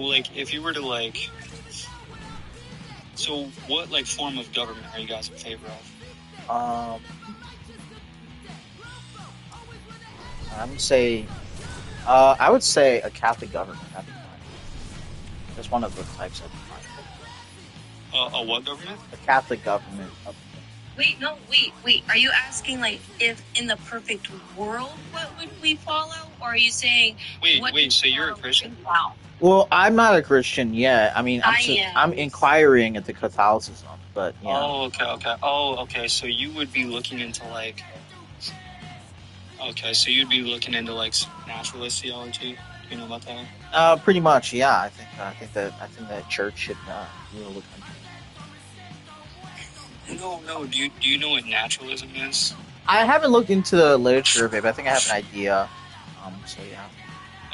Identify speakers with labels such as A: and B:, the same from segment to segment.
A: like, if you were to, like... So, what, like, form of government are you guys in favor of?
B: I would say a Catholic government. That'd be fine. That's one of the types of
A: A what government?
B: a Catholic government.
C: Wait, no, wait. Are you asking, like, if in the perfect world, what would we follow? Or are you saying...
A: Wait, so you're a Christian?
C: Wow.
B: Well, I'm not a Christian yet. I mean,
C: I am.
B: I'm inquiring into Catholicism, but yeah.
A: Oh, okay. Oh, okay, so you would be looking into, like... Okay, so you'd be looking into, like, naturalist theology? Do you know about that?
B: Pretty much, yeah. I think that church should really look into.
A: No. Do you know what naturalism is?
B: I haven't looked into the literature of it, but I think I have an idea. So yeah.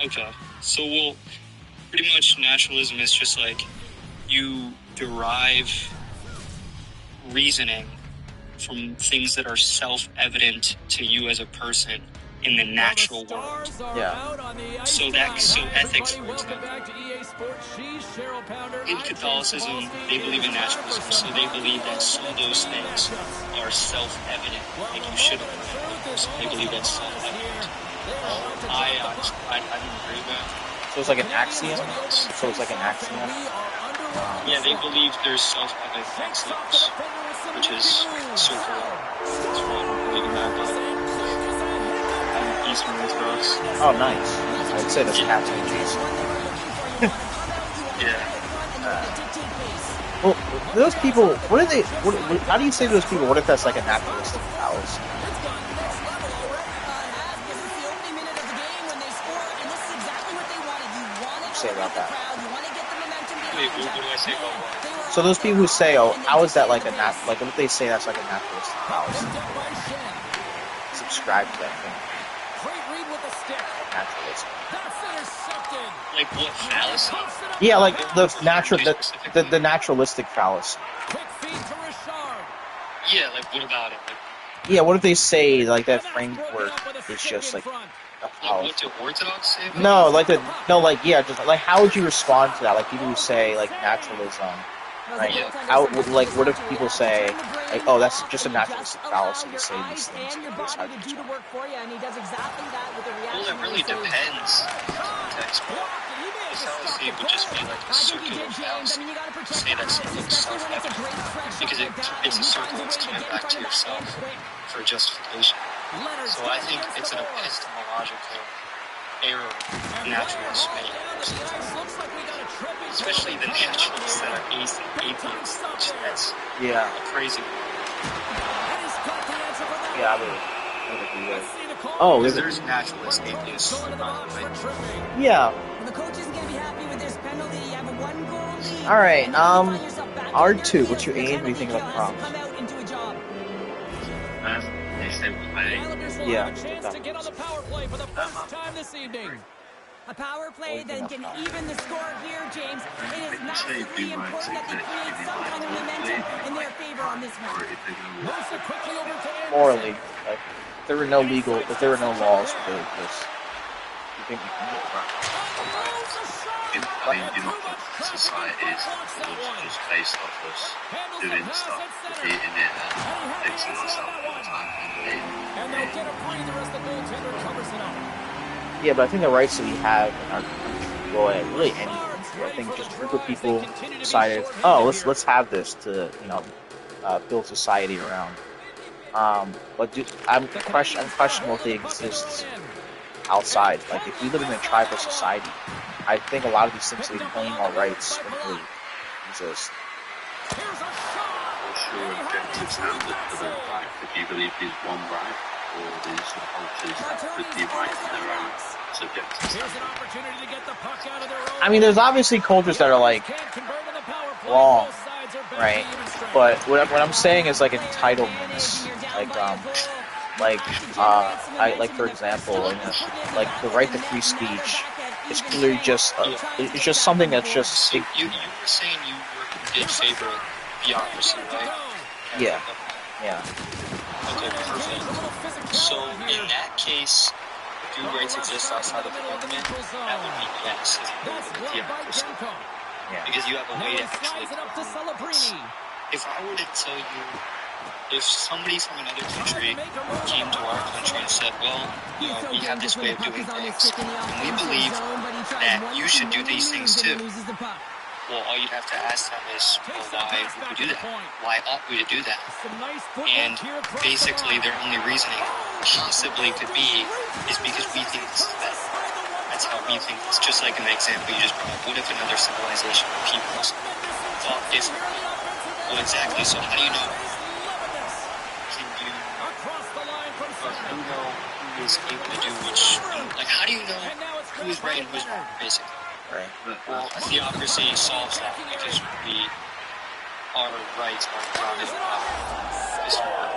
A: Okay. So, well, pretty much naturalism is just like you derive reasoning from things that are self-evident to you as a person in the natural world.
B: Yeah.
A: So ethics, for example. In Catholicism, they believe in naturalism, so they believe that some of those things are self-evident, like you should have. So they believe that's self-evident. I don't agree with that.
B: So it's like an axiom.
A: Yeah, they believe there's self-evident axioms, which is so cool. That's why I don't believe in that, but I'm Eastern Orthodox.
B: Oh, nice. I'd say that's Captain Jason.
A: Yeah.
B: Well, those people, how do you say to those people, what if that's like a naturalistic fallacy? Say about that.
A: Wait, what do I say about what?
B: So those people who say, "Oh, how is that like a what if they say that's like a naturalistic fallacy?" Subscribe to that thing. Naturalism.
A: Like what fallacy?
B: Yeah, like the naturalistic fallacy.
A: Yeah, like what about it? Like,
B: yeah, what if they say like that framework is just like a fallacy?
A: What do Orthodox say?
B: Yeah, just like how would you respond to that? Like people who say like naturalism, right?
A: Yeah.
B: How like what if people say like, oh, that's just a naturalistic fallacy to say these things?
A: Well, it really depends on the context, but the fallacy would just be like a circular fallacy to say that something's self-evident, because it's a circle that's coming back to yourself for justification. So I think it's an epistemological error naturalists make, especially the naturalists that are atheists, which that's a crazy one.
B: Yeah, I would agree with. Oh,
A: there's naturalist atheists, by the way.
B: Yeah. All right. R2. What's your age? What do you think about prompts? Yeah.
D: A power play that can even the score here, James. It is massively important that they create some kind of momentum in their favor on this one.
B: Morally, like, if there were no laws for this, you think you can do it?
E: I mean, society is just based off us doing stuff, repeating it, and fixing ourselves all the time.
B: Yeah, but I think the rights that we have in our country go at really any country. I think just a group of people decided, oh, let's have this to build society around. But I'm questionable if they exist outside. Like if we live in a tribal society, I think a lot of these things that we claim our rights don't really exist.
E: What's your objective standard for the right? If you believe there's one right, or there's some cultures that could be right in their own subjective standard?
B: I mean, there's obviously cultures that are like wrong, right? But what I'm saying is like entitlements, like for example, like the right to free speech. It's clearly just it's just something that's just.
A: So you were saying you were in favor of theocracy, right?
B: Yeah.
A: Okay, perfect. So in that case, true rights exist outside of the government, that would be yes, it's more than a theocracy.
B: Yeah.
A: Because you have a way to actually if I were to tell you, if somebody from another country came to our country and said, well, you know, we have this way of doing things, and we believe that you should do these things too. Well, all you'd have to ask them is, well, why would we do that? Why ought we to do that? And basically their only reasoning possibly could be is because we think this is better. That's how we think. It's just like an example you just brought up. What if another civilization of peoples thought differently? Well, exactly. So how do you know? How do you know who is able to do which? Like, how do you know who is right and who is wrong, basically?
B: Right.
A: Well, a theocracy solves that because our rights are grounded in this world.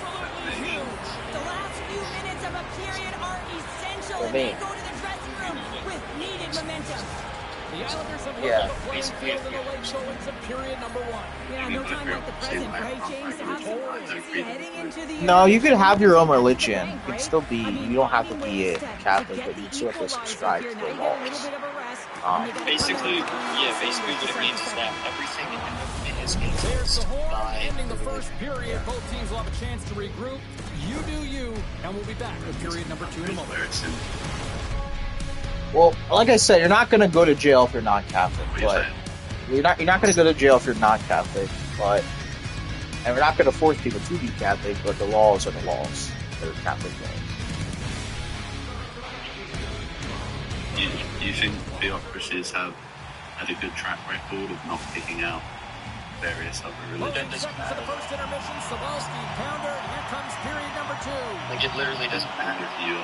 D: The last few minutes of a period are essential, and they go to the dressing room with needed momentum.
F: The Islanders have
B: Yeah.
F: playing field in the late going to period number 1.
D: Yeah, no time like the present, right, James? To have some urgency heading into the...
B: No, you could have your own religion. You can still be. You don't have to be a Catholic, but you still have to subscribe to the laws.
A: Basically what it means is that everything in the movement is
F: There's
A: influenced
F: the horn,
A: by
F: ending the first period. Both teams will have a chance to regroup. You do you, and we'll be back with period number 2 in a moment.
B: Well, like I said, you're not going to go to jail if you're not Catholic, but you're not going to go to jail if you're not Catholic, but and we're not going to force people to be Catholic, but the laws are the laws. They're Catholic laws.
E: Do you think theocracies have had a good track record of not picking out various other religions?
F: Seconds to the first intermission. Sawalski, pounder. Here comes period number 2.
A: like it literally doesn't matter.
E: If you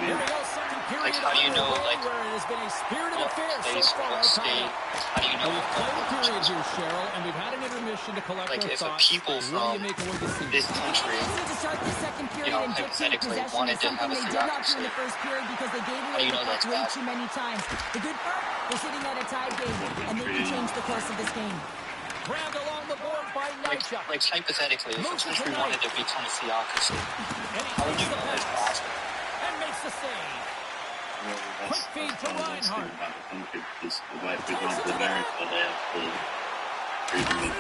F: Here we go, second period.
A: Like, how do you know, like,
F: where it has been a spirited affair
A: place,
F: so far.
A: what state, how do you know
F: We've played a
A: what
F: period
A: religions?
F: here, Cheryl, and we've had an intermission to collect
A: Like,
F: our
A: if a
F: thoughts.
A: people
F: What do
A: from
F: you make of what you see?
A: this country,
D: To start the second period
A: you know,
D: and dictate
A: hypothetically
D: possession
A: wanted
D: is
A: to have
D: something
A: a
D: they did not do in
A: theocracy,
D: the first period because they gave
A: how do
D: away
A: you
D: the
A: know
D: puck
A: that's
D: way
A: bad?
D: too many times. The good part, they're sitting at a tie game, and they can change the course of this game.
F: Grabbed along the board by Nychuk.
A: Like hypothetically, if a country wanted to become a theocracy,
F: And he
A: how would
F: takes
A: you
F: the
A: know that's
F: pass
A: possible?
F: and makes the save. Quick feed to Reinhardt.
E: about the country, because the way, for example, America, they have the freedom of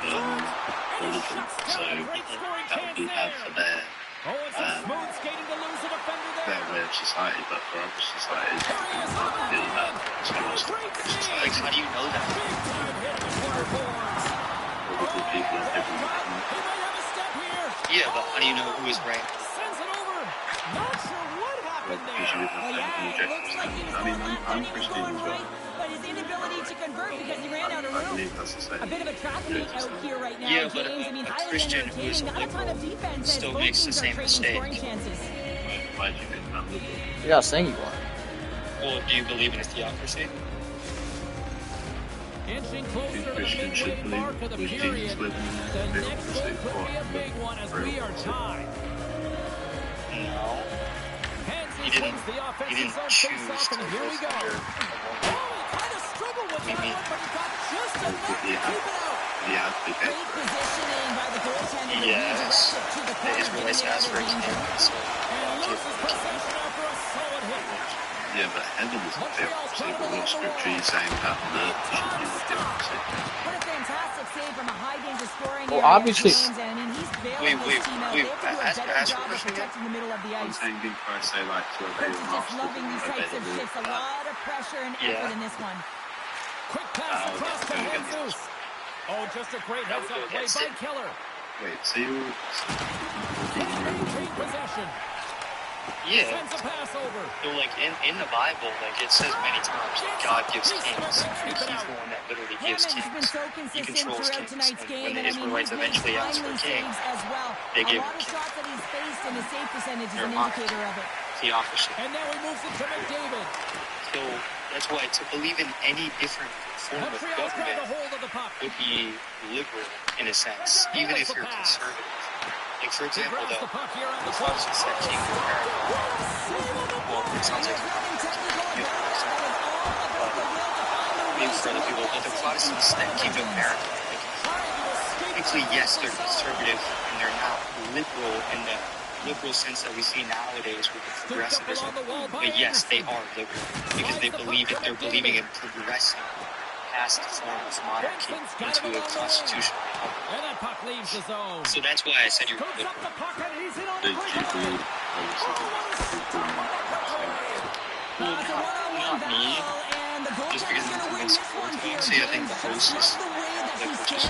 E: religion, so that would be bad for their
F: Oh, it's a smooth skating to lose a defender there.
E: way of society, but for other societies, it might feel that it's almost
A: Like, how do you know that?
F: Big time hit with Water boards.
E: probably people have different
F: He might have a step here.
A: Yeah, but how do you know who is right?
F: Sends it over. Not sure what happened there.
E: usually
D: Well,
E: have
D: yeah, it
E: objections.
D: looks like he was
E: I mean,
D: going left
E: I'm
D: and he was
E: Christian
D: going
E: as well.
D: right, but his inability to convert because he ran out of
E: I
D: room.
E: believe that's the same.
D: A bit of a track meet out here right now,
A: Yeah, but
D: James. I mean,
A: a
D: highly
A: Christian who is
D: entertaining.
A: a
D: Not a ton of
A: liberal
D: defense as
A: still
D: both
A: makes the
D: teams are
A: same
D: trading
A: mistake.
D: scoring chances.
E: Why do you think that would be?
B: Yeah, I was saying you are.
A: Well, do you believe in a theocracy?
F: Inching
E: I
F: closer
E: think
F: to the
E: Christians should
F: midway mark of the
E: believe
F: period.
E: Jesus living
F: The
E: in
F: next goal could be a big one as we are tied.
A: No.
F: Hansen wins the
A: He
F: offensive
A: didn't
F: zone
A: choose
F: face-off,
A: to
F: and here we
A: live
F: go.
A: under a
F: Oh, he kind of struggled with that one, but he got just enough to keep it out.
E: the advocate.
D: Great positioning by the goaltender to
A: Yes.
D: redirect it to the
A: The
D: corner,
A: Israelites
D: getting it
A: asked
D: out
A: for
D: of
A: a
D: danger.
A: king, so
F: And loses possession after a solid hit.
E: Yeah, but heaven is a theocracy, but what scripture are you saying that on earth should be the theocracy?
D: What a fantastic save from a high danger scoring
B: Well,
D: area,
B: obviously-
D: James, and I mean, he's bailing
A: Wait,
D: this team out. They have to do a
A: ask-
D: better
A: ask
D: job of
A: question again?
D: protecting the middle of the
E: I'm
D: ice.
E: saying, didn't Christ say, like, to obey
D: Coach
E: the
D: is just
E: master
D: loving
E: and
D: these
E: obey
D: types
E: the
D: of
E: rules?
D: shifts. A lot of pressure and
A: Yeah.
D: effort in this one.
F: Quick pass across to
E: okay.
F: Jesus. Oh, just a great
A: That would
F: heads-up
A: go
F: play
A: against
F: by
A: it.
F: Keller.
E: Wait, so you're
F: Maintain possession.
A: yeah.
F: Sends a pass over.
A: So, like, in the Bible, like, it says many times that God gives kings. Like, he's the one that literally gives
D: Hammond's been
A: kings.
D: so
A: He
D: consistent
A: controls
D: throughout
A: kings.
D: tonight's
A: And
D: game,
A: when the
D: and I mean,
A: Israelites
D: he's made
A: eventually asked for
D: timely
A: a king,
D: saves as well.
A: they
D: A
A: gave
D: lot
A: him
D: of
A: king.
D: shots that he's faced, and his save percentage is
A: They're
D: an
A: mocked.
D: indicator of it.
A: Theocracy.
F: And now he moves it to McDavid.
A: So that's why to believe in any different form of
F: Montreal's got a
A: government
F: hold of the puck.
A: would be liberal in a sense, even if you're conservative. Like, for
F: He
A: example,
F: grabs the puck here on the
A: the
F: corner.
A: Protestants that came to America, well, it sounds like
D: Nothing technical about that. That was all about the will to find a way
A: maybe
D: to
A: for other
D: win
A: people,
D: that
A: but the
D: save
A: Protestants
D: in
A: that came to
D: overtime.
A: America, like,
F: Trying to escape
A: technically, yes, they're conservative and they're not liberal in the liberal sense that we see nowadays with the progressivism. But yes, they are liberal because they're believing in progressing past the form of monarchy into a constitutional republic. So that's why I said you're liberal.
E: They keep me,
A: Not me. Just because I'm convinced of orthodoxy, I think the host is Catholic, which is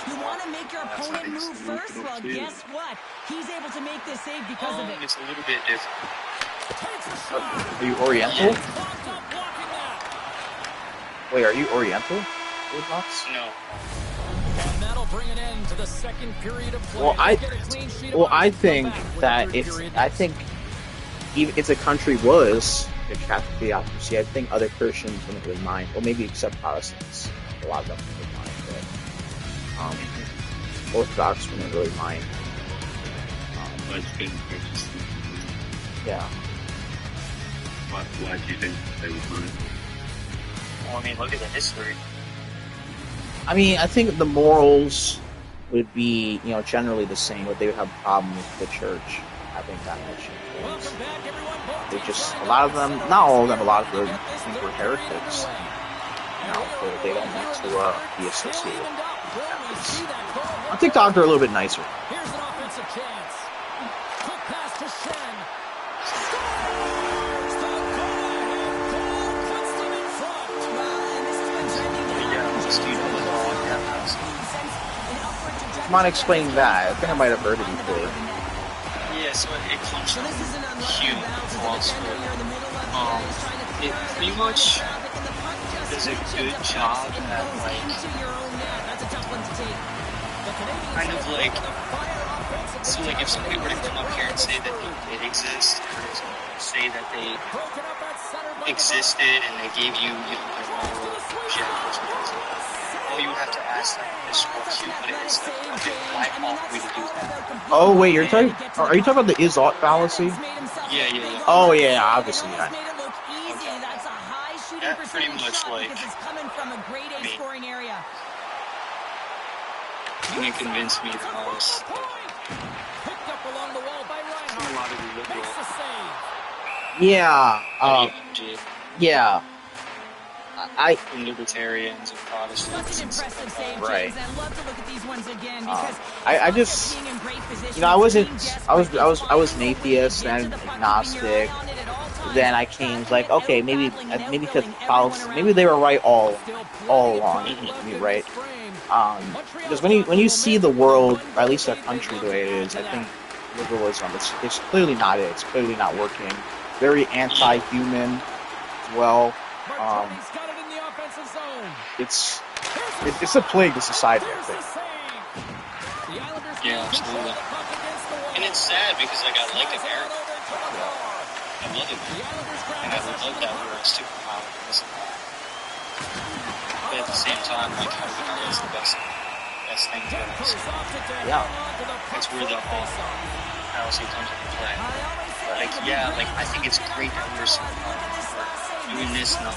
D: you want to make your opponent move first? Well, guess what? He's able to make this save because of it.
A: It's a little bit different.
B: Are you Oriental? Wait, are you Oriental? Orthodox?
A: No.
F: And that'll bring an end to the second period of play.
B: Well, I think that even if the country was a Catholic theocracy, I think other Christians wouldn't really mind, or maybe except Protestants. A lot of them wouldn't mind, but Orthodox wouldn't really mind. Yeah.
E: Why do you think they would mind?
A: Well, I mean, look at the history.
B: I mean, I think the morals would be, generally the same, but they would have a problem with the church having that much influence. They just, a lot of them, not all of them, a lot of them think we're heretics. They don't need to be associated with Catholics. On TikTok, they're a little bit nicer.
F: Here's an offensive chance. Quick pass to Shen.
B: Mind explaining that? I think I might have heard it before.
A: Yeah, so it comes from Hume philosophy. It pretty much does a good job at kind of like, so like if somebody were to come up here and say that they did exist, or say that they existed and they gave you, their moral objectives, all you would have to ask them is what you would is like, okay, why ought we to do that?
B: Oh wait, are you talking about the is-ought fallacy?
A: Yeah.
B: Oh yeah, obviously. Yeah.
A: That pretty much like, you can convince me the most. A lot of liberal.
B: Yeah. Yeah.
A: Libertarians and Protestants and stuff like that.
B: Right.
D: I'd love to look at these ones again because
B: I just, I was an atheist and agnostic. Then I came like, okay, maybe Catholics, maybe they were right all along. Right? Because when you see the world, or at least our country, the way it is, I think liberalism, it's clearly not it. It's clearly not working. Very anti-human as well. It's a plague to society, I think.
A: Yeah, absolutely. And it's sad because like I like America. I love it. And I would love that we were a superpower in this environment. But at the same time, like how we know it's the best thing for us.
B: Yeah.
A: That's where the whole fallacy comes into play. Like, yeah, like I think it's great that we're doing this and on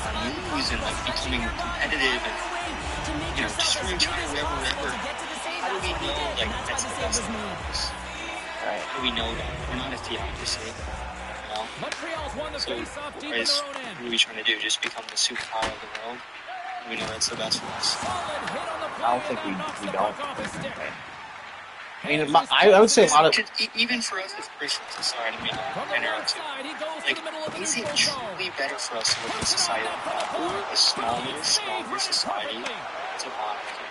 A: news and like becoming competitive and destroying China, whatever. How do we know like that's the best thing for us? Right? How do we know that? We're not a theocracy. So, what are we trying to do? Just become the superpower of the world? We know that's the best for us.
B: I don't think we don't. I mean, I would say a lot of...
A: Even for us as Christians, sorry, I mean, interrupt you. Like, is it truly better for us to live in a society or a stronger society as a monarchy?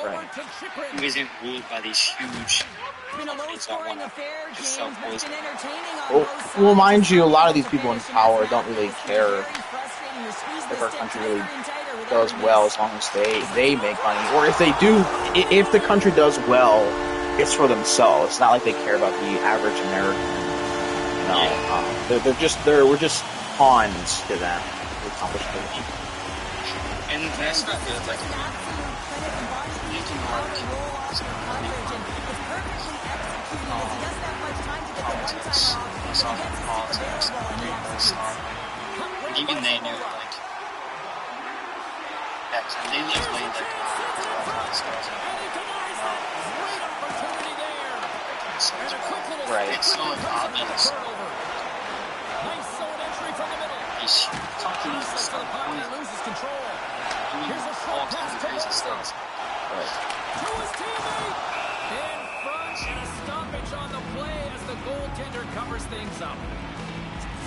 B: Right.
A: Who isn't ruled by these huge companies that want to just self-poison?
B: Well, mind you, a lot of these people in power don't really care if our country really does well as long as they make money. Or if they do, if the country does well, it's for themselves. It's not like they care about the average American. We're just pawns to them to accomplish everything.
A: And that's not good. Like, politics, and even they knew like that facts, and they live late like
B: right.
A: It's so obvious. He's fucking loses control. Doing all kinds of crazy stuff.
B: Right.
F: To his teammate! In front and a stoppage on the play as the goaltender covers things up.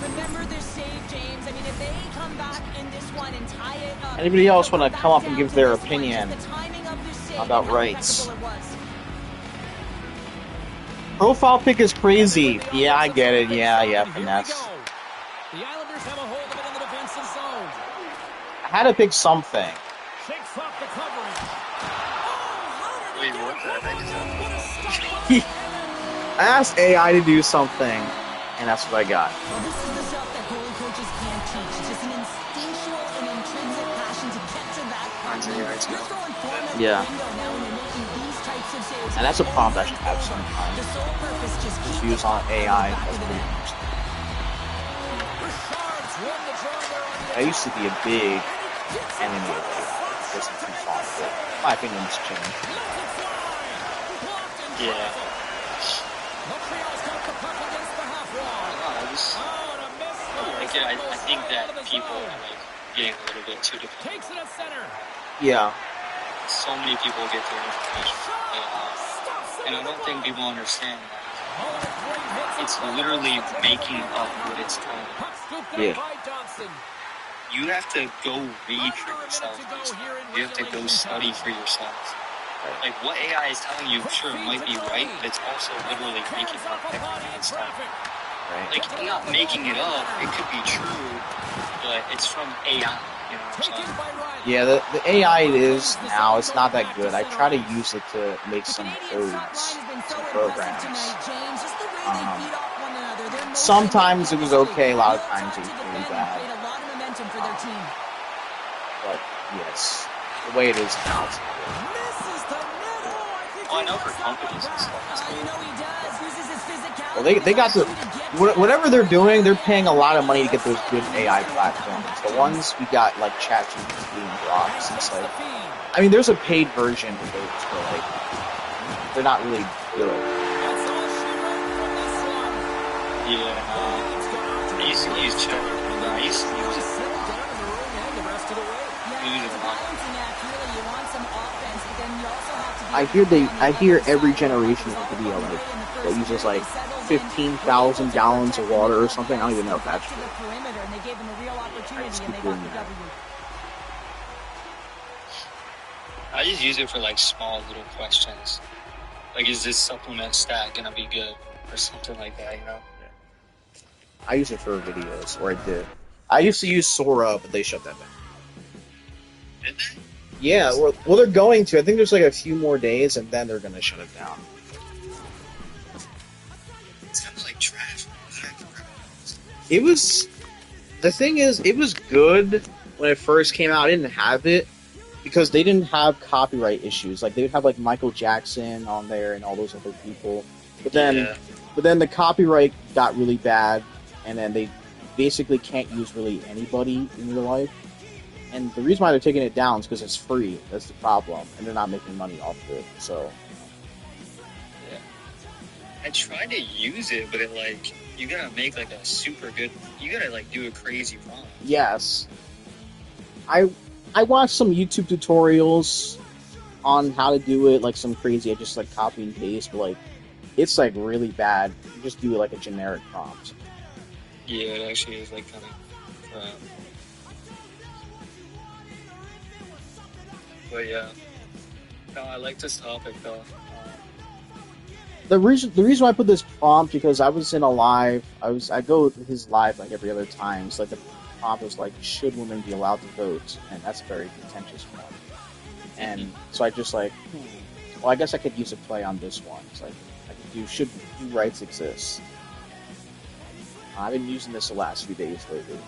D: Remember this save, James. I mean, if they come back in this one and tie it up...
B: Anybody else want to come up and give their opinion about rights? Profile pick is crazy. Yeah, I get it. Yeah, finesse.
F: The Islanders have a hold of it in the defensive zone.
B: I had to pick something.
F: Shakes off the coverage.
A: Wait, what the heck is that?
B: I asked AI to do something, and that's what I got.
D: Well, this is the stuff that goalie coaches can't teach. It's just an instinctual and intrinsic passion to get to that point. You're throwing form out the window now when you're making these types of saves.
B: And that's a prompt I should have sometimes.
D: The sole purpose just
B: Just use on AI. I used to be a big enemy of AI. It wasn't too far, but my opinion's changed.
A: Yeah. I think that people are like getting a little bit too dependent.
B: Yeah.
A: So many people get their information from AI, and I don't think people understand that it's literally making up what it's telling you.
B: Yeah.
A: You have to go read for yourself. You have to go study for yourself. Like, what AI is telling you, sure, it might be right, but it's also literally making up everything it's telling you.
B: Right.
A: Like, I'm not making it up. It could be true, but it's from AI. You know what I'm saying?
B: Yeah, the AI it is now, it's not that good. I try to use it to make some codes, some programs. Sometimes it was okay, a lot of times it was really bad. But, yes, the way it is now, it's good.
A: Oh, I know for companies and stuff.
B: Well, they got the... Whatever they're doing, they're paying a lot of money to get those good AI platforms. The ones we got, like ChatGPT and Grok, it's like... I mean, there's a paid version of those, but, like, they're not really good.
A: Yeah, I used to use Chat. I used to use it.
B: I hear every generation of video like that uses like 15,000 gallons of water or something. I don't even know if that's true. I just keep doing that.
A: I just use it for like small little questions. Like, is this supplement stack gonna be good or something like that? You know.
B: I use it for videos, or I did. I used to use Sora, but they shut that down.
A: Did they?
B: Yeah, well, they're going to. I think there's like a few more days, and then they're gonna shut it down.
A: It's kind of like trash.
B: It was... The thing is, it was good when it first came out. I didn't have it because they didn't have copyright issues. Like, they would have like Michael Jackson on there and all those other people. But then the copyright got really bad, and then they basically can't use really anybody in real life. And the reason why they're taking it down is because it's free. That's the problem. And they're not making money off of it, so...
A: Yeah. I tried to use it, but it, like, you gotta make, like, a super good... You gotta, like, do a crazy prompt.
B: Yes. I watched some YouTube tutorials on how to do it, like, some crazy... I just, like, copy and paste, but, like, it's, like, really bad. You just do, like, a generic prompt.
A: Yeah, it actually is, like, kind of crap. But yeah, no, I like this topic though.
B: The reason why I put this prompt because I was in a live. I go to his live like every other time. So like the prompt was like, should women be allowed to vote? And that's a very contentious one. And so I just like, well, I guess I could use a play on this one. It's like I could do should rights exist? I've been using this the last few days lately.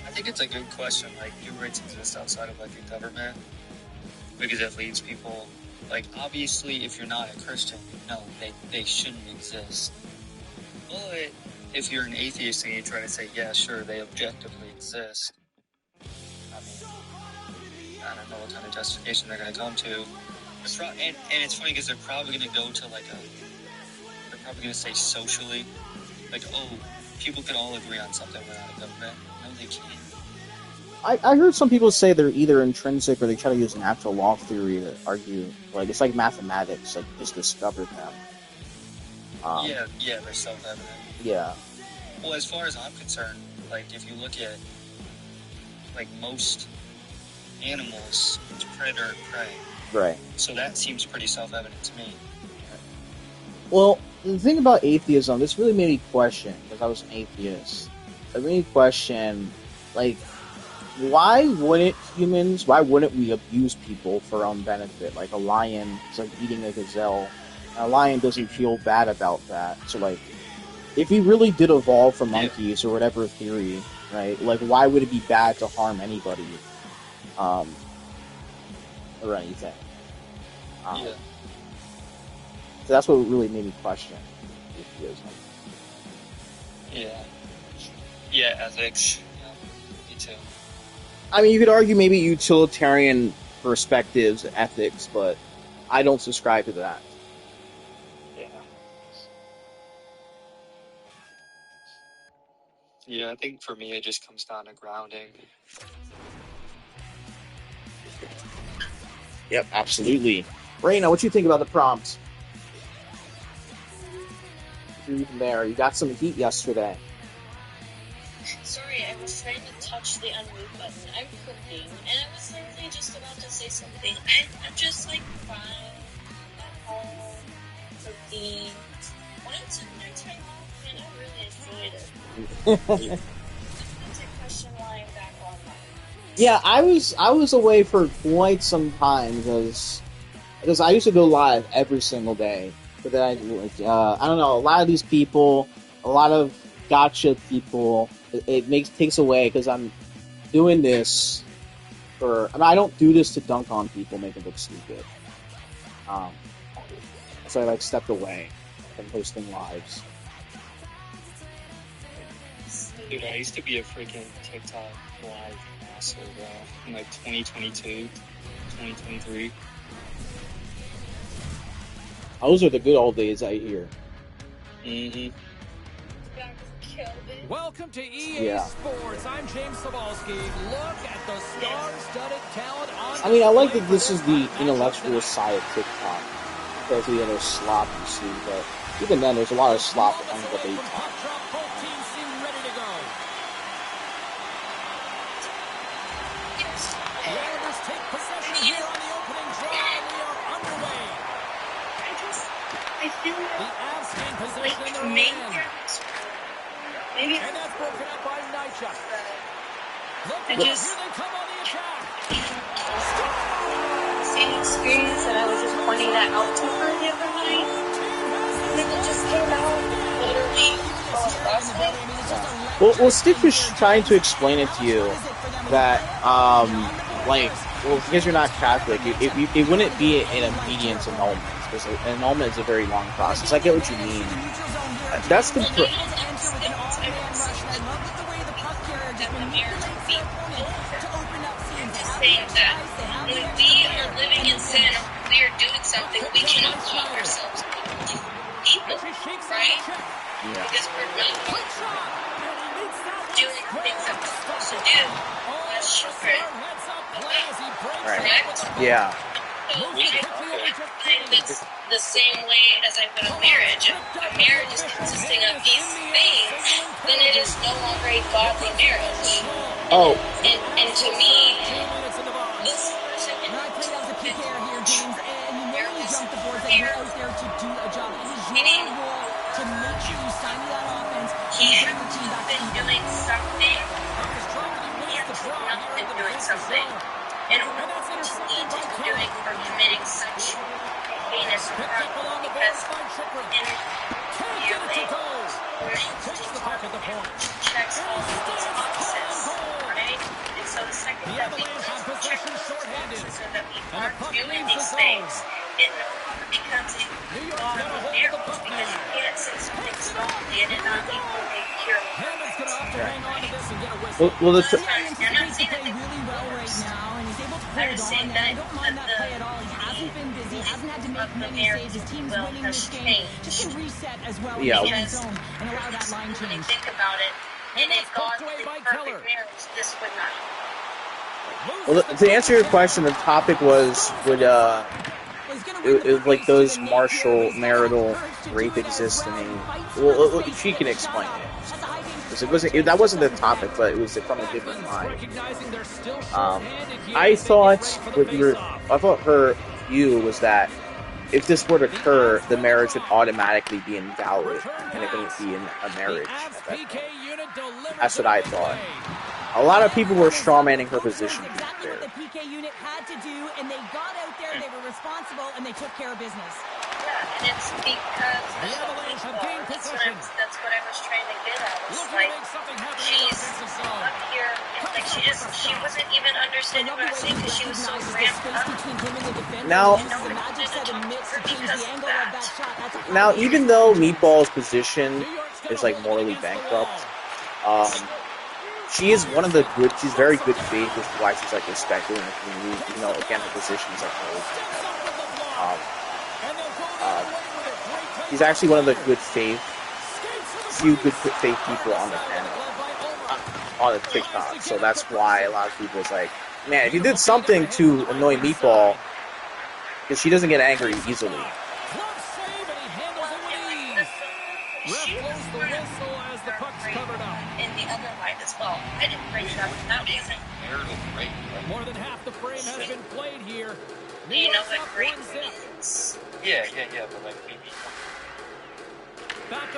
A: I think it's a good question. Like, do rights exist outside of like a government? Because it leads people, like, obviously, if you're not a Christian, no, they shouldn't exist. But if you're an atheist and you try to say, yeah, sure, they objectively exist, I mean, know what kind of justification they're going to come to. And it's funny because they're probably going to go to like they're probably going to say socially, like, oh, people can all agree on something without a government. No, they can't.
B: I heard some people say they're either intrinsic or they try to use natural law theory to argue, like, it's like mathematics, like, just discovered them.
A: Yeah, they're self-evident.
B: Yeah.
A: Well, as far as I'm concerned, like, if you look at, like, most animals, it's predator and prey.
B: Right.
A: So that seems pretty self-evident to me.
B: Well, the thing about atheism, this really made me question, because I was an atheist, it made me question, like, why wouldn't we abuse people for our own benefit? Like, a lion is like eating a gazelle. A lion doesn't feel bad about that. So, like, if we really did evolve from monkeys or whatever theory, right? Like, why would it be bad to harm anybody? Or anything.
A: Yeah.
B: So that's what really made me question atheism.
A: Yeah. Yeah, ethics. Yeah, me too.
B: I mean, you could argue maybe utilitarian perspectives, ethics, but I don't subscribe to that.
A: Yeah. Yeah, I think for me it just comes down to grounding.
B: Yep, absolutely. Raina, what you think about the prompt? From there, you got some heat yesterday.
C: Sorry, I was trying to touch the unmute button. I'm cooking, and I was literally just about to say something. I'm just like fine at home, cooking. Wanted some more time off, and I really enjoyed it. That's a question why I'm back online.
B: Yeah, I was away for quite some time because I used to go live every single day. But then I don't know, a lot of these people, a lot of gotcha people, it takes away because I'm doing this I don't do this to dunk on people, make them look stupid. So I like stepped away from hosting lives.
A: Dude, I used to be a freaking TikTok live master, bro, in like 2022, 2023.
B: Those are the good old days, I hear.
A: Mm-hmm.
F: Welcome to EA Sports. I'm James Sabalski. Look at the star-studded talent on
B: I mean, I like that this is the intellectual side of TikTok compared to the other slop you see, but even then, there's a lot of slop on the debate time.
F: Both teams seem ready to go. Islanders take possession here on the opening drive. We are underway.
C: I feel
F: The Avs gain possession in their
C: maybe
F: own end. And that's broken up by Nycha. Look, here they come on the attack.
C: same experience that I was just pointing that out to her the other night. And then it just came out literally last week.
B: Well, Stitch was trying to explain it to you that, because you're not Catholic, it wouldn't be an obedience annulment, because an annulment is a very long process. I get what you mean. That's the...
C: Saying that when we are living in sin, we are doing something, we cannot call ourselves people, right?
B: Yeah.
C: Because we're not doing the things that we're supposed to do as children. Correct?
B: Yeah.
C: So I think that's the same way as I put a marriage. If a marriage is consisting of these things, then it is no longer a godly marriage.
B: Oh.
C: And to me, this person
D: And I played as a PKer here, James, and you know you jump the boards that you're out there to do a job. It is your role to make sure you sign to that offense.
C: he should have been doing something. He has not been doing something. And what does he need to be doing for committing such heinous crime? Because in UA, checks all of these boxes, right? And so the second that we check those boxes or that we aren't doing these things, it no longer becomes a godly marriage because you can't say something's godly and it not equal a pure
B: Well,
D: Ryan anticipates to play really well right now, and he's able to pull
C: saying that the
D: hasn't had to
C: of
D: make
C: the
D: many
C: marriage
D: saves. His team's
C: will
D: winning
C: has
D: this game.
C: changed.
D: Just can reset as well in
B: Yeah.
D: the end
C: Because
D: zone and allow that line
C: when you
D: change.
C: think about it, and
F: And
C: if
F: that's
C: God
F: poked away
C: did
F: by
C: perfect
F: Keller.
C: marriage, this would not happen.
B: Well, to answer your question, the topic was would it was like those marital rape exist in a. Well, she can explain it. That wasn't the topic, but it was from a different line. I thought I thought her view was that if this were to occur, the marriage would automatically be invalid, and it wouldn't be in a marriage at that point. That's what I thought. A lot of people were strawmanning her position.
D: Exactly what the PK unit had to do, and they got out there, they were responsible, and they took care of business.
C: Yeah, and it's because
F: The Avalanche have gained possession.
C: that's what I was trying to get at. It's
F: Looking to
C: like
F: make something happen in the
C: she's
F: offensive zone.
C: up here, and like she wasn't even understanding what I was saying because she was so ramped up.
B: Now, now, even though Meatball's position is like morally bankrupt, she is one of the good. She's very good faith, which is why she's like respected in the community. You know, again, her position is like morally bankrupt. She's actually one of the few good faith people on the panel, on the TikTok. So that's why a lot of people is like, man, if you did something to annoy Meatball, because she doesn't get angry easily.
C: She was in the other light as well. I didn't bring it up. That wasn't
A: Marital rape.
F: More than half the frame has been played here.
C: Do you know what rape means?
A: Yeah, but like maybe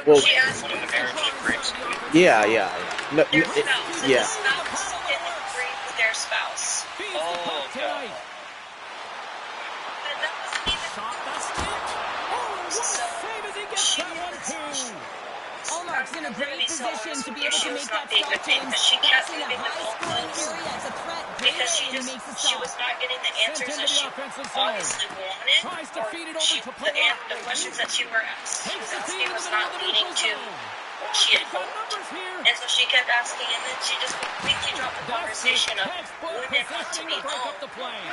B: Well,
C: She asked
A: one
C: me
A: of the marriage rapes.
B: yeah. No,
C: their spouse, and
B: yeah.
C: the spouse didn't agree with their spouse.
A: Oh, God.
C: But that wasn't even so she was
D: Allmark's in a great position to be able to make that
C: being
D: stop,
C: good
D: James.
C: because she
D: That's
C: kept
D: in a
C: moving the
D: high-scoring
C: goalposts
D: area. It's a threat.
C: because she
D: Great, and he makes the
C: she
D: stop.
C: was not getting the answers
F: Sent
C: that
F: into
C: she
F: the offensive zone.
C: obviously wanted,
F: Tries to
C: or
F: feed it over to Palat.
C: the questions that she was asking was not leading to what she had
F: Got
C: hoped.
F: numbers here.
C: And so she kept asking, and then she just completely dropped the conversation of women want to be
F: break up
C: home,
F: the play.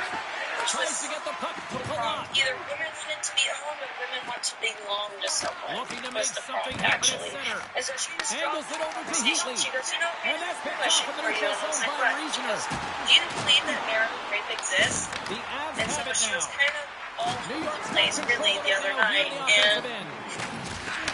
C: which
F: Tries
C: was
F: to get the puck to
C: wrong.
F: Palat.
C: Either women wanted to be home or women want to belong to someone.
F: Looking to
C: Was
F: make
C: the
F: something
C: point,
F: happen at
C: actually.
F: center.
C: And so she just
F: Angles
C: dropped
F: it over to
C: the conversation.
F: Heatley.
C: She goes, you know,
F: And that's picked
C: question
F: off in the
C: for you.
F: neutral
C: And I was
F: zone
C: like,
F: by
C: what? She
F: Reasoner.
C: goes, do you believe that marital rape exists?
F: The Avs
C: And so
F: have it
C: she was
F: now.
C: kind of all
F: New
C: over
F: York's
C: the place,
F: got
C: really,
F: control
C: the
F: of it
C: other
F: now here
C: night.
F: in the
C: And
F: offensive end.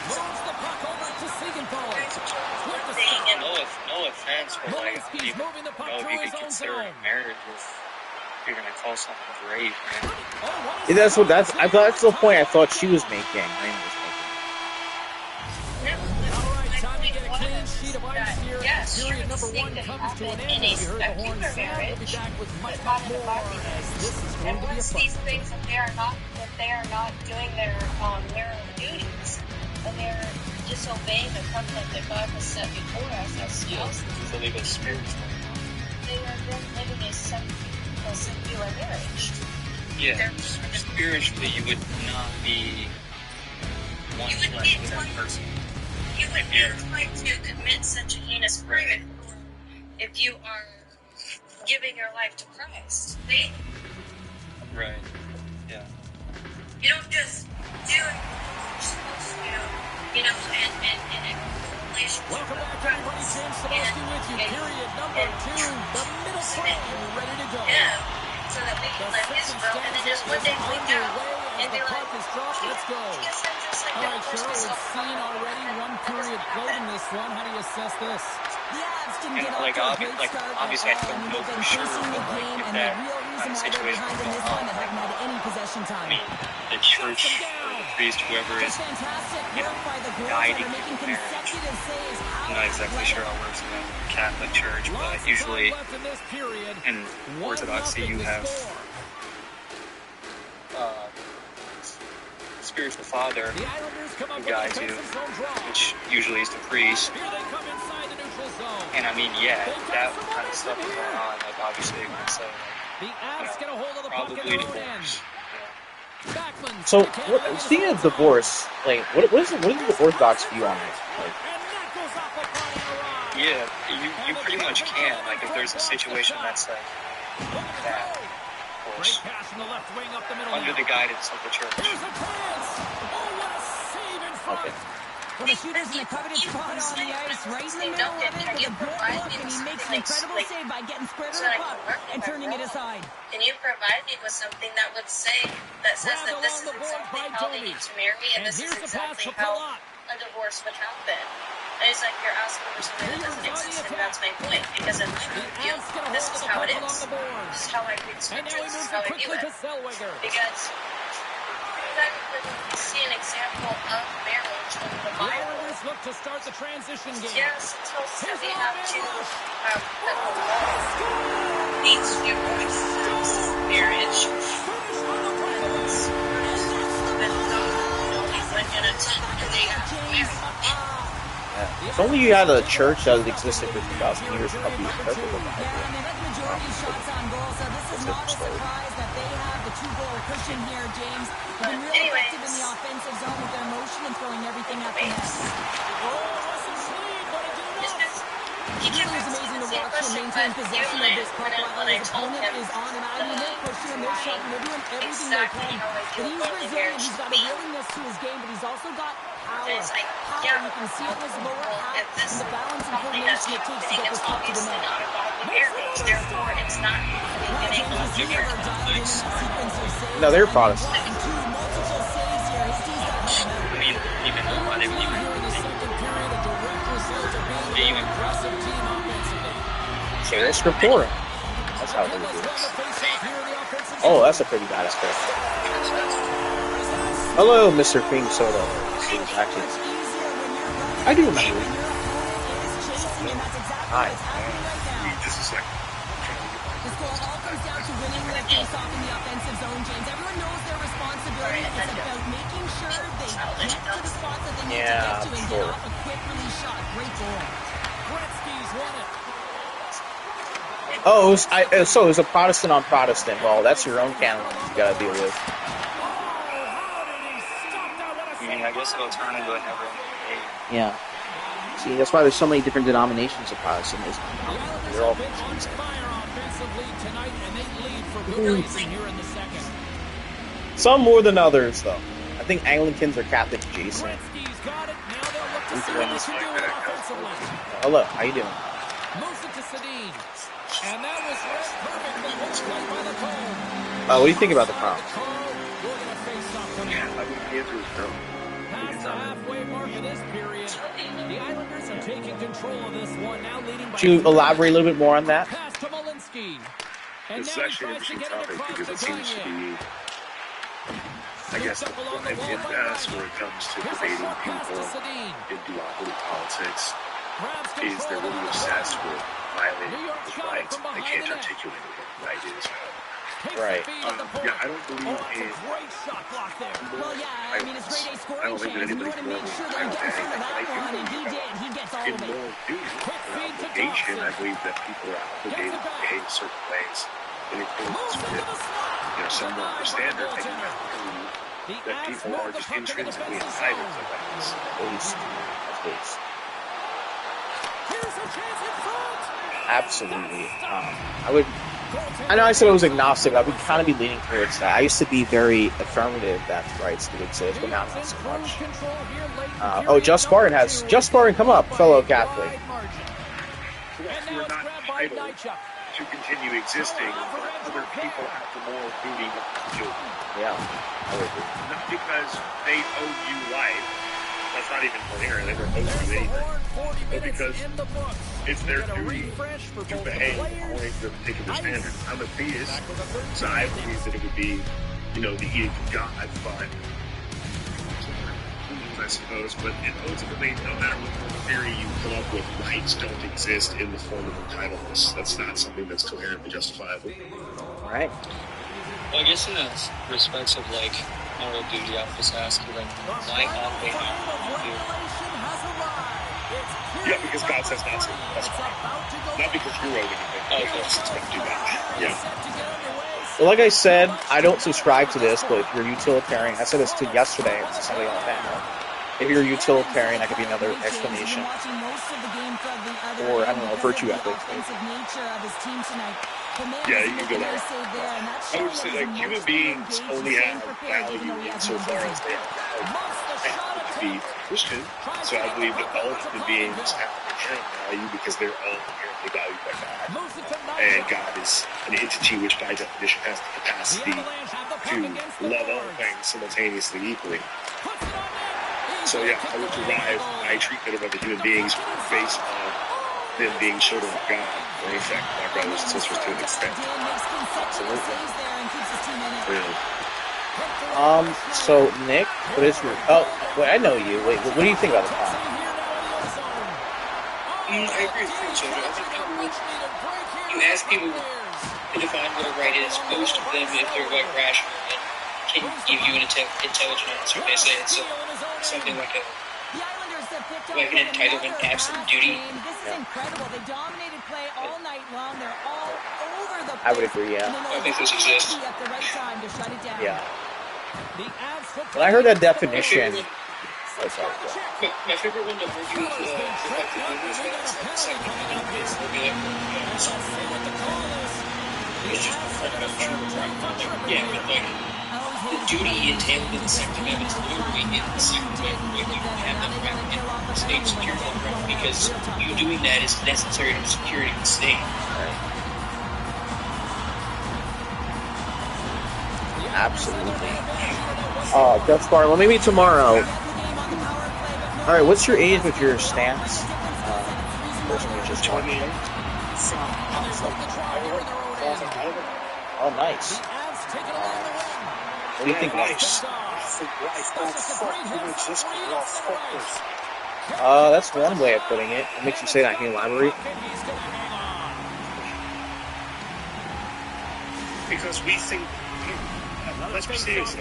F: Moves the puck over to Siegenthaler.
C: one
F: With the
C: thing,
F: stop.
C: and
A: No offense, but like,
F: Lewinsky's moving the puck
A: if
F: through
A: you
F: his
A: could
F: own
A: consider
F: zone.
A: it marriage if you're gonna call something rape, man.
F: Oh, what
B: Yeah,
F: is
B: that's I thought that's the point I thought she was making. Raina was
C: no,
F: All right,
C: my
F: time to
C: point
F: get a clean
C: was
F: sheet of ice
C: that,
F: here.
C: yes, sure,
F: Period
C: this
F: number
C: thing
F: one
C: could
F: comes to an
C: happen
F: end.
C: in a
F: You heard the horn
C: secular
F: sound. We'll be
C: marriage,
F: back with much
C: but not in a
F: more
C: body
F: as this is
C: And
F: going to be a
C: once
F: fun
C: these
F: one.
C: things, if they are not doing their marital duties, and they're disobeying the covenant that God has set before us as spouses,
A: So they go spiritual.
C: they are then living a secular marriage.
A: Yeah, spiritually you would not be one
C: You wouldn't
A: flesh
C: be
A: with that
C: inclined-
A: person.
C: You wouldn't be inclined to commit such a heinous crime if you are giving your life to Christ.
A: Right. Yeah.
C: You don't just do it you're supposed to, and in a relationship
F: Welcome
C: with
F: back,
C: Christ.
F: everybody. James Cebulski with you. Period number 2. The middle frame ready to go.
C: Yeah, so that we can live His will, and then just one day wake up and be
F: The
C: like,
F: puck is dropped. Let's go.
C: I guess I'm just like
F: All
C: gonna
F: right,
C: force
F: Cheryl,
C: myself
F: we've
C: to
F: seen
C: come
F: already
C: home.
F: one
C: That
F: period
C: doesn't
F: played in
C: happen.
F: this one. How do you assess this?
D: The Avs didn't
A: And
D: get off
A: like,
D: to a great start
A: obviously, I
D: at all.
A: don't
D: I mean,
A: know
D: they've
A: for
D: been
A: sure,
D: facing the
A: but like,
D: game,
A: if
D: and the
A: that
D: real
A: kind
D: reason
A: of
D: why they're
A: situation
D: behind
A: was
D: in
A: going
D: this one,
A: on,
D: they haven't had any possession
A: I
D: time.
A: mean, the church or the priest, whoever is,
D: Just fantastic
A: you know,
D: work by the girls that
A: guiding
D: are making
A: the marriage.
D: consecutive saves.
A: I'm not exactly sure how it works in the Catholic Church, but
F: Lots of
A: usually
F: time left in this period.
A: in
F: 1-0
A: Orthodoxy you
F: the
A: have
F: score.
A: spiritual father
F: The Islanders come up
A: who
F: with a
A: guides you,
F: defensive zone draw.
A: which usually is the priest.
F: Here they come inside the neutral zone.
A: And I mean, yeah, that kind of stuff is going on. Like, obviously, you're gonna say,
F: The Avs get a hold of the puck in
A: probably
F: their own end.
A: divorce.
F: Backman,
B: So,
F: stick-handling
B: speaking
F: in
B: of
F: his own
B: divorce, like, what is the Orthodox view on it? Like,
F: And that goes off the body of the rod.
A: Yeah, you pretty much can. Like, if there's a situation that's like that, course. Under the guidance of the church.
B: Okay.
D: Well, the shooter's in a coveted spot on the ice, right in the middle of it, with a good look, and he makes an incredible save by getting square to the puck and turning it aside.
C: Can you provide me with something that would say, that says that this is exactly how they need to marry, and this is exactly how a divorce would happen? And it's like you're asking for something that doesn't exist, and that's my point. Because in my view, this is how it is. This is how I read scripture. This is how I view it. Because you see an example of marriage in the Bible.
F: Look to start the transition game.
C: Yes, it tells us that we have to that the law needs to marriage. And only one in a tent, and they got married.
B: Yeah. If only you had a church that existed for 2,000 years, probably a perfect idea.
D: Yeah, I mean, that's majority shots on goal, so this is not a surprise that they have the 2-goal cushion here, James. They've been real effective in the offensive zone with their motion and throwing everything at the net.
C: He
D: It is amazing to watch him maintain possession of this puck while his opponent is on and out. I mean, they're pushing him, they're shutting, they're doing everything they can. But he's resilient, he's got a willingness to his game, but he's also got power. Power, you can see it in his lower half, and the balance and coordination it takes to get this puck to the net.
C: Therefore, it's not
B: No, they're Protestant.
A: I mean, even though they would even
B: So that's Scriptura. That's how they would do it. Oh, that's a pretty badass character. Hello, Mr. Cream Soda. Actually, I do remember. Hi.
E: Just a second.
D: The score all comes down to winning the face-off in the offensive zone, James. Everyone knows their responsibility. It's about making sure they get to the spots that they need to get to and get off a quick release shot. Great goal.
F: Gretzky's won it.
B: Oh, so it was a Protestant on Protestant. Well, that's your own canon you gotta deal with.
A: I mean, I guess it'll turn into a never-ending debate.
B: Yeah. See, that's why there's so many different denominations of Protestantism. They're all some more than others, though. I think Anglicans are Catholic adjacent. Hello, how you doing? What do you think about the crown?
E: Yeah, I mean, the answer is no.
B: Could you elaborate a little bit more on that?
E: This is actually an interesting topic because it seems to be, I guess, an impasse when it comes to debating people in duopoly politics. Is they're really obsessed with violating people's rights. They can't articulate what the right is.
B: Right.
E: Yeah, I don't believe in.
D: Well, yeah, I mean, it's grade A scoring chance, and you want to make sure that you get in front of that one, and he did. He gets all
E: In
D: of it.
E: moral duty, in obligation, I believe that people are obligated to behave certain ways in accordance with, some moral standard. I do not believe that people are just intrinsically entitled to rights.
B: Absolutely. I know I said I was agnostic. I would kind of be leaning towards that. I used to be very affirmative that rights do exist, but now not so much. Just Spartan, come up, fellow Catholic.
E: We're not entitled to continue existing, but other people have the moral duty to do it.
B: Yeah, I would agree.
E: Not because they owe you life. That's not even clear. They don't owe you anything. But because it's their duty to behave according to a particular standard. I'm a theist, so I believe that it would be, the edict of God, but I suppose. But ultimately, no matter what theory you come up with, rights don't exist in the form of entitlements. That's not something that's coherently justifiable.
B: All right.
A: Well, I guess in the respects of, moral duty, I would just ask you, why not they have to?
E: Yeah, because God says not to. That's why. Not because you wrote anything.
A: Okay.
E: It's going to do that. Yeah.
B: Well, like I said, I don't subscribe to this, but if you're utilitarian, I said this to yesterday to somebody on the panel. If you're utilitarian, that could be another explanation. Or, I don't know, virtue ethics.
E: Yeah, you can go that route. I would say, like, human beings only have value insofar as they have value. I happen to be Christian, so I believe that all human beings have value because they're all inherently valued by God. And God is an entity which, by definition, has the capacity to love all things simultaneously equally. So, yeah, I would derive my treatment of other human beings based on them being children of God, or in fact, my brothers and sisters to an extent.
B: Absolutely.
E: Yeah.
B: So, Nick, what is your... Oh, wait, I know you. Wait, what do you think about the problem?
A: I agree with you, Jojo. I think you ask people to define what a right is, most of them, if they're like rational and can give you an intelligent answer, they say it's something like an entitlement, absolute duty.
D: This is incredible. They dominated play all night long. They're all over the place.
B: I would agree, yeah.
A: I think this exists.
D: At the right time to shut it down.
B: Yeah. When I heard that definition...
A: My favorite one to argue with the fact that movies that it's like they'll be like, it's just fundamental truth, right? Yeah, but like, the duty entailed in the Second Amendment is literally in the Second Amendment. Like, you have that right in state security right, because you doing that is necessary to the security of the state.
B: Absolutely. Death Star, well, maybe tomorrow. All right, what's your age with your stance? Person who just joined me. Oh, nice. What do you think?
E: Nice.
B: That's one way of putting it. What makes you say that? Can you elaborate?
E: Because we think, let's be serious,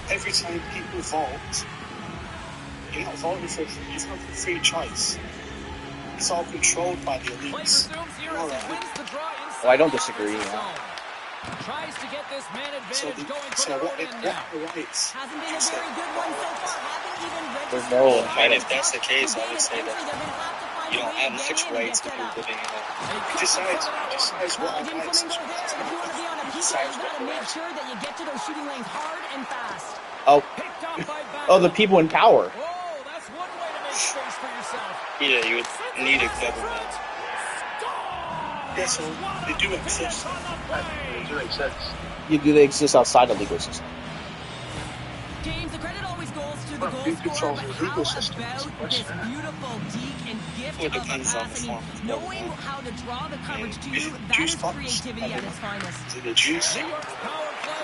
E: every time people vote, you're not voting for free choice. It's all controlled by the elites.
B: Well, I don't disagree.
D: Tries to get this man advantage going
E: so
D: for
E: what rights?
D: Hasn't been a very good one so far. Haven't even
B: There's no...
A: And if that's the case, I would say that you don't have fixed rights if you're living in a...
E: Decides what
D: If
E: rights.
D: you want to be on a peak, you got to make sure that you get to those shooting lanes hard and fast.
B: Oh, the people in power.
D: Oh, that's one way to make space for yourself.
A: Yeah, you would need a government.
E: Yes, so they do exist. They do exist.
B: They exist outside the legal system.
D: James, the credit always goes to the goal scorer, but how about this beautiful deke and gift of a pass? I mean, knowing how to draw the coverage to you, that is creativity at its finest.
E: Is it the juice?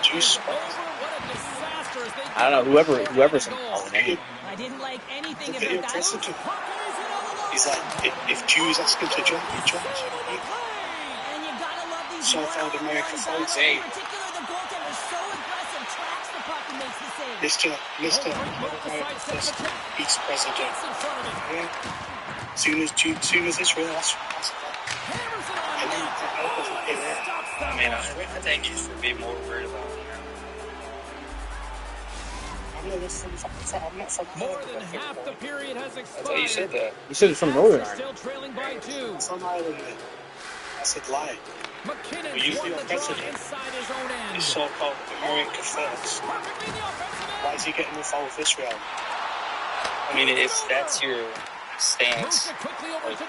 E: Juice.
B: I don't know, whoever's in power.
D: I didn't like anything about that.
E: He's like, if Jews ask him to jump, he jumps.
D: And you gotta love these
E: South America folks.
D: In particular, the goaltender is so aggressive, tracks the puck and makes the save.
E: Mr. East President. Yeah. Soon as Israel asks.
A: I mean, I think you should be more worried about it.
E: I'm not from
F: More than half the period has expired.
A: I thought you said that.
B: You said it's from Northern Ireland.
F: Still trailing by 2.
E: From Ireland. I said lie.
F: McKinnon
E: usually
F: won
E: on
F: the draw
E: precedent.
F: inside his own end.
E: His so-called American first. Why is he getting involved with Israel?
A: I mean, if that's your stance, like,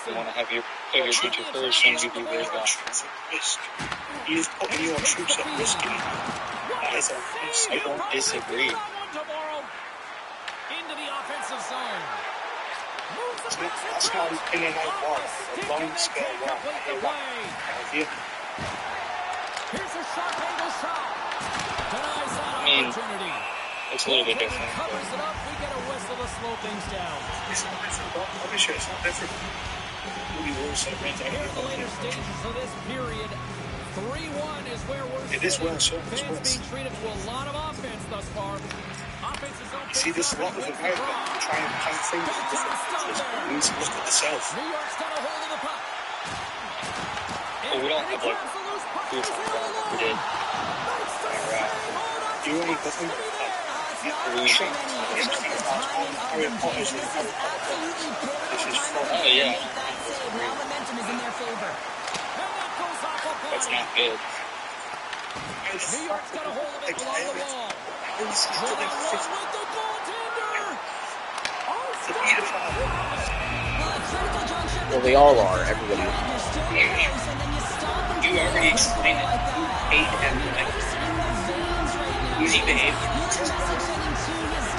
A: you want to have your future first, and you do their job.
E: He's putting your troops at risk.
A: I don't disagree.
F: Into the offensive zone.
E: That's not an in and out war. A long scale war.
F: Here's a sharp angle shot. Denies that opportunity.
A: It's a little bit different.
F: Covers it up. We get a whistle to slow things down.
E: It's not different. Let me show you. It's not different.
F: Here's the later stages of this period. 3-1 is where we're
E: it is well shown.
F: Fans being treated to a lot of offense thus far. Offenses don't
E: see this lot of America trying to find things different. Look at the South.
F: New York's got a hold of the puck.
A: Well, we don't have like who's we did.
E: You only nothing.
A: Illusion. Oh yeah.
D: Now momentum is in their favor.
A: That's not good.
F: New York's got a hold of it along the wall.
B: Well, they all are. Everybody.
A: You already explained it. You hate him. Who's he behave?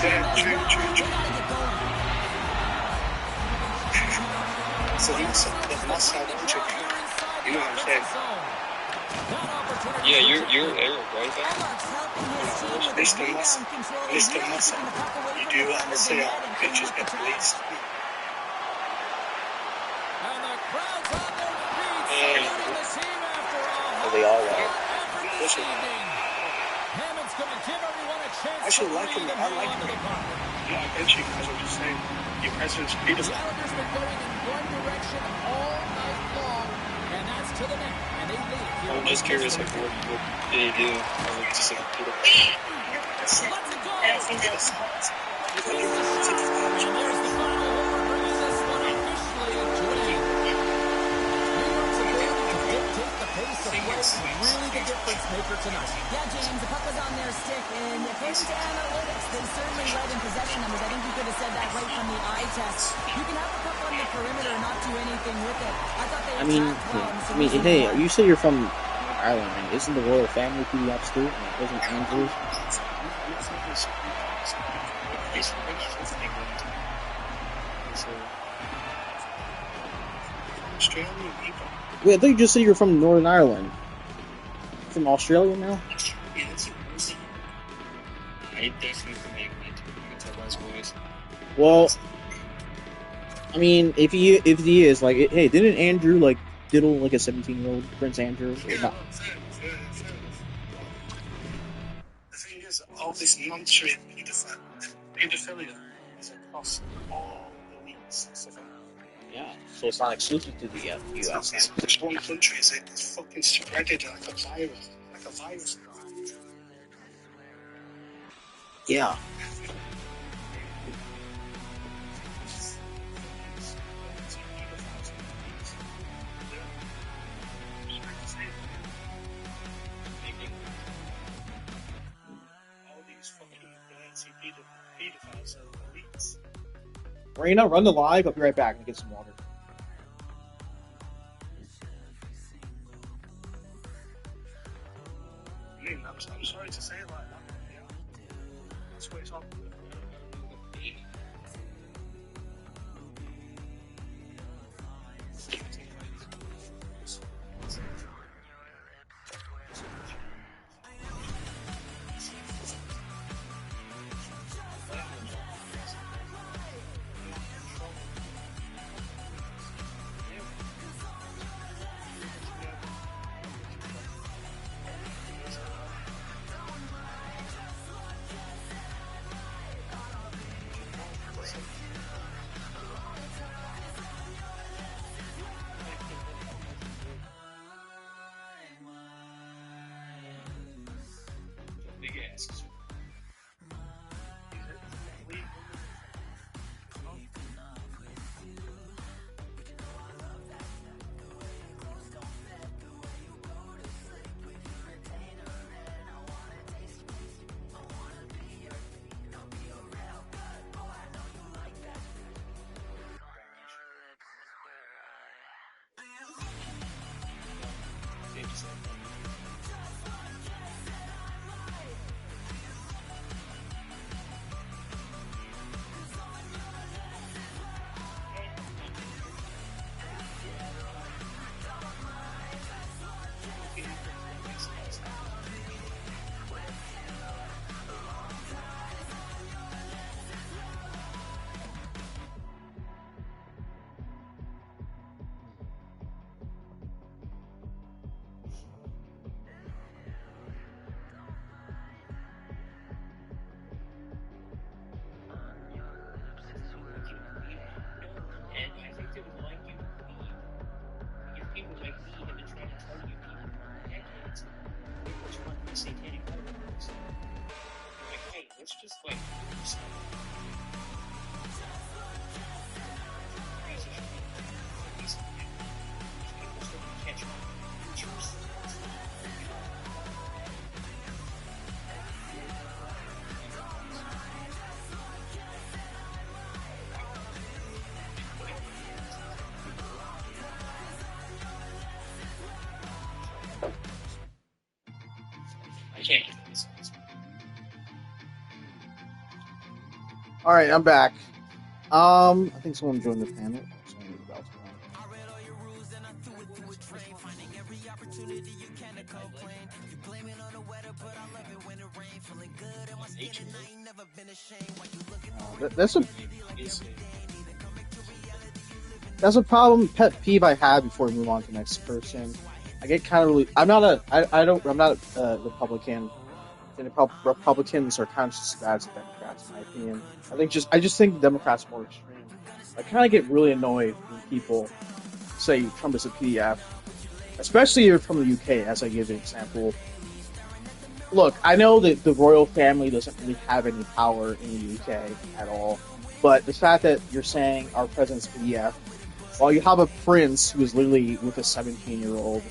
E: True. So he must have injured. You know what I'm saying?
A: Yeah, you're Eric, right?
E: Mr. Muscle. You do what I say, bitches get released.
B: Well, they all are.
E: I should like him. I like him. Yeah, I bet you guys are just saying your president's beautiful.
F: The Islanders been going in one direction all night long, and that's to the net. And they lead it here.
A: I'm just curious, like, what did he do? Or just like,
F: Let's go.
C: I don't think that was
F: And there's the final horn, bringing this one officially to an end. New York's ability to dictate the pace of play is really the difference maker tonight.
D: Yeah, James, the puck was on their stick, and according to analytics, they certainly led in possession numbers. I think you could have said that right from the eye test. You can have the puck on the perimeter and not do anything with it. I thought they attacked well.
B: Hey, you say you're from Ireland, man. Isn't the royal family pretty upstate? Wasn't Andrew?
E: Australian people.
B: Wait, I thought you just said you're from Northern Ireland. From Australia now?
A: yeah, that's crazy. I definitely from England. You can tell by his voice.
B: Well, I mean, if he is, like, hey, didn't Andrew, like, diddle, like, a 17-year-old Prince Andrew? Or not?
E: The thing is, all this non-straight pedophilia is across all the leagues.
B: Yeah, so it's not exclusive to the U.S.
E: There's one country, it's fucking spreaded like a virus.
B: Yeah. Raina, run the live. I'll be right back and get some water.
E: I mean, I'm sorry to say it like that. Yeah. That's what it's all.
B: All right, I'm back. I think someone joined the panel. Someone about to come. That's a problem, pet peeve I have before we move on to the next person. I get kind of really. I'm not a Republican. And Republicans are kind of just as bad as Democrats, in my opinion. I just think the Democrats are more extreme. I kind of get really annoyed when people say Trump is a PDF, especially if you're from the UK. As I give an example, look, I know that the royal family doesn't really have any power in the UK at all, but the fact that you're saying our president's PDF, while you have a prince who is literally with a 17-year-old,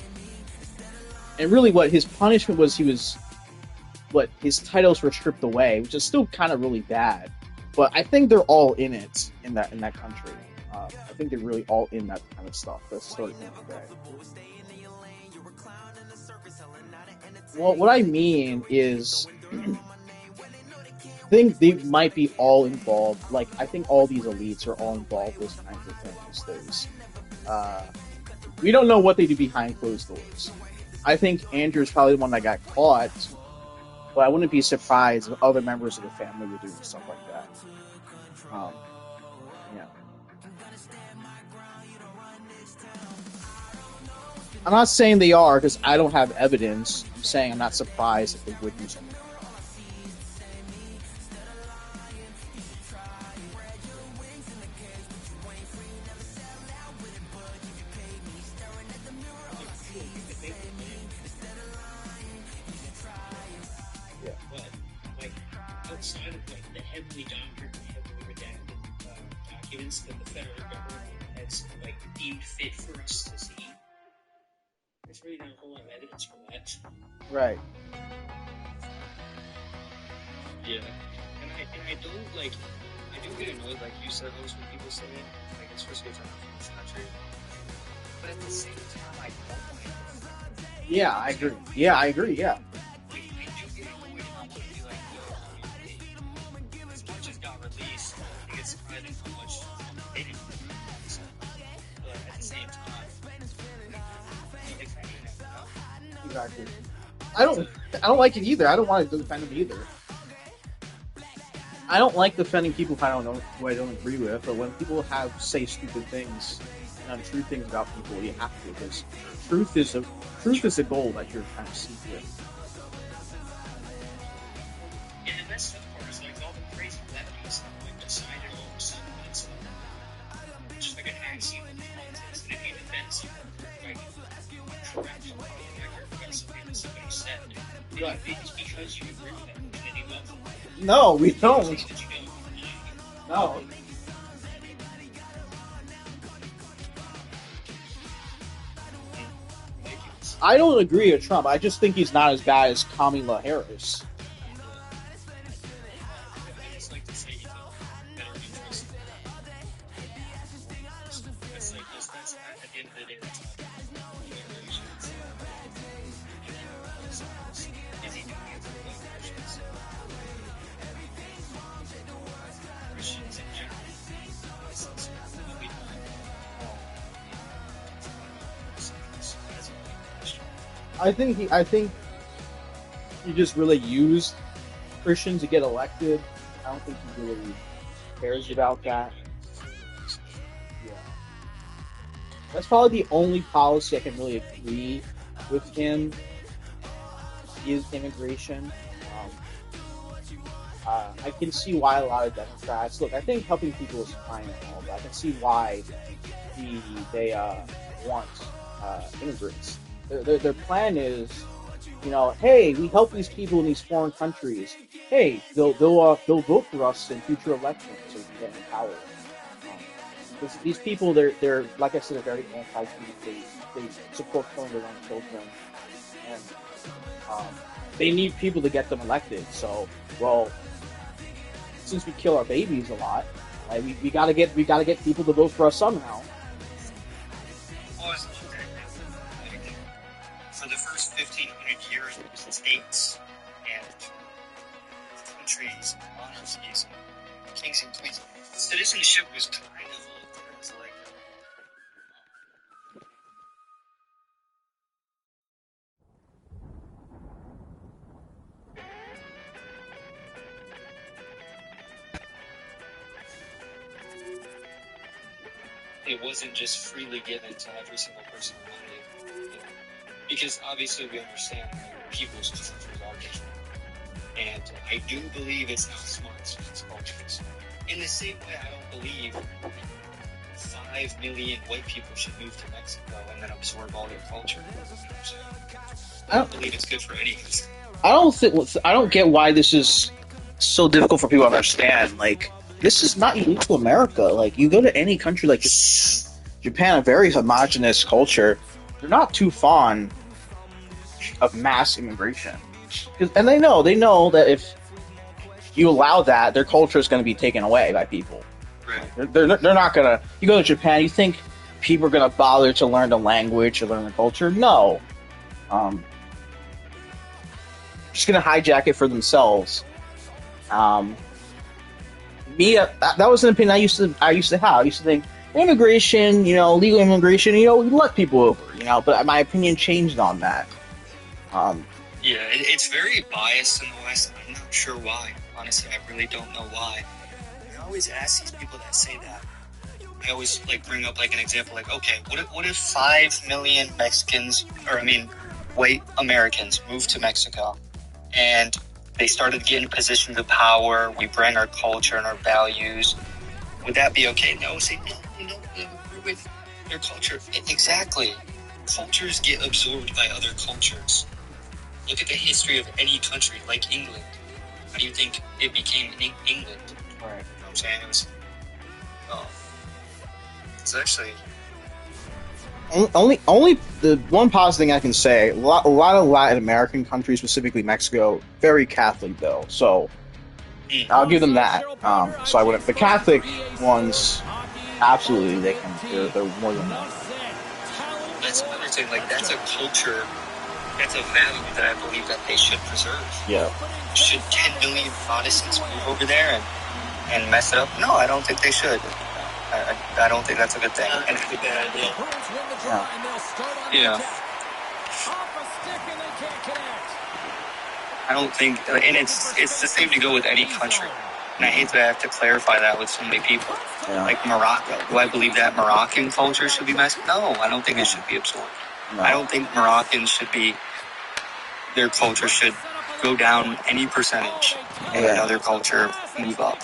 B: and really what his punishment was, his titles were stripped away, which is still kind of really bad. But I think they're all in it in that country. I think they're really all in that kind of stuff. That's sort of today. Well, what I mean is, I think they might be all involved. Like, I think all these elites are all involved with those kinds of things. We don't know what they do behind closed doors. I think Andrew's probably the one that got caught. But I wouldn't be surprised if other members of the family were doing stuff like that. Yeah. I'm not saying they are because I don't have evidence. I'm saying I'm not surprised if they would do something.
A: Outside of the heavily doctored and heavily redacted documents that the federal government has deemed fit for us to see, there's really not a whole lot of evidence for that.
B: Right.
A: Yeah. And I don't I do get annoyed, like you said, those when people say it, especially if I'm from this country. But at the same time, I don't like it.
B: Yeah, I agree. Yeah.
A: I do get annoyed and I want to be like, yo, as much as got released, I get surprised at how much they didn't release. But at the same time, you defend it.
B: Exactly. I don't like it either. I don't want to defend them either. I don't like defending people who I don't agree with, but when people say stupid things and untrue things about people, you have to, because truth is a goal that you're trying to seek with.
A: Yeah, and that's the part is all the crazy lefty stuff, decided all of a sudden it's just an axiom of politics, and if you defend something correct about something that somebody said,
B: Right.
A: It's because you agree with that, and you love them.
B: No, we don't. No. I don't agree with Trump. I just think he's not as bad as Kamala Harris.
A: I just like to say he's a better interest. That's at the end of the day, that's not generations. Is he doing it for the Christians? Christians in general.
B: I think he just really used Christians to get elected. I don't think he really cares about that. Yeah. That's probably the only policy I can really agree with him is immigration. I can see why a lot of Democrats look. I think helping people is fine and all, but I can see why they want immigrants. Their plan is, hey, we help these people in these foreign countries. Hey, they'll vote for us in future elections so we can get in power. These people, they're like I said, they're very anti-people. They support killing their own children, and they need people to get them elected. So, since we kill our babies a lot, we gotta get people to vote for us somehow.
A: Always looked at for the first 1,500 years, it was the states and countries, monarchies, kings and queens. Citizenship was kind of like. It wasn't just freely given to every single person who wanted it. Because obviously we understand people's cultures are different. And I do believe it's not smart to mix cultures. In the same way, I don't believe 5 million white people should move to Mexico and then absorb all their culture. I don't believe it's good for any of us.
B: I don't get why this is so difficult for people to understand. Like, this is not unique to America. Like, you go to any country like Japan, a very homogenous culture, they're not too fond of mass immigration. And they know that if you allow that, their culture is going to be taken away by people. Right. They're not going to... You go to Japan, you think people are going to bother to learn the language or learn the culture? No. Just going to hijack it for themselves. That was an opinion I used to have. I used to think immigration, legal immigration, we let people over, but my opinion changed on that.
A: Yeah, it's very biased in the West. I'm not sure why. Honestly, I really don't know why. I always ask these people that say that. I always bring up an example, okay, what if 5 million white Americans moved to Mexico, and they started getting positions of power. We bring our culture and our values. Would that be okay? No, say no, with their culture. Exactly. Cultures get absorbed by other cultures. Look at the history of any country, like England. How do you think it became England?
B: Right.
A: You know what I'm saying? It's actually...
B: Only the one positive thing I can say, a lot of Latin American countries, specifically Mexico, very Catholic though, so I'll give them that. So I wouldn't. The Catholic ones, absolutely, they're more than that.
A: That's another thing. That's a culture. That's a value that I believe that they should preserve.
B: Yeah.
A: Should 10 million Protestants move over there and mess it up? No, I don't think they should. I don't think that's a good thing. And it's a bad idea. Yeah. I don't think, and it's the same to go with any country. And I hate that I have to clarify that with so many people.
B: Yeah.
A: Like Morocco. Do I believe that Moroccan culture should be messed? No, I don't think it should be absorbed. No. I don't think Moroccans their culture should go down any percentage and another culture move up.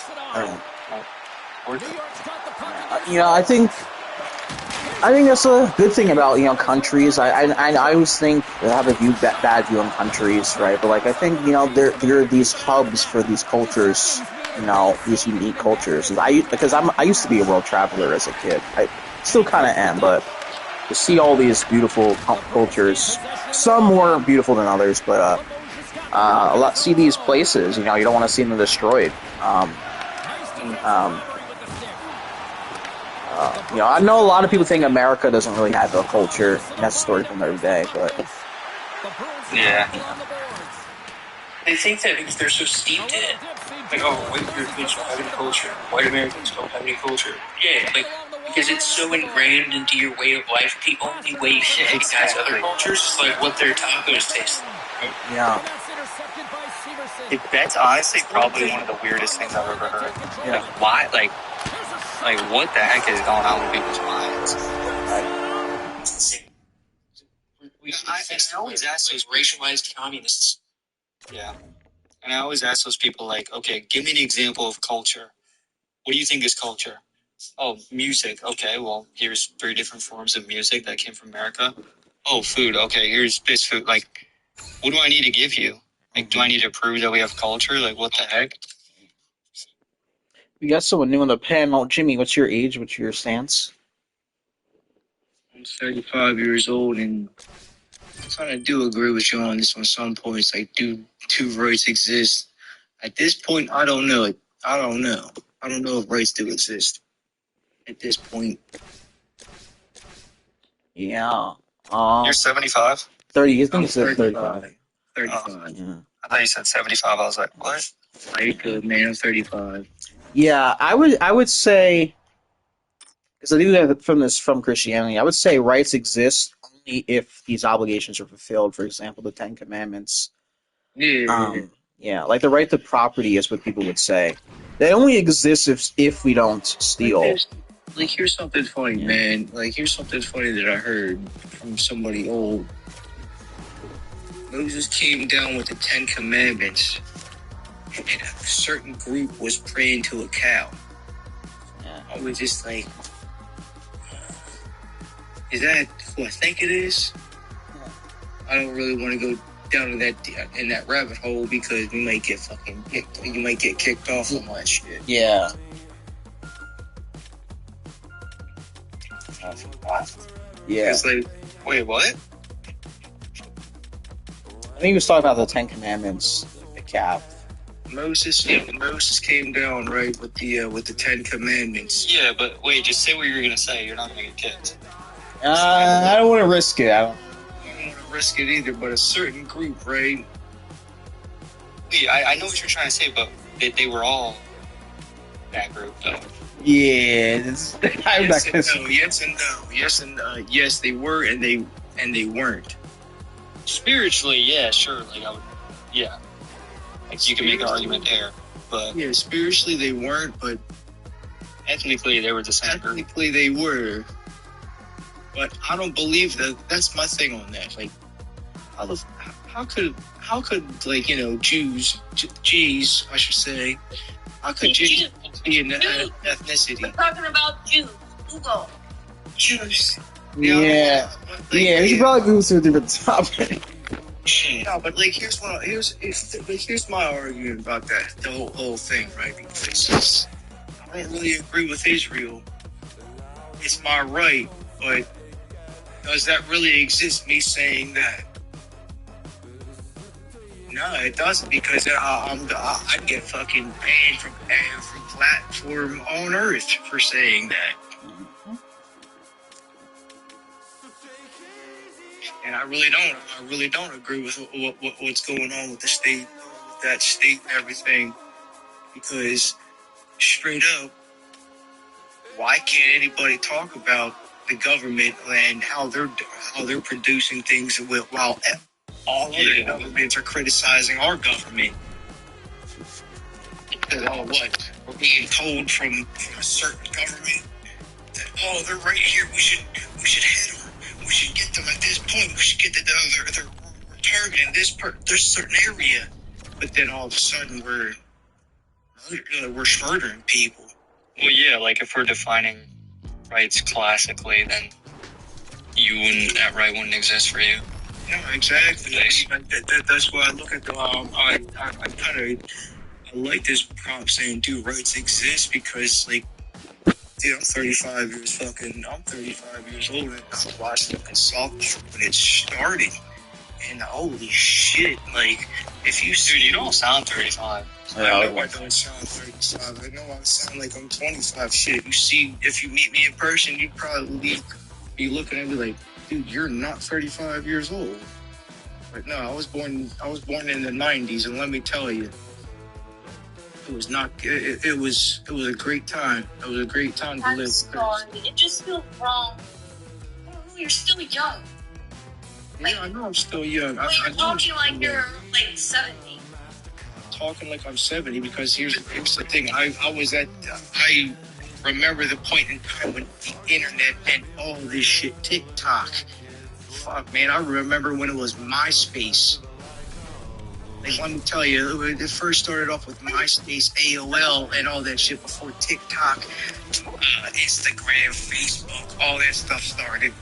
B: I think that's a good thing about countries. I always think they have a bad view on countries, right? But I think there are these hubs for these cultures, these unique cultures. Because I used to be a world traveler as a kid. I still kind of am, but to see all these beautiful cultures, some more beautiful than others, but see these places. You don't want to see them destroyed. I know a lot of people think America doesn't really have a culture, and that's a story from another day, but...
A: Yeah.
G: They think that because they're so steeped in it, white Europeans don't have any culture, white Americans don't have any culture. Yeah, because it's so ingrained into your way of life, the only way you can recognize other cultures is what their tacos taste like.
B: Yeah.
A: That's honestly probably one of the weirdest things I've ever heard.
B: Yeah.
A: Why? What the heck is going on with people's minds? I always ask those
G: racialized communists.
A: Yeah. And I always ask those people, okay, give me an example of culture. What do you think is culture? Oh, music. Okay, well, here's 3 different forms of music that came from America. Oh, food. Okay, here's this food. What do I need to give you? Do I need to prove that we have culture? What the heck?
B: We got someone new on the panel. Jimmy, what's your age? What's your stance?
G: I'm 35 years old, and I kind of do agree with you on this on some points. Do two rights exist? At this point, I don't know. I don't know if rights do exist at this point.
B: Yeah.
A: You're 75?
B: 30. I think you said 35.
G: 35.
B: Yeah.
A: I thought you said 75. I was like, what?
G: Good, man. I'm 35.
B: Yeah, I would say, because I do that from Christianity. I would say rights exist only if these obligations are fulfilled. For example, the Ten Commandments.
G: Yeah.
B: Yeah, like the right to property is what people would say. They only exist if we don't steal.
G: Here's something funny,
B: Yeah.
G: man. Here's something funny that I heard from somebody old. Moses came down with the 10 Commandments, and a certain group was praying to a cow.
B: Yeah.
G: I was just like, is that who I think it is? I don't really want to go down in that rabbit hole because we might get fucking kicked. You might get kicked off on that shit.
B: Yeah. Yeah.
G: It's like, wait, what?
B: I think he was talking about the Ten Commandments, the calf.
G: Moses came down right with the 10 Commandments.
A: Yeah, but wait, just say what you're gonna say. You're not gonna get kicked.
B: I don't want to risk it.
G: I don't want to risk it either, but a certain group, right?
A: Yeah, I know what you're trying to say, but they were all that group, though.
B: Yeah, I'm
G: Yes
B: not
G: and
B: gonna.
G: no, yes and no, yes they were and they weren't.
A: Spiritually, yeah, sure. Yeah. Like you can make an argument there, but
G: Yeah, spiritually they weren't, but
A: ethnically they were the same group.
G: technically they were. But I don't believe that. That's my thing on that. Like, how could Jews, I should say, how could Jews be an ethnicity?
C: We're talking about Jews. Google.
G: Jews.
B: Yeah, we should probably move to a different topic.
G: No, but here's my argument about that, the whole thing, right? Because I don't really agree with Israel. It's my right, but does that really exist? Me saying that? No, it doesn't, because I'd get fucking banned from every platform on earth for saying that. And I really don't agree with what's going on with the state, with that state and everything. Because straight up, why can't anybody talk about the government and how they're producing things while all other governments are criticizing our government? Because we're being told from a certain government that they're right here. We should hit them. We should get them at this point. We should get they're targeting this certain area. But then all of a sudden we're murdering people.
A: Well, yeah, like if we're defining rights classically, then that right wouldn't exist for you.
G: Yeah, exactly. That's why I look at I like this prompt saying, do rights exist? Because, dude, I'm 35 years old, and I watched fucking soccer when it started. And holy shit, if you see...
A: Dude, you don't sound 35.
G: I know I don't sound 35. I know I sound like I'm 25. Shit, if you meet me in person, you'd probably be looking at me like, dude, you're not 35 years old. But no, I was born in the 90s, and let me tell you, it was not. It was a great time. It was a great time to live.
C: I'm sorry. It just feels wrong. Oh, you're still young.
G: Yeah, I know I'm still young.
C: You're talking like you're 70.
G: Talking like I'm 70 because here's the thing. I remember the point in time when the internet and all this shit, TikTok. Fuck, man, I remember when it was MySpace. Let me tell you, it first started off with MySpace, AOL, and all that shit before TikTok, Instagram, Facebook, all that stuff started.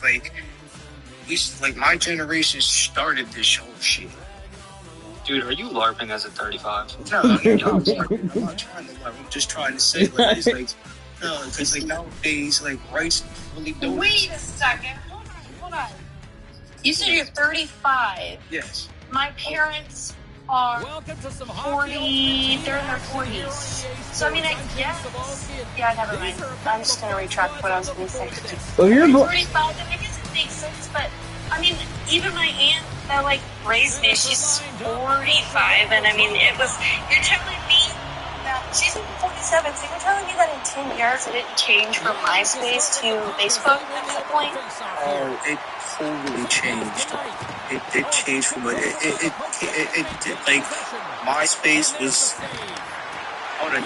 G: My generation started this whole shit.
A: Dude, are you LARPing as a 35?
G: No, I'm not trying to LARP. I'm just trying to say, no, because nowadays, rights really don't.
C: Wait a second. Hold on. You said you're 35.
G: Yes.
C: My parents are 40, they're in their 40s. So, I guess. Yeah, never mind. I'm just going to retract what I was going to say.
B: Well, you're
C: 45, I guess it makes sense, but, even my aunt that, raised me, she's 45, and, you're telling me that She's in 47, so you're telling me that in 10 years it didn't change from MySpace to Facebook at that point?
G: Oh, it totally changed. It changed from it like MySpace was on a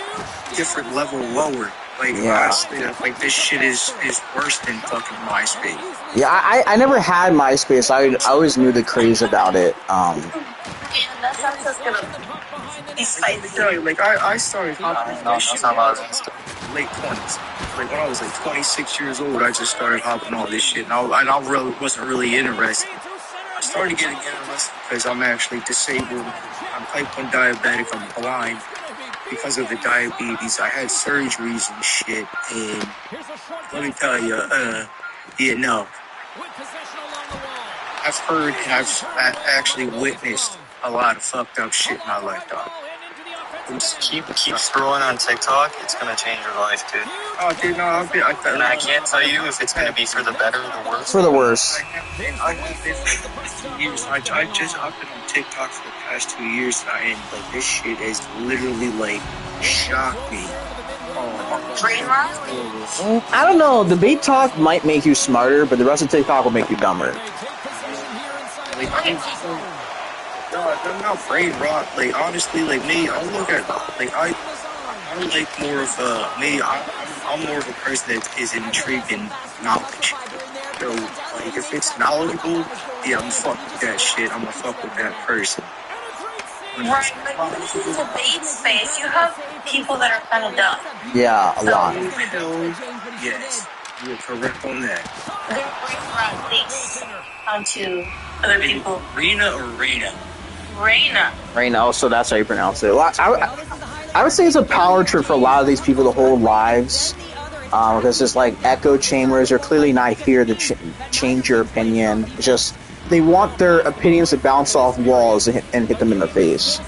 G: different level lower. Like honestly, like this shit is worse than fucking MySpace.
B: Yeah, I never had MySpace. I always knew the craze about it.
C: That sounds just gonna be spicy.
G: Like I started hopping on this shit late 20s. Like when I was like 26 years old, I just started hopping on this shit, and I really wasn't really interested. I started getting interested because I'm actually disabled. I'm type 1 diabetic. I'm blind because of the diabetes. I had surgeries and shit, and let me tell you, no. I've heard and I've actually witnessed a lot of fucked up shit in my lifetime.
A: Just keep scrolling on TikTok. It's gonna change your life, dude.
G: Oh, dude, no,
A: and I can't tell you if it's gonna be for the better or the worse.
B: For the worse.
G: I've been on TikTok for the past 2 years, and like this shit has literally like shocked me.
B: I don't know. The bait talk might make you smarter, but the rest of TikTok will make you dumber.
G: Like, I'm not brain rot. Like honestly, like me, I look at like I'm like more of I'm more of a person that is intrigued in knowledge. So like if it's knowledgeable, yeah, I'm fuck with that shit. I'm gonna fuck with that person.
C: Right, but this is a debate space. You have people that are kind of dumb.
B: Yeah, a lot.
G: Yes, you're correct on that.
C: They're brain rot leaks onto other people.
G: Rena or Rena?
B: Raina, also that's how you pronounce it. I would say it's a power trip for a lot of these people to hold lives, because it's like echo chambers. They're clearly not here to change your opinion. It's just they want their opinions to bounce off walls and hit them in the face.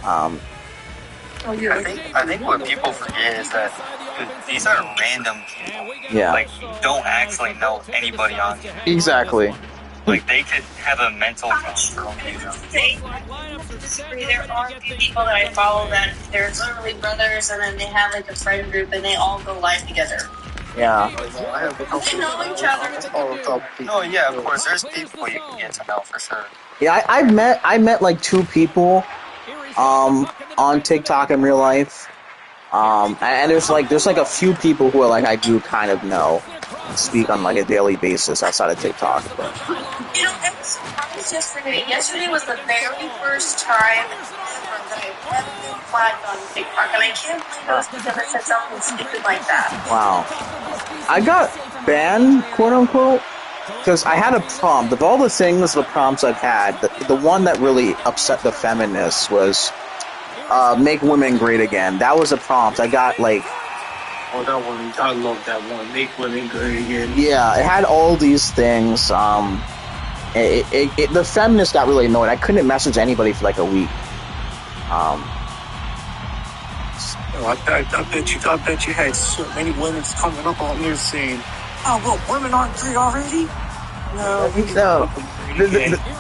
A: I think what people forget is that these are random people.
B: Yeah.
A: Like, don't actually know anybody on here.
B: Exactly.
A: Like, they could have a mental construct, you know?
C: There are a few people that I follow that they're literally brothers, and then they have like a friend group, and they all go live together.
B: Yeah.
C: They know each other.
A: Oh yeah, of course. There's people you can get to know for sure.
B: Yeah, I met like 2 people, on TikTok in real life. And there's like a few people who are like I do kind of know and speak on like a daily basis outside of TikTok. But
C: you know, it was yesterday. Yesterday was the very first time that I've ever been flagged on TikTok, and I can't believe it was because I said something stupid like that.
B: Wow. I got banned, quote unquote, because I had a prompt. Of all the things, the prompts I've had, the one that really upset the feminists was make women great again. That was a prompt. I got like...
G: Oh, that one. I love that one. Make women great again.
B: Yeah, it had all these things. The feminists got really annoyed. I couldn't message anybody for like a week.
G: I bet you had so many women coming up on there saying, "Oh, well, women aren't great already." No.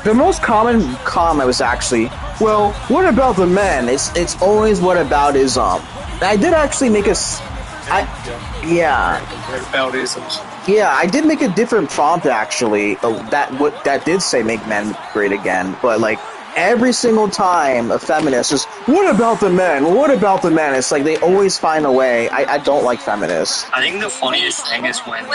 B: The most common comment was actually, well, what about the men? It's always what about ism. I did actually make I did make a different prompt actually that did say make men great again, but like every single time a feminist is, what about the men? What about the men? It's like they always find a way. I don't like feminists.
A: I think the funniest thing is when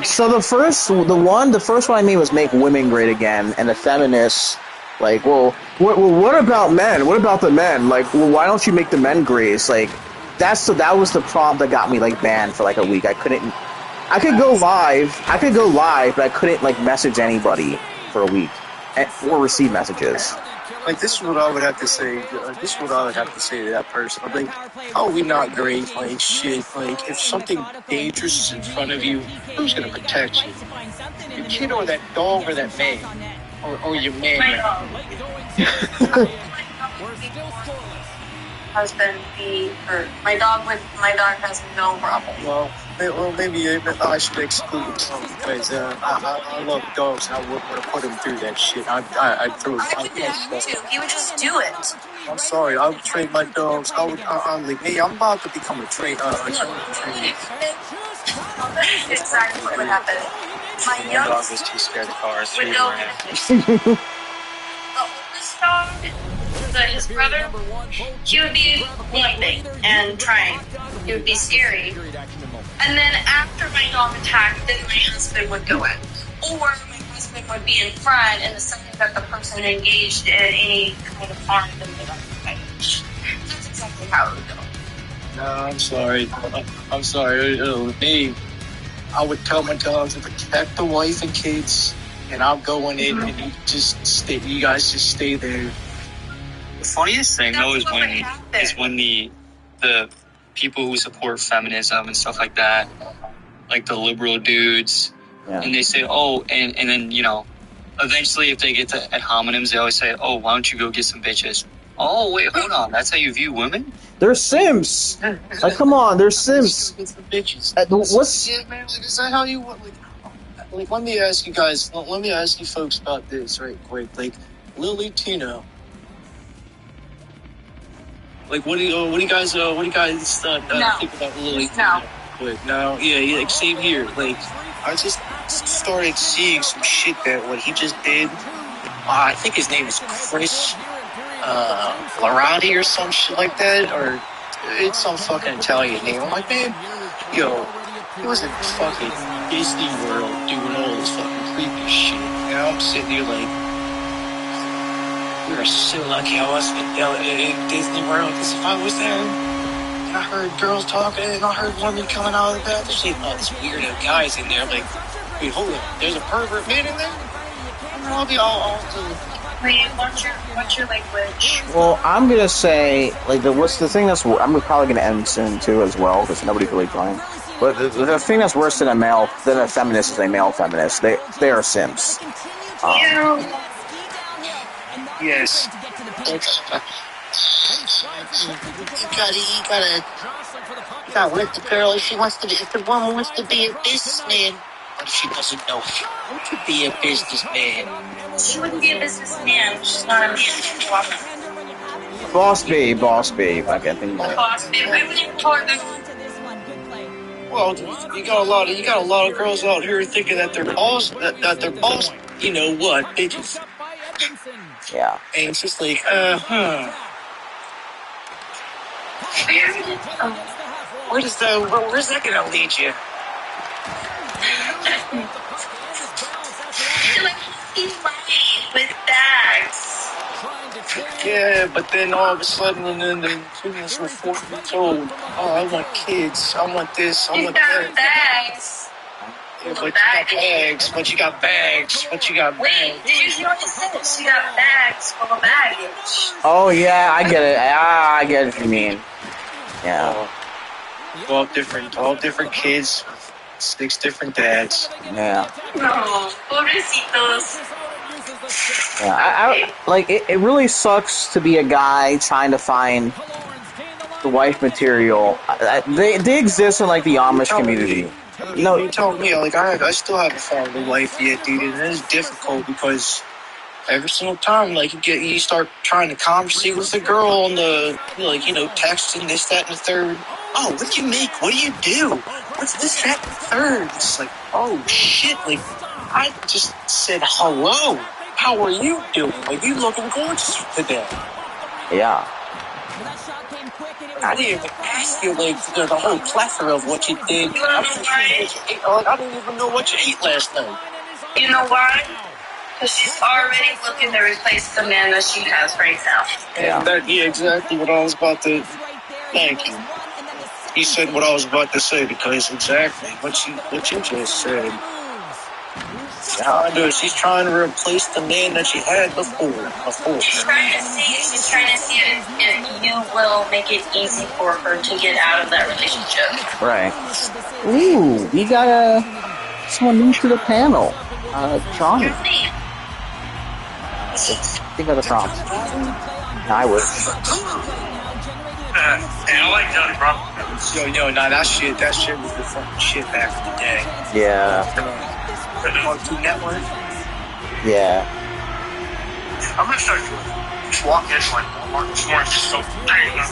B: So the first one I made was make women great again, and the feminists like, well, what about men? What about the men? Like, well, why don't you make the men great? It's like that was the prompt that got me like banned for like a week. I could go live, but I couldn't like message anybody for a week or receive messages.
G: Like, this is what I would have to say. This is what I would have to say to that person. I'm like, how are we not great? Like, shit. Like, if something dangerous is in front of you, who's gonna protect you? Your kid or that dog or that man? Or your man?
C: Husband be hurt. My dog has no problem.
G: Well,
H: well, maybe I should exclude him because I love dogs. I wouldn't want to put him through that shit. I'd throw.
I: I would have to. He would just do it.
H: I'm sorry. I would trade my dogs. I'm like, hey, I'm about to become a trainer.
I: Exactly what would happen. My
A: dog
I: youngest
A: was too scared of cars.
I: would go. The oldest dog, his brother, he would be limping and trying. He would be scary. And then after my dog attacked, then my husband would go in. Or my husband would be in front, and the second that the person engaged in any kind of harm, then they would fight. That's exactly how it would go.
H: No, I'm sorry. I'm sorry. Me, I would tell my dogs to protect the wife and kids, and I'm going in, and you just stay. You guys just stay there.
A: The funniest thing though is when the people who support feminism and stuff like that, like the liberal dudes, and they say, oh, and then eventually if they get to ad hominems, they always say, oh, why don't you go get some bitches? Oh wait, hold on, that's how you view women?
B: They're simps. Like, come on, they're simps.
H: It's the bitches.
B: What's?
H: Yeah, man. Like, is that how you want? Like, let me ask you guys. Let me ask you folks about this right quick. Like, Lily Tino. Like, what do you guys think about Lily?
I: No.
H: Quick, no, yeah, like same here. Like, I just started seeing some shit that what he just did. I think his name is Chris Larati or some shit like that, or it's some fucking Italian name. I'm like, man, yo, he was in fucking Disney World doing all this fucking creepy shit. You know, I'm sitting here like, we were so lucky I wasn't in Disney World, because if I was there, and I heard girls talking, and I heard women coming out of the bathroom, seeing all these weirdo guys in there. I'm like, wait, hold on, there's a pervert man in there? I'll be all
I: Wait, what's your language?
B: Well, I'm gonna say what's the thing that's I'm probably gonna end soon too as well because nobody's really playing. But the thing that's worse than a feminist is a male feminist. They are simps.
H: Yes. You gotta let the girl if the woman wants to be a businessman. But if she doesn't know how to be a businessman.
I: She wouldn't be a businessman. She's not a man.
B: Boss babe. I can't think of it.
I: Boss babe. I wouldn't even call her that.
H: Well, you got a lot of girls out here thinking that they're boss, that they're boss. You know what, bitches?
B: Yeah.
H: And it's just like, where's that gonna lead you?
I: With bags.
H: Yeah, but then all of a sudden, and then the students were 4 years old. Oh, I want kids. I want this. I want that.
I: Bags.
H: Yeah, but you got bags.
I: Wait, did you hear what he said? She got bags full of baggage.
B: Oh yeah, I get it. I get what you mean. Yeah.
H: All different kids, 6 different dads.
B: Yeah.
I: No, pobrecitos.
B: Yeah, it really sucks to be a guy trying to find the wife material. They exist in the Amish community.
H: You told me I still haven't found a wife yet, dude, and it is difficult because every single time you start trying to conversate with a girl on the texting this, that, and the third. Oh, what do you make? What do you do? What's this, that, and the third? It's like, oh shit! I just said hello. How are you doing? You looking gorgeous today.
B: Yeah.
H: I didn't even ask you the whole plethora of what you did. I don't even know what you ate last night.
I: You know why? Because she's already looking to replace the man that she has right now.
H: Yeah, exactly what I was about to. Thank you. You said what I was about to say because exactly what you just said. She's trying to replace the man that she had before.
I: She's trying to see if you will make it easy for her to get out of that relationship.
B: Right. Ooh, we got someone new to the panel. Johnny. Think of the prompt. I wish.
G: Yeah, and I like Johnny Bravo.
H: Yo, nah, that shit was the fucking shit back in the day.
B: Yeah.
G: The Cartoon Network.
B: Yeah.
G: I'm gonna start doing just walk in like Walmart this morning, just go bang on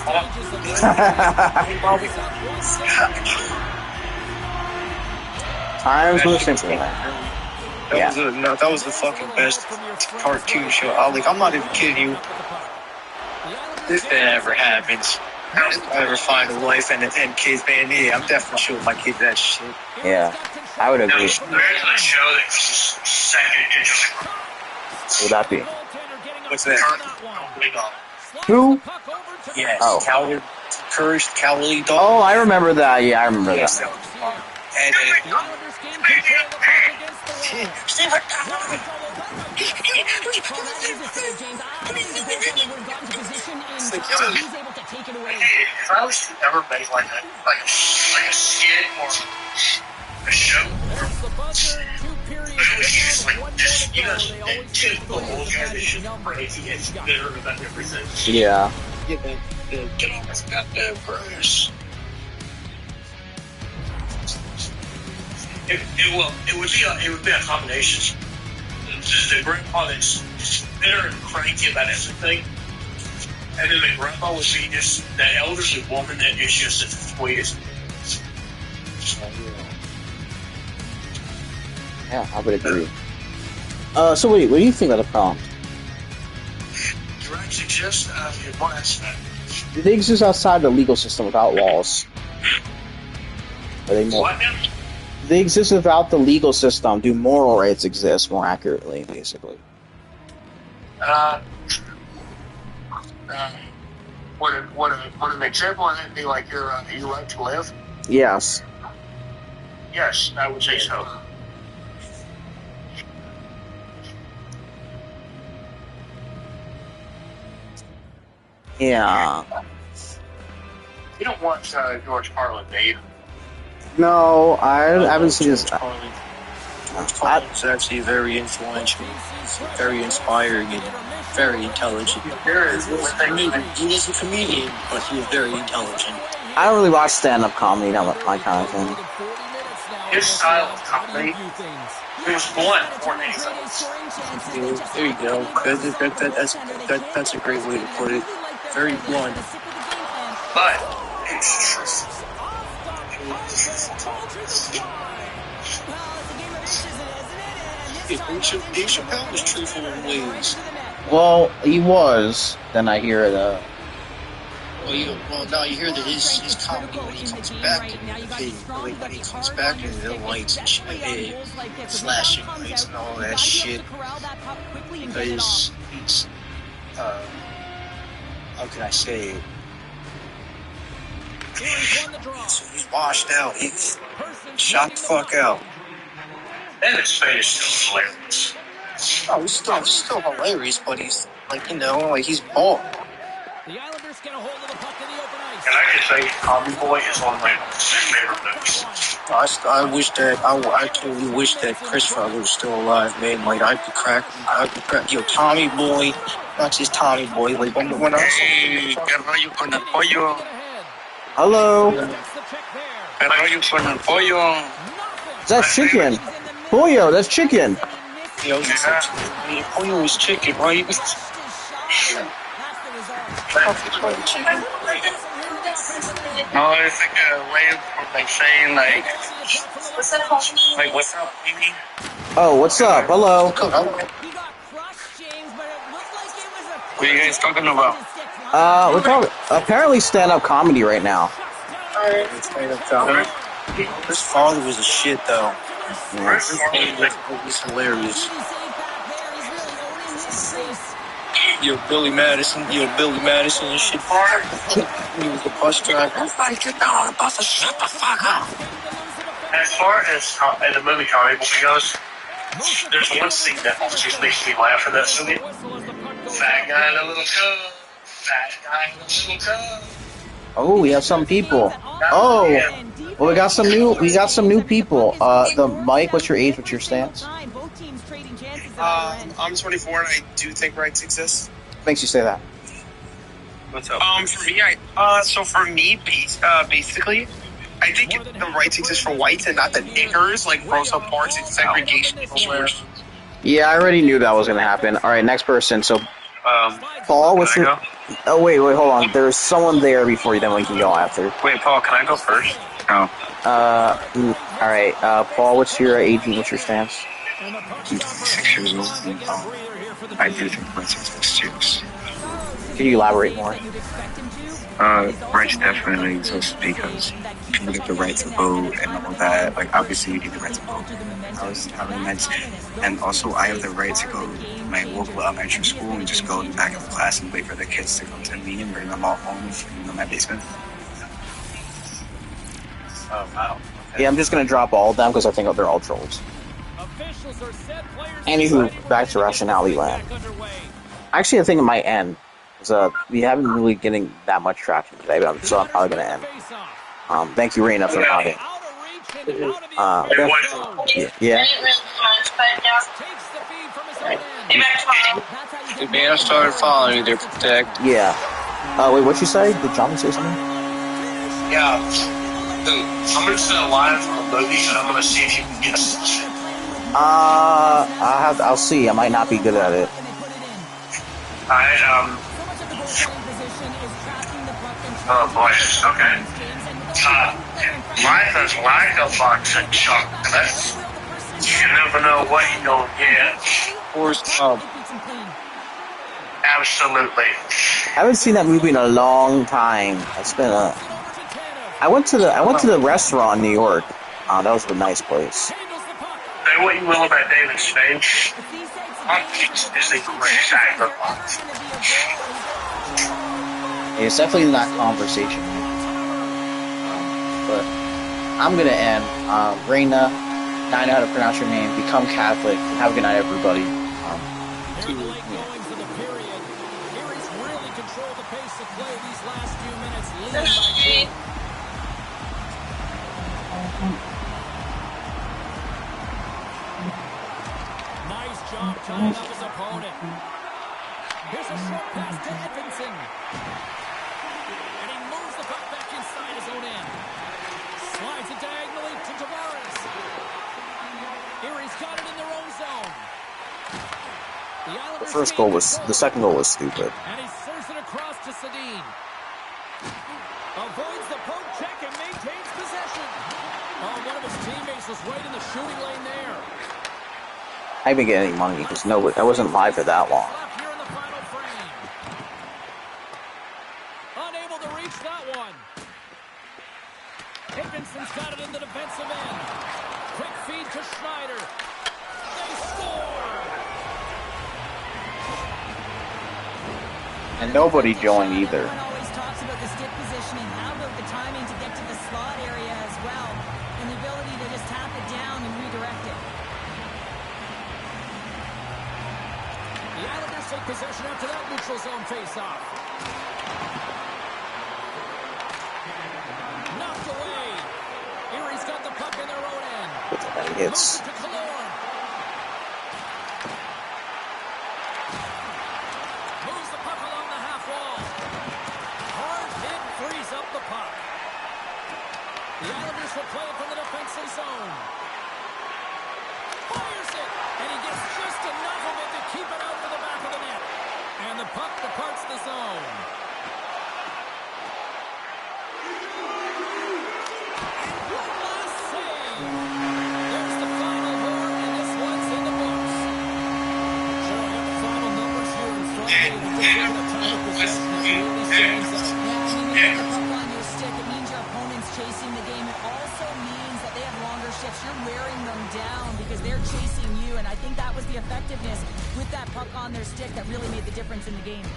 B: Times were simple.
H: That was the fucking best cartoon show. I'm not even kidding you. If that ever happens, if I ever find a wife and kids, man, yeah, I'm definitely showing my kids that shit.
B: Yeah, I would agree.
G: There's a show that's second in
B: What would that be?
H: What's that?
B: Who?
H: Yes.
B: Oh.
H: Cursed Cowardly Dog.
B: Oh, I remember that. Yeah, I remember
H: Yes,
B: that.
H: and
G: if I was to ever make like a skit or a show, I would use like just and two the whole guy that's just crazy and bitter about everything.
B: Yeah.
H: get on this goddamn grass.
G: It would be a combination. The grandpa that's bitter and cranky about everything, and then the grandpa would be just that elderly woman that is just the sweetest.
B: Yeah, I would agree. So what do you think of the prompt?
G: Drugs exist in one aspect.
B: Do they exist outside the legal system without laws? Are they more?
G: What now?
B: Do they exist without the legal system? Do moral rights exist more accurately, basically?
G: Would an example of that be like your right to live?
B: Yes.
G: Yes, I would say so.
B: Yeah.
G: You don't watch George Carlin, do you?
B: No, I haven't seen this.
H: Carlin's actually very influential, very inspiring, and very intelligent. He is a comedian, but he is very intelligent.
B: I don't really watch stand-up comedy, not my kind of thing.
G: His style of comedy, it was blunt more than anything.
H: There you go. That's a great way to put it. Very blunt.
G: But it's true.
H: Dave Chappelle was truthful in ways.
B: Well, he was. Then I hear the.
H: Now you hear that his comedy when he comes back to when he comes back to the lights and shit, flashing lights and all that shit. Because he's how can I say it? So he's washed out. He's shot the fuck out.
G: And his fate is still hilarious.
H: Oh, he's still hilarious, but he's he's bald.
F: The Islanders get a hold of the puck in the open ice.
G: And I can say Tommy Boy is one of my favorite movies.
H: I totally wish that Chris Farley was still alive, man. Like, I'd be cracking, Tommy Boy, not just Tommy Boy, like, when I
G: Hey, ¿qué rollo con el pollo?
B: Hello.
G: ¿Qué rollo con el pollo?
B: That's chicken. Pollo, that's chicken.
H: Pollo is chicken, right?
G: No, it's like a way of like saying like what's up, baby?
B: Oh, what's up? Hello.
G: What are you guys talking about?
B: We're talking apparently stand-up comedy right now.
H: His father was a shit, though. He's hilarious. You're Billy Madison and shit. He was the bus driver. Everybody get down on the bus and shut the fuck up.
G: As far as in the movie Tommy Boy goes, there's one scene that always makes me laugh in that movie. Fat guy in a little cub. Fat guy in a little cub.
B: Oh, we have some people. Oh, well, we got some new people. The Mike, what's your age? What's your stance?
J: I'm 24 and I do think rights exist.
B: What makes you say that?
A: What's up?
H: For me, basically, I think the rights exist for whites and not the niggers, like Rosa Parks and segregation elsewhere.
B: Yeah, I already knew that was going to happen. All right, next person. So, Paul, what's your... Oh, wait, hold on. There's someone there before you, then we can go after.
A: Wait, Paul, can I go first? No.
B: All right, Paul, what's your age and what's your stance?
E: I'm 6 years old, and I do think rights exist too.
B: Can you elaborate more?
E: Rights definitely exist because people get the right to vote and all that. Like, obviously, you get the right to vote. I was having meant, and also I have the right to go to my local elementary school and just go in the back of the class and wait for the kids to come to me and bring them all home from my basement.
A: Oh, wow. Okay.
B: Yeah, I'm just gonna drop all of them because I think they're all trolls. Anywho, back to Rationality Land. Actually, I think it might end. We haven't really getting that much traction today, but so I'm probably going to end. Thank you, Reina, for talking. Yeah.
H: The band started following you, they're protect.
B: Yeah. Wait, what'd you say? Did John say something?
H: Yeah. I'm gonna set a line for a movie and I'm gonna see if you can guess.
B: I'll see. I might not be good at it.
G: Oh boy, okay. Life is like a box of chocolates. You never know what you're gonna get. Absolutely.
B: I haven't seen that movie in a long time. It's been I went to the restaurant in New York. That was a nice place.
G: Say what you will about David Spade. Is a great actor.
B: It's definitely not conversation. But I'm gonna end. Reina, now I know how to pronounce your name. Become Catholic. Have a good night, everybody.
F: Nice job tying up his opponent. Here's a short pass to Edmondson. And he moves the puck back inside his own end. Slides it diagonally to Tavares. Erie's got it in their own zone.
B: The second goal was stupid.
F: And he serves it across to Sedin. Avoids the poke check and maintains possession. Oh, one of his teammates was right in the shooting lane there.
B: I didn't get any money because I wasn't live for that long.
F: Unable to reach that one. Higginson's got it in the defensive end. Quick feed to Schneider. They score!
B: And nobody joined either.
D: Everyone always talks about the stick positioning. How about the timing to get to the slot area as well? And the ability to just tap it down and redirect it.
F: The Islanders take possession after that neutral zone face-off. Knocked away. Erie's got the puck in their own end.
B: It's
F: moves the puck along the half wall. Hard hit frees up the puck. The Islanders will play it from the defensive zone. Fires it, and he gets just enough of it to keep it out to the back of the net. And the puck departs the zone. There's the final word, and this one's in the books. Sure, I have the final numbers here in front of me. The time of possession really stands out.
D: Yeah, I mean, when you get the puck on your stick, it means your opponent's chasing the game. It also means that they have longer shifts. You're wearing them down because they're chasing you, and I think that was the effectiveness with that puck on their stick that really made the difference in the game.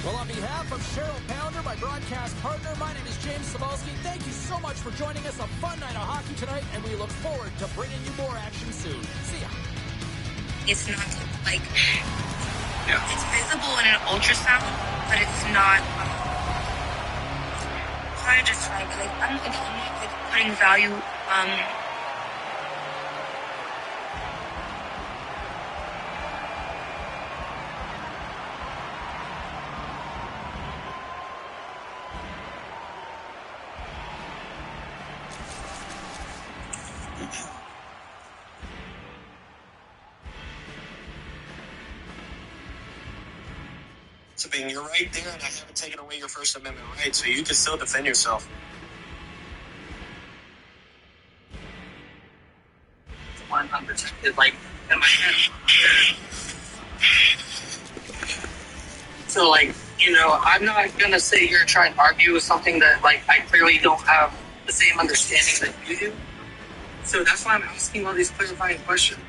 F: Well, on behalf of Cheryl Pounder, my broadcast partner, my name is James Cebulski. Thank you so much for joining us. A fun night of hockey tonight, and we look forward to bringing you more action soon. See ya.
I: It's not like it's visible in an ultrasound, but it's not. Kind of just like I'm not like putting value.
H: Sabine, you're right there, and I haven't taken away your First Amendment right, so you can still defend yourself.
G: 100%. Like, in my head. So, like, you know, I'm not gonna sit here and try and argue with something that, like, I clearly don't have the same understanding that you do. So that's why I'm asking all these clarifying questions.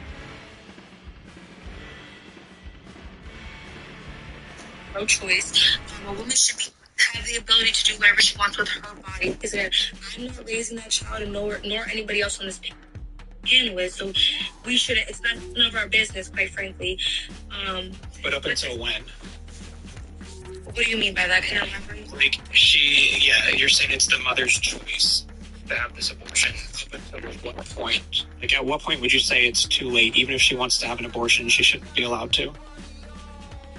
I: No choice. A woman should have the ability to do whatever she wants with her body. Because I'm not raising that child, nor anybody else on this panel is. So we shouldn't. It's none of our business, quite frankly.
G: But up until when?
I: What do you mean by that? Can you remember?
G: Like, you're saying it's the mother's choice to have this abortion. Up until what point? Like, at what point would you say it's too late? Even if she wants to have an abortion, she shouldn't be allowed to?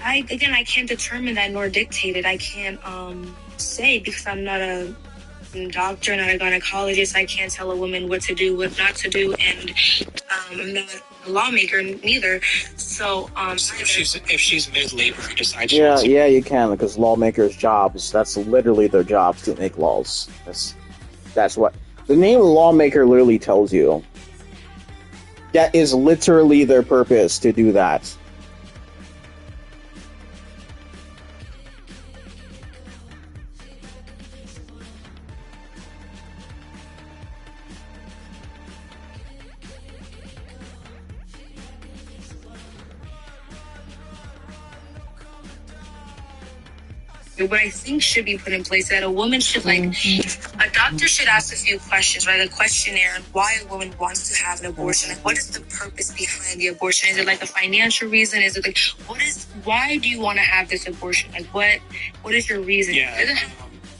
I: I can't determine that nor dictate it. I can't say, because I'm not a doctor, not a gynecologist. I can't tell a woman what to do, what not to do, and I'm not a lawmaker neither. So,
G: if she's mid-labor and decides
B: yeah, you can, because lawmakers' jobs, that's literally their job, to make laws. That's what the name lawmaker literally tells you. That is literally their purpose, to do that.
I: what I think should be put in place, that a woman should, like, a doctor should ask a few questions, right? A questionnaire on why a woman wants to have an abortion. Like, what is the purpose behind the abortion? Is it like a financial reason? Is it like, why do you want to have this abortion? Like, what is your reason?
G: Yeah,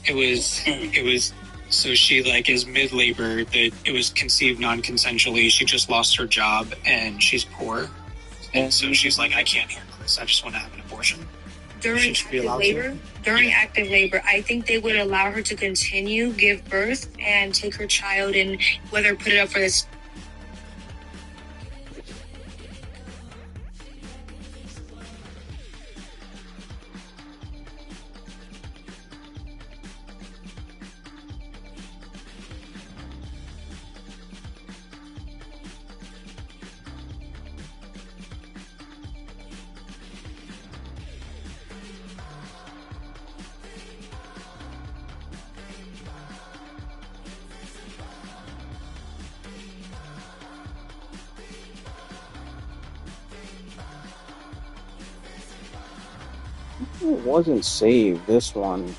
G: it was, so she, like, is mid-labor, that it was conceived non-consensually. She just lost her job and she's poor. And so she's like, I can't handle this. I just want to have an abortion.
I: During active labor, I think they would allow her to continue, give birth, and take her child and whether put it up for this.
B: It wasn't saved, this one.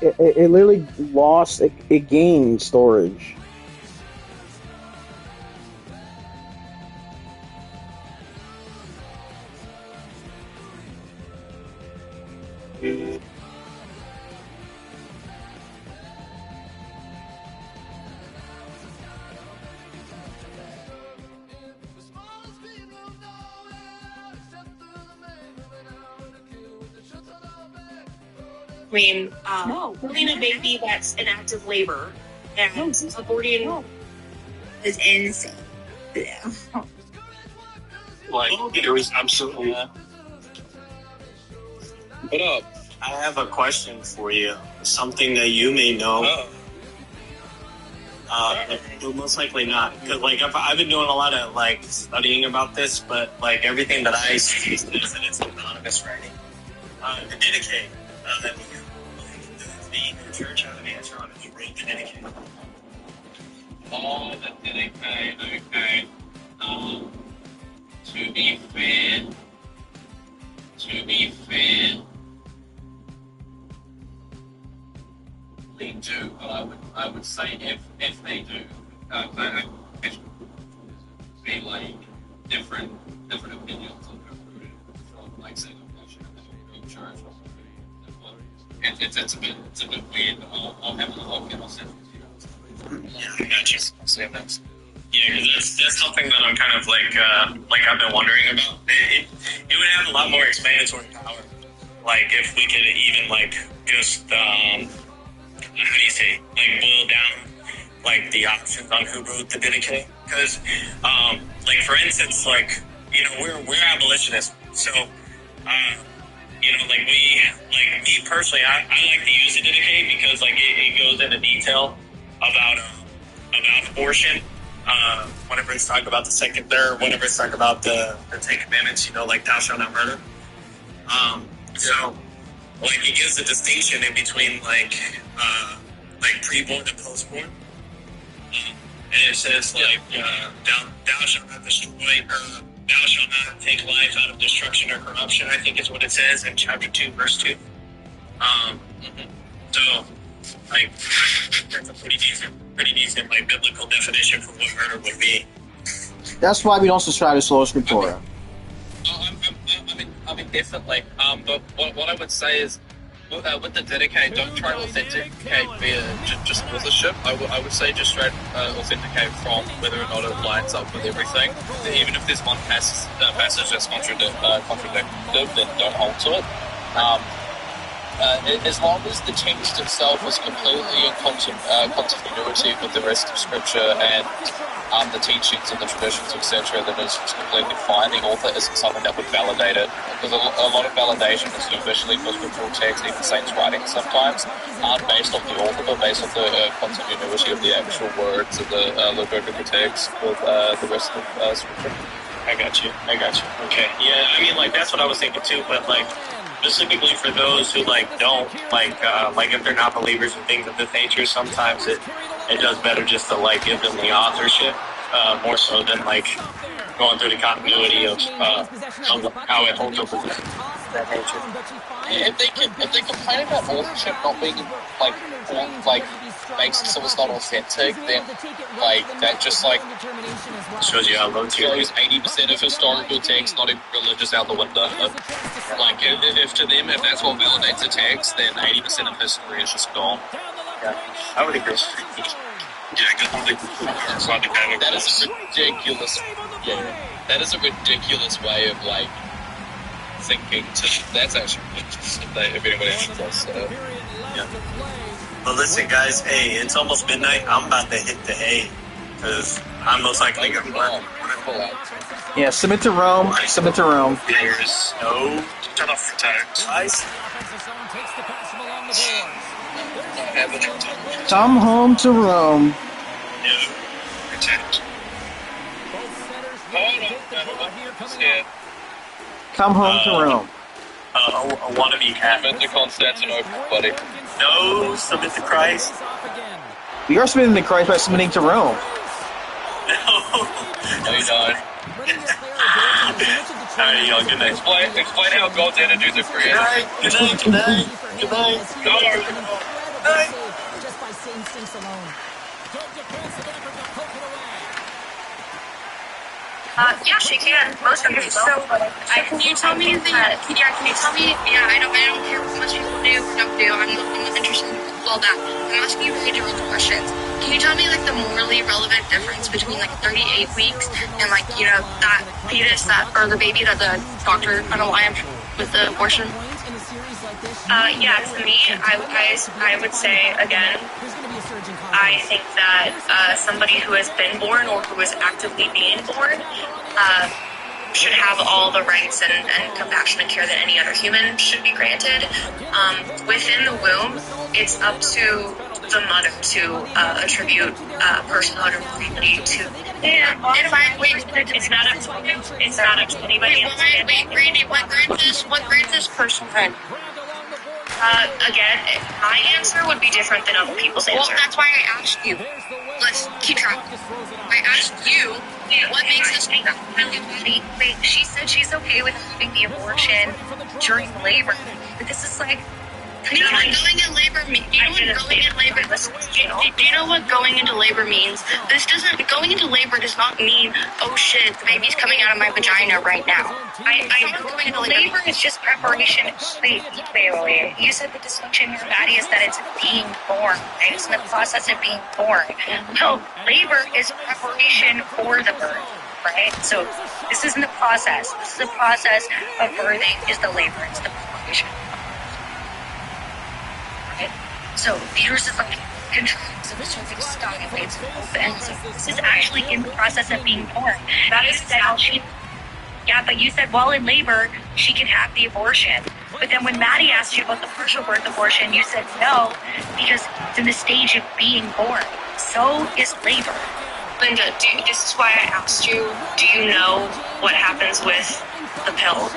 J: It literally lost. It gained storage.
I: I mean, holding a baby that's in active labor and aborting is insane. Yeah.
G: Like, there was absolutely.
K: What up?
L: I have a question for you. Something that you may know. But most likely not. Because, like, I've been doing a lot of, like, studying about this, but, like, everything that I see is that it's anonymous writing. The Didache. The church had an answer on it. Who wrote the Didache?
K: Oh, the Didache. Okay. To be fair, they do. But I would say if they do, it should be like different opinions on from like saying insurance. It's a bit weird. I'll have a look and I'll send it to you.
L: Yeah, I got you. Yeah, because that's something that I'm kind of like I've been wondering about. It would have a lot more explanatory power. Like if we could even like just how do you say, like boil down like the options on who wrote the Didache. Because like for instance, like we're abolitionists, so like me personally, I like to use the Didache because like it goes into detail about abortion. Whenever it's talking about the second, third, whenever it's talking about the Ten Commandments, like thou shalt not murder. So, like, it gives a distinction in between like pre-born and post-born. And it says thou shalt not destroy, or thou shalt not take life out of destruction or corruption. I think is what it says in chapter 2, verse 2. So, like, that's a pretty decent like biblical definition for what murder would be.
B: That's why we don't subscribe to Sola Scriptura.
K: I mean, definitely. But what I would say is, with the Didache, don't try to authenticate via just authorship. I would say just try to authenticate from whether or not it lines up with everything. Even if there's one passage that's contradictive, then don't hold to it. As long as the text itself is completely in continuity with the rest of Scripture and the teachings and the traditions, etc., then it's completely fine. The author isn't someone that would validate it, because a lot of validation is superficially for scriptural text, even saints' writings sometimes, aren't based off the author, but based off the continuity of the actual words of the liturgical text with the rest of Scripture.
L: I got you. Okay. Yeah, I mean, like, that's what I was thinking too, but, like, specifically for those who, like, don't, like if they're not believers and things of this nature, sometimes it does better just to, like, give them the authorship, more so than, like, going through the continuity of how it holds up with that nature.
K: If they complain about authorship not being, like makes it so it's not authentic, then, like, that just, like,
L: shows you how low tier
K: goes 80% of historical text, not even religious, out the window. Like, if to them, if that's what validates the text, then 80% of history is just gone.
L: Yeah, I would agree.
K: That is ridiculous. Yeah, that is a ridiculous way of, like, thinking. That's actually interesting if anybody else does.
L: Yeah. Well, listen, guys. Hey, it's almost midnight. I'm about to hit the hay because I'm most likely going to work.
B: Yeah, submit to Rome. Submit to Rome.
L: There's no turn off for time. Guys.
B: Come home to Rome.
L: No. Protect.
B: Come home to Rome.
L: A wannabe cat.
K: Submit to Constantinople, buddy.
L: No, submit to Christ.
B: We are submitting to Christ by submitting to Rome.
L: No.
K: No, you don't.
L: Alright, y'all, good night.
K: Explain how God's introduced the creator.
L: Good night.
D: instincts alone. Good defensive effort to poke it away.
I: Yeah, she can. Most of them. So, can you tell me that? Yeah, can you tell me? Yeah, I don't care what much people do or don't do. I'm not interested in all that. I'm asking you really direct questions. Can you tell me like the morally relevant difference between like 38 weeks and like that fetus or the baby that the doctor? I don't know why I'm with the abortion.
M: Yeah, to me, I would say again, I think that somebody who has been born or who is actively being born should have all the rights and compassionate care that any other human should be granted. Within the womb, it's up to the mother to attribute personhood or morality to.
I: Yeah,
M: it's not up to it's not up to anybody else.
I: Wait, Randy, what grades this personhood?
M: Again, my answer would be different than other people's answer.
I: Well, that's why I asked you. Let's keep track. I asked you what makes this body.
M: Wait, she said she's okay with having the abortion during labor. But this is like...
I: Do you know what going in labor means? Do you know what going into labor means? Going into labor does not mean, oh shit, the baby's coming out of my vagina right now.
M: Going into labor is just preparation. Wait. You said the dysfunction in your body is that it's being born, right? It's in the process of being born. No, labor is preparation for the birth, right? So this isn't the process. This is the process of birthing is the labor. It's the preparation. So the uterus is like contracts, so the cervix dilates and opens. So this is actually in the process of being born. That is how she. Yeah, but you said while in labor she can have the abortion. But then when Maddie asked you about the partial birth abortion, you said no because it's in the stage of being born. So is labor.
I: Linda, this is why I asked you. Do you know what happens with the pill?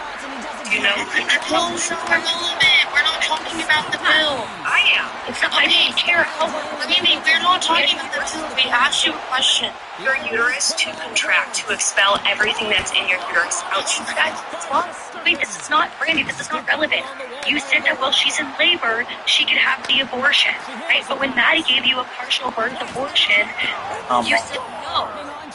I: You know, the pill is not relevant. We're not talking about the pill.
M: I am.
I: I didn't care how. We're not talking about the pill. We asked you a question.
M: Your uterus to contract to expel everything that's in your uterus outside. Wait, this is not, Brandy, this is not relevant. You said that while she's in labor, she could have the abortion, right? But when Maddie gave you a partial birth abortion, you said no.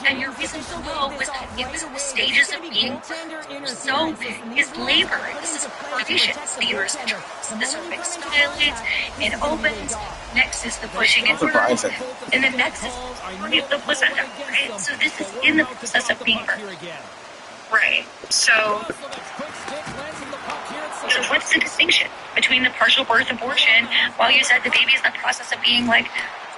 M: And your reason for no was that it was the stages of being birthed. So is labor. This is preparation. The uterus contracts, the cervix dilates, it opens. Next is the pushing and birth. And then next is the placenta, right? So this is in the process of being birthed. Right. So what's the distinction between the partial birth abortion while you said the baby is in the process of being like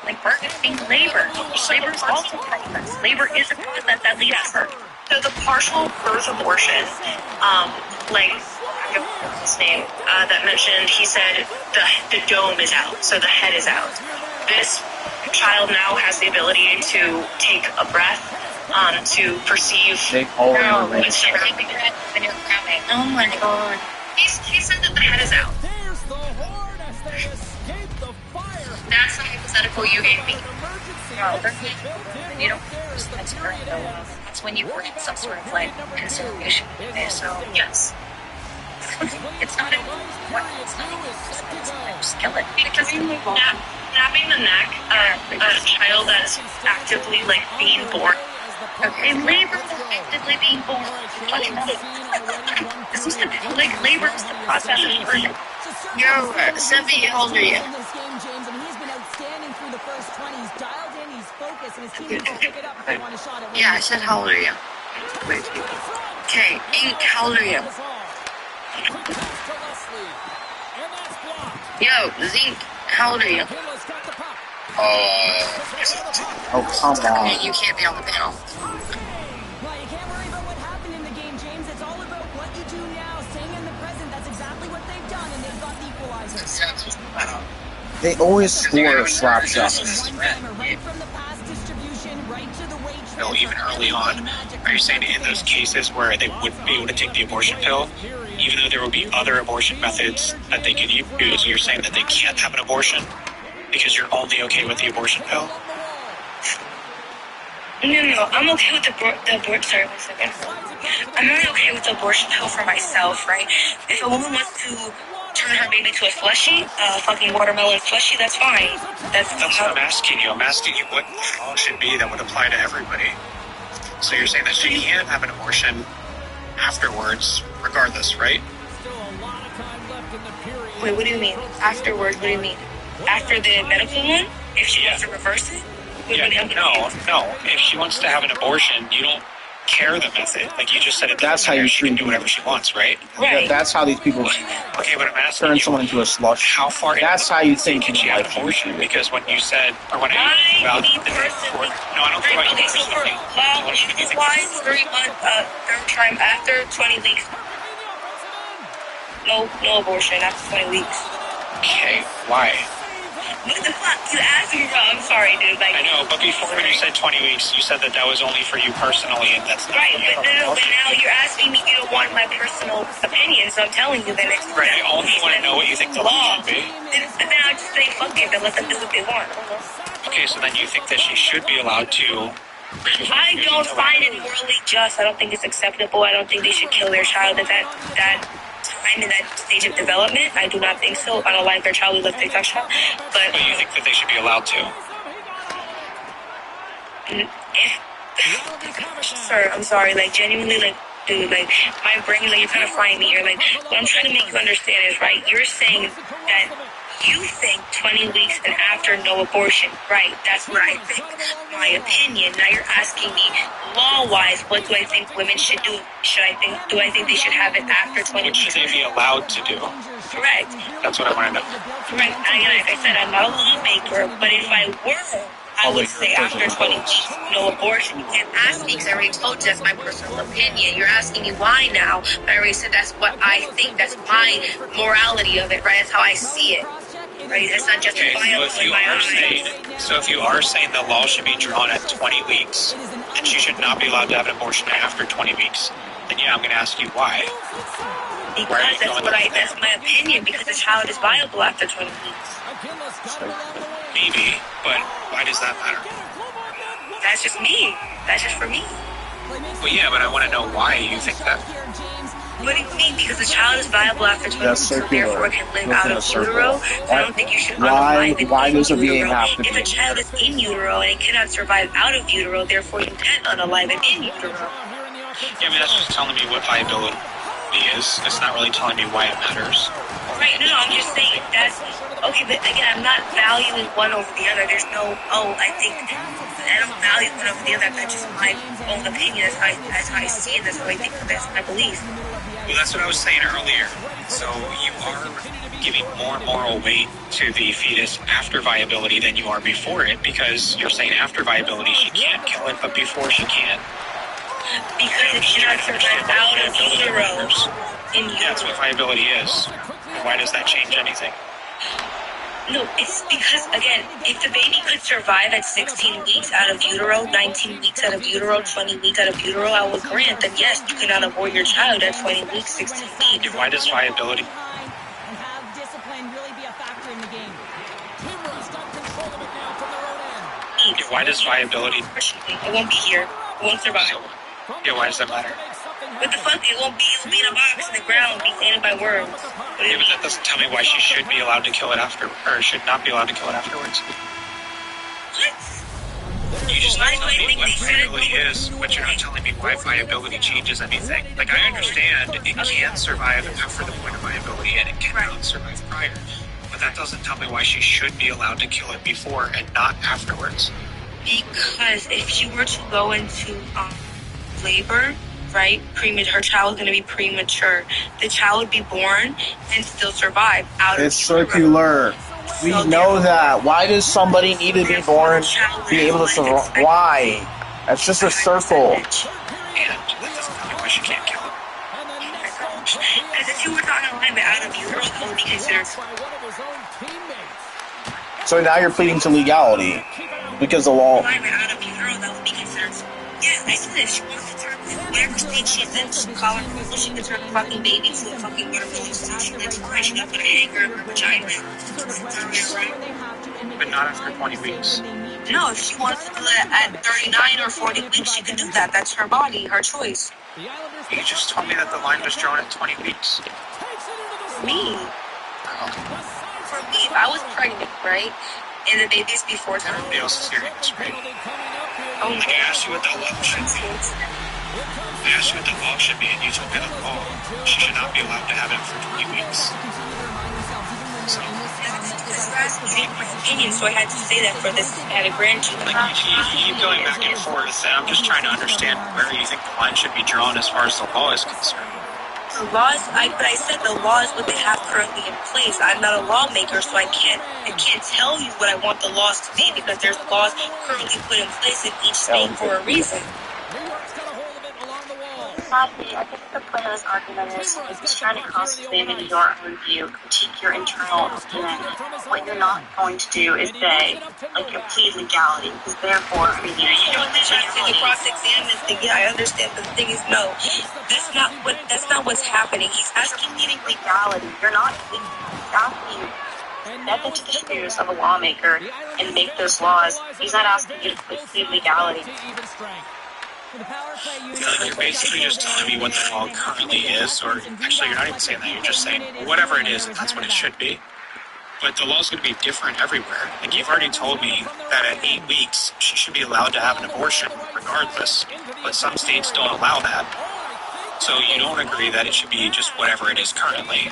M: birthing labor? Labor is also a process. Labor is a process that leads to birth. So the partial birth abortion, I forget his name, that mentioned, he said the dome is out, so the head is out. This child now has the ability to take a breath, to perceive.
B: Oh
I: my god.
M: He said that the head is out. That's the hypothetical you gave me. No, you don't. That's when you work in some sort of like conciliation. Okay, so yes. It's not a just kill it. Because snapping the neck of a child that's actively like being born. Okay, labor is actively being born. This is like labor is the process of birth.
I: Yo, Sevi, how old are you? Yeah, I said how old are you? Wait. Okay, Ink, how old are you? Yo, Zink, how old are you?
B: Oh, come on.
I: Okay, you can't be on the panel.
D: Well, you can't worry about what happened in the game, James. It's all about what you do now, staying in the present. That's exactly what they've done, and they've got the equalizer.
B: They always score slap shots.
L: No, even early on, are you saying in those cases where they wouldn't be able to take the abortion pill, even though there would be other abortion methods that they could use, you're saying that they can't have an abortion because you're only okay with the abortion pill?
M: No, I'm okay with the abortion. Sorry, 1 second. I'm only okay with the abortion pill for myself, right? If a woman wants to turn her baby to a slushy, fucking watermelon slushy, that's fine.
G: That's what I'm asking you. I'm asking you what the law should be that would apply to everybody. So you're saying that she can have an abortion afterwards, regardless, right?
M: Wait, what do you mean? Afterwards, what do you mean? After the medical one? If she wants to reverse it?
G: No. If she wants to have an abortion, you don't care the method. Like you just said,
B: that's how you
G: she can do whatever she wants, right?
M: Right.
B: That's how these people
G: okay, but I'm asking
B: turn
G: you,
B: someone into a slush.
G: How far?
B: That's how you think
G: can she have an abortion? Because when you said, or when I don't think about
M: okay, so for wise 3 months, third time after 20 weeks. No abortion after 20 weeks.
G: Okay, why?
M: What the fuck? You asked me, bro. I'm sorry, dude. Like,
G: I know, but before when you said 20 weeks, you said that was only for you personally, and that's not
M: right. But now you're asking me. You don't want my personal opinion, so I'm telling you that it's
G: right. I only want to know what you think the law should be.
M: Then I just say fuck it, then let them do what they want.
G: Okay, so then you think that she should be allowed to?
M: I don't find it morally just. I don't think it's acceptable. I don't think they should kill their child at that time in that stage of development. I do not think so. I don't like their child. We love TikTok shop. But
G: you think that they should be allowed to?
M: Sir, I'm sorry. Like, genuinely, like, dude, like, my brain, like, you're kind of frying me. You're like, what I'm trying to make you understand is, right, you're saying that you think 20 weeks and after no abortion. Right, that's what I think. My opinion. Now you're asking me, law-wise, what do I think women should do? Do I think they should have it after 20 weeks?
G: Should they be allowed to do?
M: Correct.
G: That's what I want to know.
M: Correct. Like I said, I'm not a lawmaker, but if I were, I would say after 20 weeks, no abortion. You can't ask me because I already told you that's my personal opinion. You're asking me why now, but I already said that's what I think. That's my morality of it, right? That's how I see it. Right? That's not justifiable in my eyes.
G: So if you are saying the law should be drawn at 20 weeks, and she should not be allowed to have an abortion after 20 weeks, then yeah, I'm going to ask you why.
M: Because that's my opinion, because the child is viable after 20 weeks.
G: Maybe, but why does that matter?
M: That's just me. That's just for me.
G: Well, yeah, but I want to know why you think that.
M: What do you mean? Because the child is viable after 20 weeks, so therefore can live out of utero. I don't think you should unalive it
B: why does a being
M: utero.
B: have to
M: If a child is in utero and it cannot survive out of utero, therefore you can unalive it in utero.
G: Yeah, I mean, that's just telling me what viability is. It's not really telling me why it matters.
M: Right, no, I'm just saying that, okay, but again, I'm not valuing one over the other. There's no, I don't value one over the other. That's just my own opinion. That's how I see it. That's how I think. That's my belief.
G: Well, that's what I was saying earlier. So you are giving more moral weight to the fetus after viability than you are before it, because you're saying after viability she can't kill it, but before she can.
M: Because it cannot survive out of utero.
G: Yeah, that's what viability is. Why does that change anything?
M: No, it's because, again, if the baby could survive at 16 weeks out of utero, 19 weeks out of utero, 20 weeks out of utero, I would grant that, yes, you cannot abort your child at 20 weeks, 16 weeks.
G: Why does viability... Why does viability...
M: It won't be here. It won't survive.
G: Yeah, why does that matter?
M: What the fuck? It won't be. It'll be in a box in the ground, be tainted by worms.
G: Yeah, but that doesn't tell me why she should be allowed to kill it after, or should not be allowed to kill it afterwards.
M: What?
G: You just told me what viability is, but you're not telling me why viability changes anything. Like, I understand it can survive after the point of viability, and it cannot survive prior. But that doesn't tell me why she should be allowed to kill it before and not afterwards.
M: Because if she were to go into labor, right, her child is going to be premature. The child would be born and still survive out of
B: It's circular. We know that. Why does somebody need to be born, be able to survive? Why? That's just a circle.
G: And that doesn't tell me why she can't kill it.
M: Because if you were on alignment out of utero, that would be considered.
B: So now you're pleading to legality because the law.
M: Alignment out of utero, that would be considered. Yeah, I said if she wants to turn whatever stage she's in, she can call her people, she can turn the fucking baby to a fucking watermelon station. That's fine. She's not gonna hang her in her vagina.
G: But not after 20 weeks.
M: No, if she wants to do that at 39 or 40 weeks, she can do that. That's her body, her choice.
G: You just told me that the line was drawn at 20 weeks.
M: Me?
I: For me, if I was pregnant, right, and the baby's before time.
G: Nobody else is hearing this, right?
I: Oh,
G: like I asked you what the law should be. I asked you what the law should be, and you told me the law. She should not be allowed to have it for 20 weeks. So.
I: Because you're asking me my opinion, so I had to say that for this at a grandchild.
G: Like, you keep going back and forth, and I'm just trying to understand where you think the line should be drawn as far as the law is concerned.
I: The laws, but I said the law is what they have currently in place. I'm not a lawmaker, so I can't tell you what I want the laws to be because there's laws currently put in place in each state for a reason.
M: Sadly, I think the point of this argument is just trying to constantly maybe your own view, critique your internal opinion. What you're not going to do is say, like, you plead legality, because therefore, I mean, you know,
I: the cross-examine thing. Yeah, I understand. But the thing is, no, that's not what's happening. He's asking me
M: legality. You're not asking you step into the shoes of a lawmaker and make those laws. He's not asking you to plead legality.
G: You're basically just telling me what the law currently is, or actually you're not even saying that, you're just saying whatever it is, that's what it should be. But the law's going to be different everywhere. Like, you've already told me that at 8 weeks, she should be allowed to have an abortion regardless, but some states don't allow that. So you don't agree that it should be just whatever it is currently.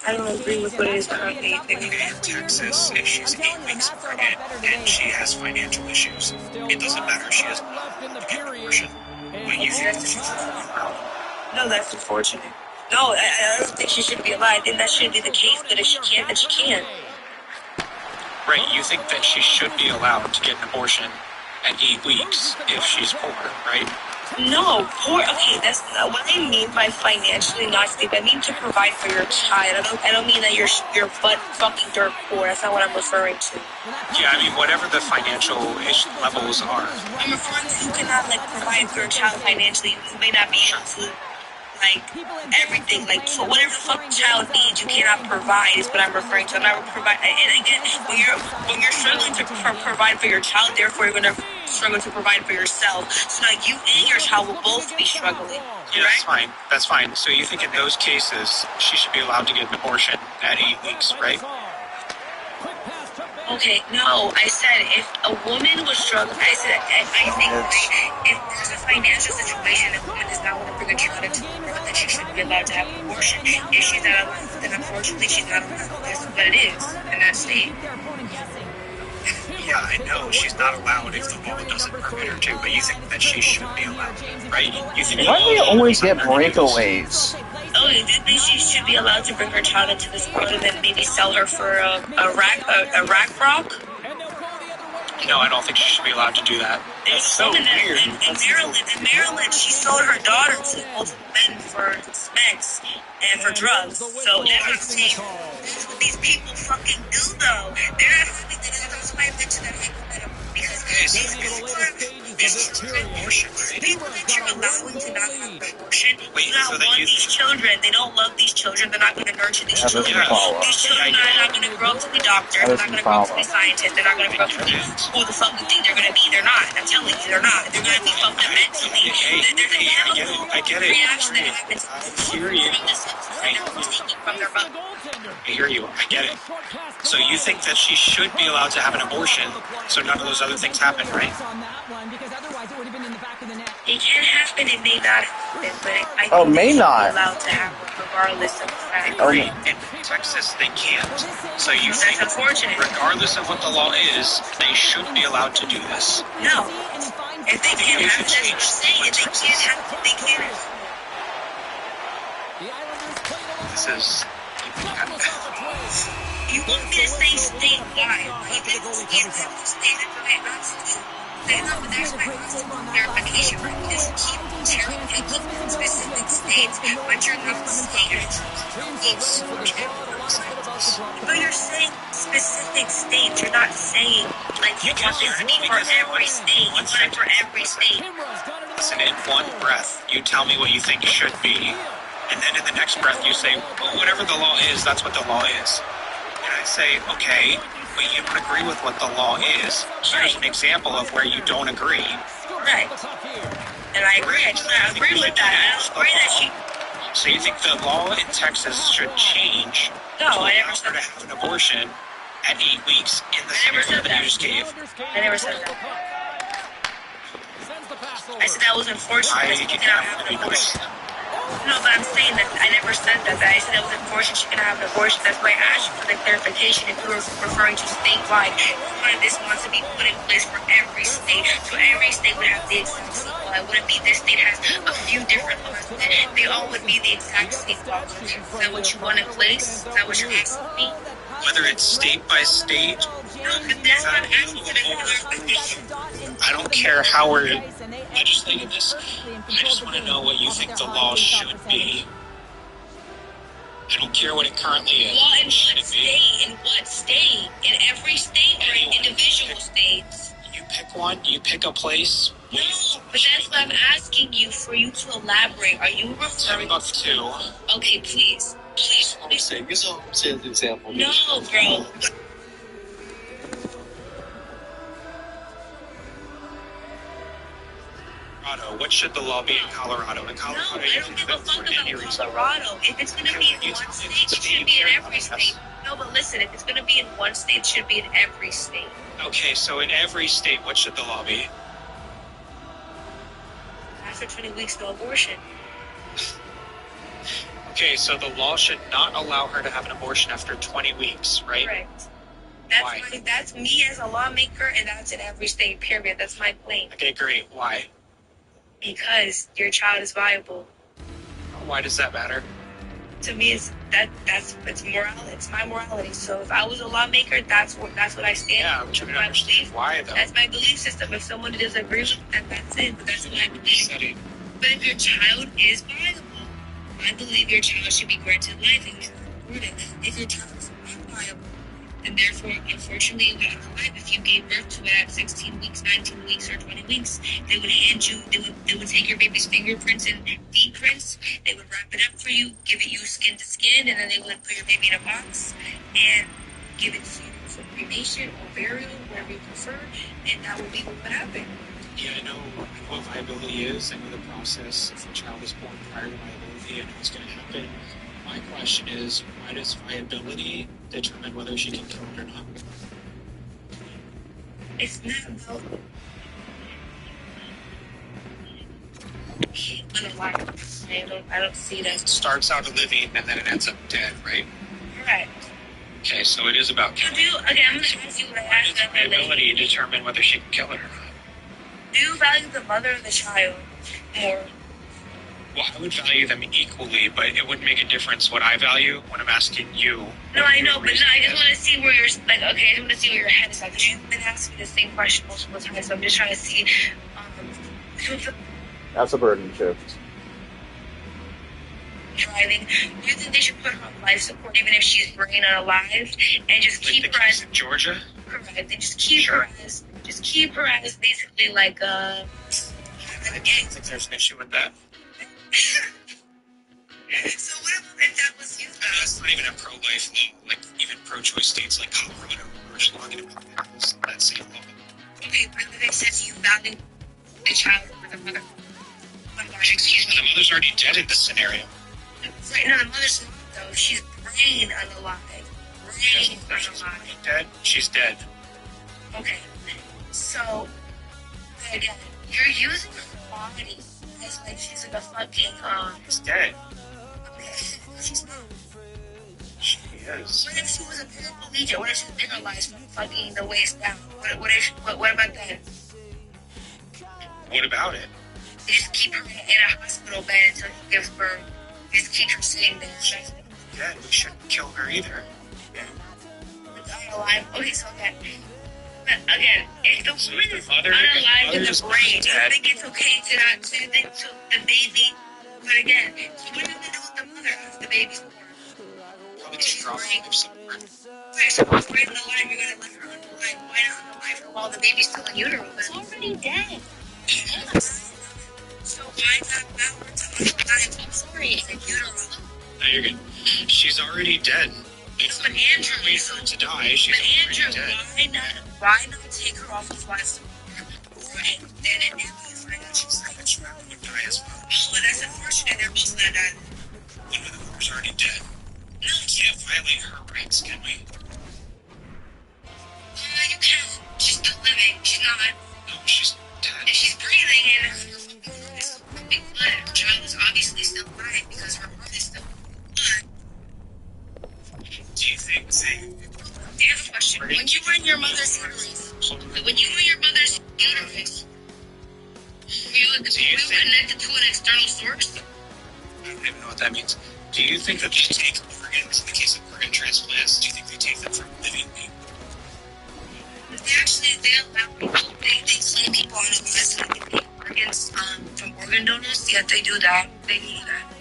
I: I don't agree with what it is currently.
G: In Texas, if she's 8 weeks pregnant and she has financial issues, it doesn't matter. She doesn't get an abortion. But you think that she's allowed?
I: No, that's unfortunate. No, I don't think she should be allowed. I think that should be the case, but if she can't, then she can't.
G: Right, you think that she should be allowed to get an abortion at 8 weeks if she's poor, right?
I: No, poor. Okay, that's not what I mean by financially not stable. I mean to provide for your child. I don't mean that you're butt fucking dirt poor. That's not what I'm referring to.
G: Yeah, I mean whatever the financial levels are.
I: I'm referring to you cannot provide for your child financially. You may not be able to everything. So whatever the fuck the child needs, you cannot provide. Is what I'm referring to. I'm not provide. And again, when you're struggling to provide for your child, therefore you're gonna struggle to provide for yourself. So now you and your child will both be struggling.
G: Yeah, that's fine. That's fine. So you think in those cases she should be allowed to get an abortion at 8 weeks, right?
I: Okay, no, I said if a woman was struggling, I think if there's a financial situation and a woman does not want to bring a child into the world, then she shouldn't be allowed to have an abortion. If she's not allowed, then unfortunately she's not allowed. That's what it is in that state.
G: Yeah, I know she's not allowed if the law doesn't permit her to, but you think that she should be allowed, right? You think
B: why do they always get breakaways?
I: Oh, you think she should be allowed to bring her child into this world and then maybe sell her for a rack rock?
G: No, I don't think she should be allowed to do that.
I: There's
G: so
I: weird.
G: In
I: Maryland, she sold her daughter to multiple men for sex and for drugs. So that's what I'm saying. That's what these people fucking do, though. They're not fucking. That's why I mentioned that because these people that you're allowing to not have an abortion do not want these children. They don't love these children. They're not going to nurture these children. These children are not going to grow up to be doctors. They're not going to grow up to be scientists. They're not going to grow up to be who the fuck you think they're going to be. They're not. I'm telling you, they're not. They're going to be fucked up mentally. There's a chemical reaction that happens from their mother.
G: I hear you. I get it. So you think that she should be allowed to have an abortion so none of those other things happen, right?
I: It can happen, it may not happen, but I think
B: may not.
I: Allowed to happen regardless of the fact.
G: Agree. In Texas, they can't. So you think,
I: unfortunate.
G: Regardless of what the law is, they should be allowed to do this?
I: No. If they can't have this, I'm saying if they can't have, they can't.
G: This is.
I: You want me to say statewide? Even state that's my clarification, right? Because you keep cherry picking specific states, but you're not saying but you're saying specific states. You're not saying you want this to be for every state. You want it for every state.
G: Listen, in one breath, you tell me what you think should be, and then in the next breath you say, well, whatever the law is, that's what the law is. And I say, okay, but you don't agree with what the law is. Here's an example of where you don't agree.
I: Right. And I agree. I agree with that. I don't agree that she...
N: So you think the law in Texas should change
I: No,
N: to
I: I
N: allow
I: never
N: her
I: said
N: to have an abortion at 8 weeks in the scenario that you just gave?
I: I never said that. I said that was unfortunate. She cannot have an abortion. No, but I'm saying that I never said that. I said that was unfortunate. She cannot have an abortion. That's why I asked you for the clarification if you were referring to statewide. This wants to be put in place for every state. So every state would have the exact same law. It wouldn't be this state has a few different laws. They all would be the exact same law. Is that what you want in place? Is that what you're asking me?
N: Whether it's state by state,
I: That's what I'm asking for the clarification.
N: I don't care how we're legislating this. I just want to know what you think the law should be. I don't care what it currently is.
I: Law in what state? In what state? In every state or in individual states?
N: You pick one, you pick a place.
I: No, but that's what I'm asking you for you to elaborate. Are you referring
N: to?
I: Okay, please. Please.
E: Say an example.
I: No, bro.
N: Colorado. What should the law be in Colorado? In Colorado,
I: No, I don't give a fuck about Colorado. If it's going to be in one state, it should be in every state. No, but listen, if it's going to be in one state, it should be in every state.
N: Okay, so in every state, what should the law be?
I: After 20 weeks, no abortion.
N: Okay, so the law should not allow her to have an abortion after 20 weeks, right?
I: Correct.
N: Why?
I: That's me as a lawmaker, and that's in every state, period. That's my claim.
N: Okay, great. Why?
I: Because your child is viable.
N: Why does that matter?
I: To me, it's morality. It's my morality. So if I was a lawmaker, that's what I stand.
N: Yeah, but you can understand why, though.
I: That's my belief system. If someone disagrees with that, that's it. But that's what I believe. But if your child is viable, I believe your child should be granted life and you should support it. If your child is not viable, and therefore, unfortunately, in life, if you gave birth to it at 16 weeks, 19 weeks, or 20 weeks, they would hand you, they would take your baby's fingerprints and feet prints, they would wrap it up for you, give it you skin to skin, and then they would put your baby in a box and give it to you for cremation or burial, wherever you prefer, and that would be what would happen.
N: Yeah, I know what viability is. I know the process. If a child is born prior to viability, I know what's going to happen. My question is, why does viability determine whether she can kill it or not?
I: It's not about I don't see that.
N: It starts out living and then it ends up dead, right?
I: Correct.
N: Okay, so it is about killing.
I: I'm going to ask you what I asked that lady.
N: Viability determine whether she can kill it or not.
I: Do you value the mother or the child more?
N: Well, I would value them equally, but it wouldn't make a difference what I value when I'm asking you.
I: No, I know, but no, I just want to see where you're, like, okay, I just want to see where your head is at. Because you've been asking me the same question multiple times, so I'm just trying to see.
B: That's a burden shift.
I: Driving. Do you think they should put her on life support even if she's brain unalive and just keep her as
N: in Georgia?
I: Correct. And just keep her as basically like
N: I don't think there's an issue with that.
I: So what if that was you?
N: It's not even a pro-life law. Like even pro-choice states like Colorado are strong in that same law.
I: Okay, but they said you value the child over the mother.
N: Excuse me, the mother's already dead in this scenario.
I: Right, no, the mother's not, though. She's brain unalive. Brain unalive.
N: Dead? She's dead.
I: Okay. So, again, you're using her body as like she's like a fucking,
N: She's dead.
I: Okay. She's not.
N: She is.
I: What if she was a paraplegic? What if she was paralyzed from fucking the waist down? What about that?
N: What about it?
I: They just keep her in a hospital bed until she gives birth. Just keep her sitting there.
N: Dead. We shouldn't kill her either.
I: Unalive. Okay, so again. But again, if the woman is unalive in the brain, you think it's okay to not do things to the baby? But again, what do you do with the mother if the baby's born?
N: Probably just drop life support.
I: Right, so if she's unalive, you're going to let her unalive. Why not unalive her while the baby's still in utero? It's already dead. So why not allow her to unalive? I'm sorry, it's in utero.
N: No, you're good. She's already dead.
I: But Andrew,
N: wait for her to die. She's already dead.
I: Why not take her off of life support? Right. Then if you find out she's like a child,
N: would die as well.
I: Oh, that's unfortunate. They're both gonna die.
N: already dead. No, we can't violate her rights, can we?
I: You can't. She's still living. She's not.
N: No, she's dead.
I: If she's breathing and this big blood, her child is obviously still alive because her heart is still alive.
N: Do you think they...
I: I have a question. When you were in your mother's uterus, were you connected to an external source?
N: I don't even know what that means. Do you think that they take organs, in the case of organ transplants, do you think they take them from living people?
I: They allow people, they claim people on the list to take organs from organ donors. Yet they do that. They do that.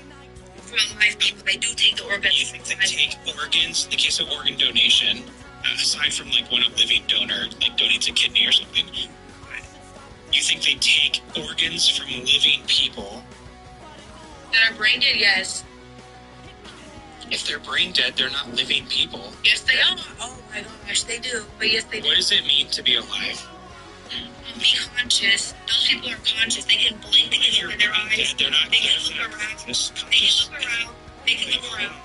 I: From alive people, they do take the organs.
N: You think they take organs, in the case of organ donation, aside from like when a living donor like donates a kidney or something, you think they take organs from living people?
I: That are brain dead, yes.
N: If they're brain dead, they're not living people.
I: Yes, they are. Oh my gosh, they do. But yes, they do.
N: What does it mean to be alive?
I: Be conscious. Those people are conscious. They can blink. They can open their eyes.
N: They're not.
I: They can look around. They can look around. They can look around.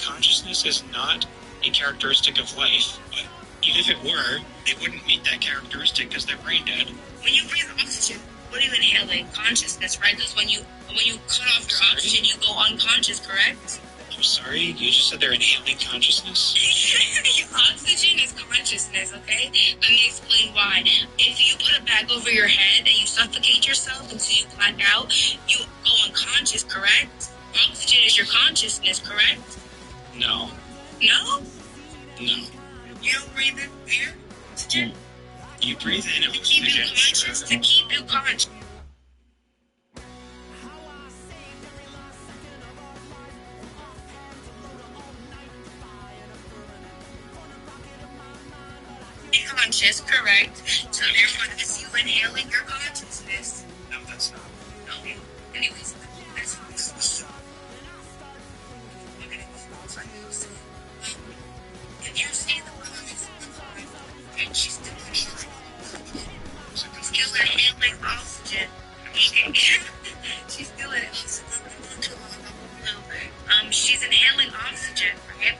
N: Consciousness is not a characteristic of life, but even if it were, they wouldn't meet that characteristic because they're brain dead.
I: When you breathe oxygen, what are you inhaling? Consciousness, right? Because when you cut off your oxygen, you go unconscious, correct?
N: I'm sorry, you just said they're inhaling consciousness?
I: Oxygen is consciousness, okay? Let me explain why. If you put a bag over your head and you suffocate yourself until you black out, you go unconscious, correct? Oxygen is your consciousness, correct?
N: No.
I: No?
N: No.
I: You don't breathe in air? Oxygen?
N: You breathe in
I: to keep you conscious, to keep you conscious. Conscious, correct. So therefore, that's you inhaling your consciousness.
N: No, that's not.
I: Okay. Anyways, that's okay. If you see the woman is and she's still inhaling oxygen, she's still in she's inhaling oxygen, right?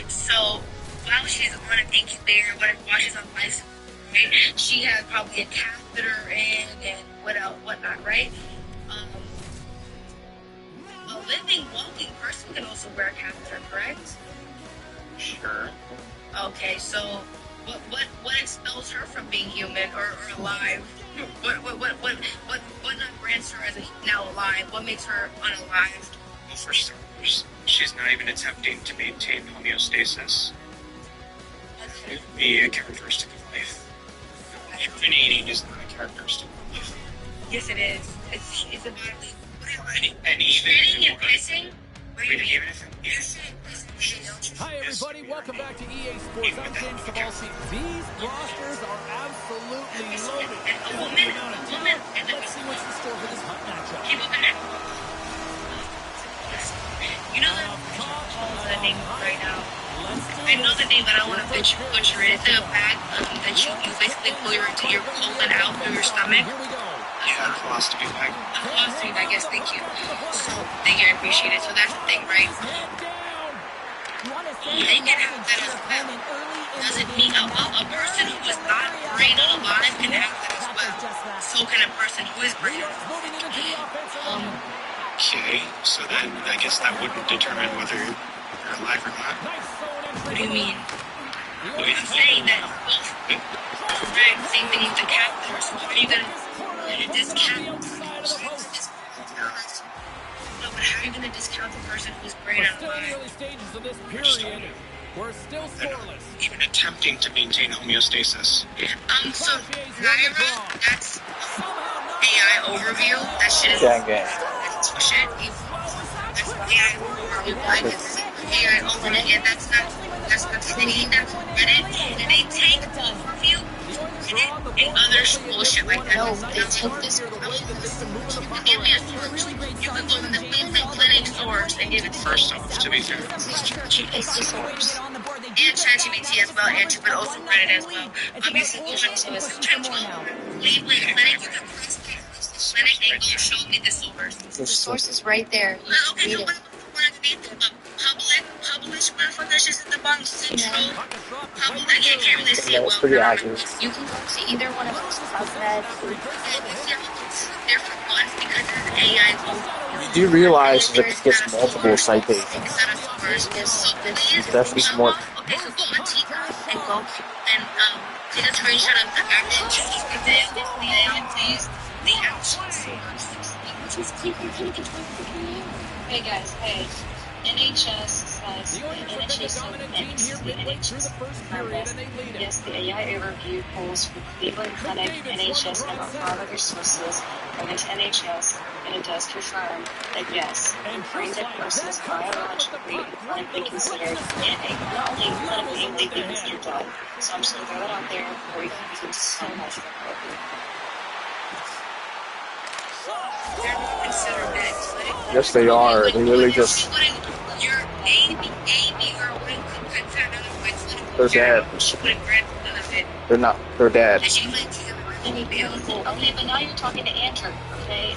I: So while she's on an incubator, while she's on life support, right, she has probably a catheter in and whatnot, right? A living, walking person can also wear a catheter, correct?
N: Sure.
I: Okay, so what expels her from being human or alive? What not grants her as now alive? What makes her unalive?
N: Well, for starters, she's not even attempting to maintain homeostasis. It would be a characteristic of life. Urinating is not a characteristic of life.
I: Yes, it is. It's about
N: and even
I: shitting and pissing.
F: Hi everybody, welcome back to EA Sports. I'm James Cavallsi. These rosters are absolutely loaded. Let's see what's in store for this hot matchup.
I: You know the name right now. I know the name, but I don't want to butcher it. It's a bag that you basically pull your colon out through your stomach.
N: Yeah, colostomy bag.
I: Colostomy bag, yes, thank you. Thank you, I appreciate it. So that's the thing, right? They can have that as well. Doesn't mean a person who is not brain alive can have that as well. So can a person who is brain alive.
N: Okay, so then I guess that wouldn't determine whether you're alive or not.
I: What do you mean? I'm saying that both. Right, same thing with the catheter. So how are you gonna discount? No, but how are you gonna discount the person who's brain alive?
F: Early stages of this period, we're still scoreless.
N: Even attempting to maintain homeostasis.
I: So Naira, that's AI overview. That shit is shit. That's AI overview. Like AI overview, and that's City, that's Reddit, and they take the overview and other bullshit like that. They took this. Give me a source. You can go to the Cleveland Clinic source and give it.
N: First off, to be fair,
I: it's the source. And ChatGPT as well, and but also Reddit as well. Obviously, go to Cleveland Clinic. You can press that.
G: Go show me the source.
I: The source is right there.
G: Okay, so what underneath it? Publish motherfuckers just in the bottom central. I can't really see it well.
B: It's pretty accurate.
I: You can go to either one of those PubMed.
G: They're for what? Because it's AI.
B: Do you realize that it gets multiple citations? That's just more.
G: Okay, so go on Tika and take a screenshot of the actual source of the AI, please. The actual source.
I: Hey guys, hey. NHS says yes, the AI overview polls for Cleveland Clinic, NHS, and about 5 other sources against NHS, and it does confirm that yes, a brain dead person is biologically and clinically considered, and not only clinically, legally considered dead. So I'm just going to throw that out there before we confuse so much of it.
G: They're not considered dead clinically.
B: Yes, they are. They literally just.
G: Your Amy or
B: they're dead. They're not. They're dead.
I: Okay, but now you're talking to Andrew, okay?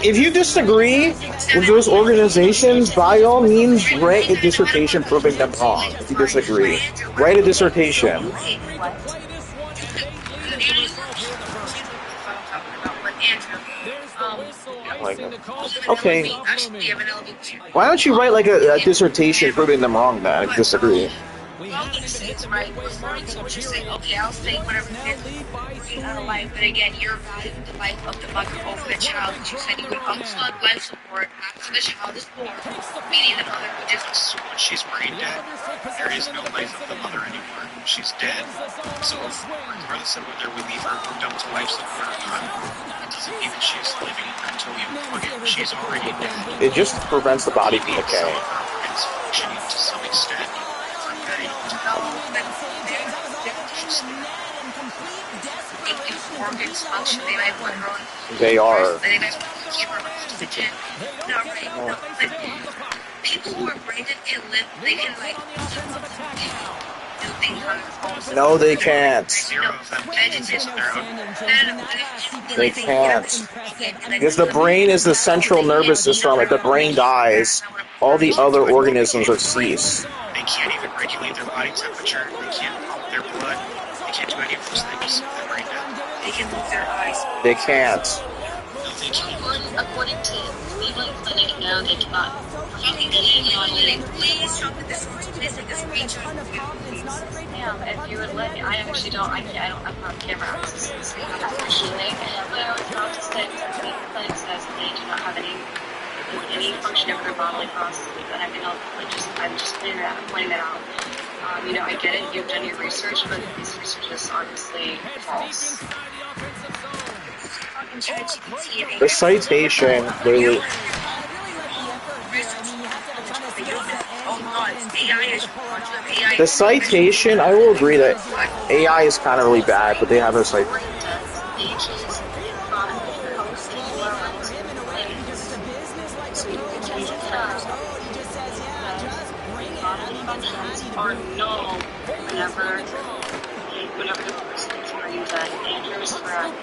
B: If you disagree with those organizations, by all means, write a dissertation proving them wrong. If you disagree, write a dissertation. Okay. Why don't you write like a dissertation proving them wrong then, if you disagree?
G: It's right before you say, okay, I'll say whatever out of life, but again, you're valuing the life of the mother over the child, because you said you would unplug life support after the child is born, meaning the mother would just...
N: So when she's brain dead, there is no life of the mother anymore. She's dead. So regardless of whether we leave her hooked up to life support or not, it doesn't mean that she's living until we unplug it. She's already dead.
B: It just prevents the body from decaying.
N: It's functioning to some extent.
B: They are.
G: People who are brain dead can live. They can like do things on their own.
B: No, they can't. They can't. Because the brain is the central nervous system. If the brain dies, all the other organisms would cease.
N: They can't even regulate their body temperature. They can't pump their blood. They can't do any of those things. They're brain dead.
G: They can move their eyes.
B: They can't.
N: No, they can't.
I: According to Cleveland Clinic, no, they cannot.
G: Please show me this. Please take a screenshot.
I: If you would let me, I actually don't, I'm not camera access to this unfortunately, but I was about to say that the clinic says they do not have any function of their bodily processes, and I'm just pointing that out. I get it, you've done your research, but this research is obviously false.
B: The citation, literally. The citation, I will agree that AI is kind of really bad, but they have a citation.
I: Or no, whenever the person agrees that Andrew is correct,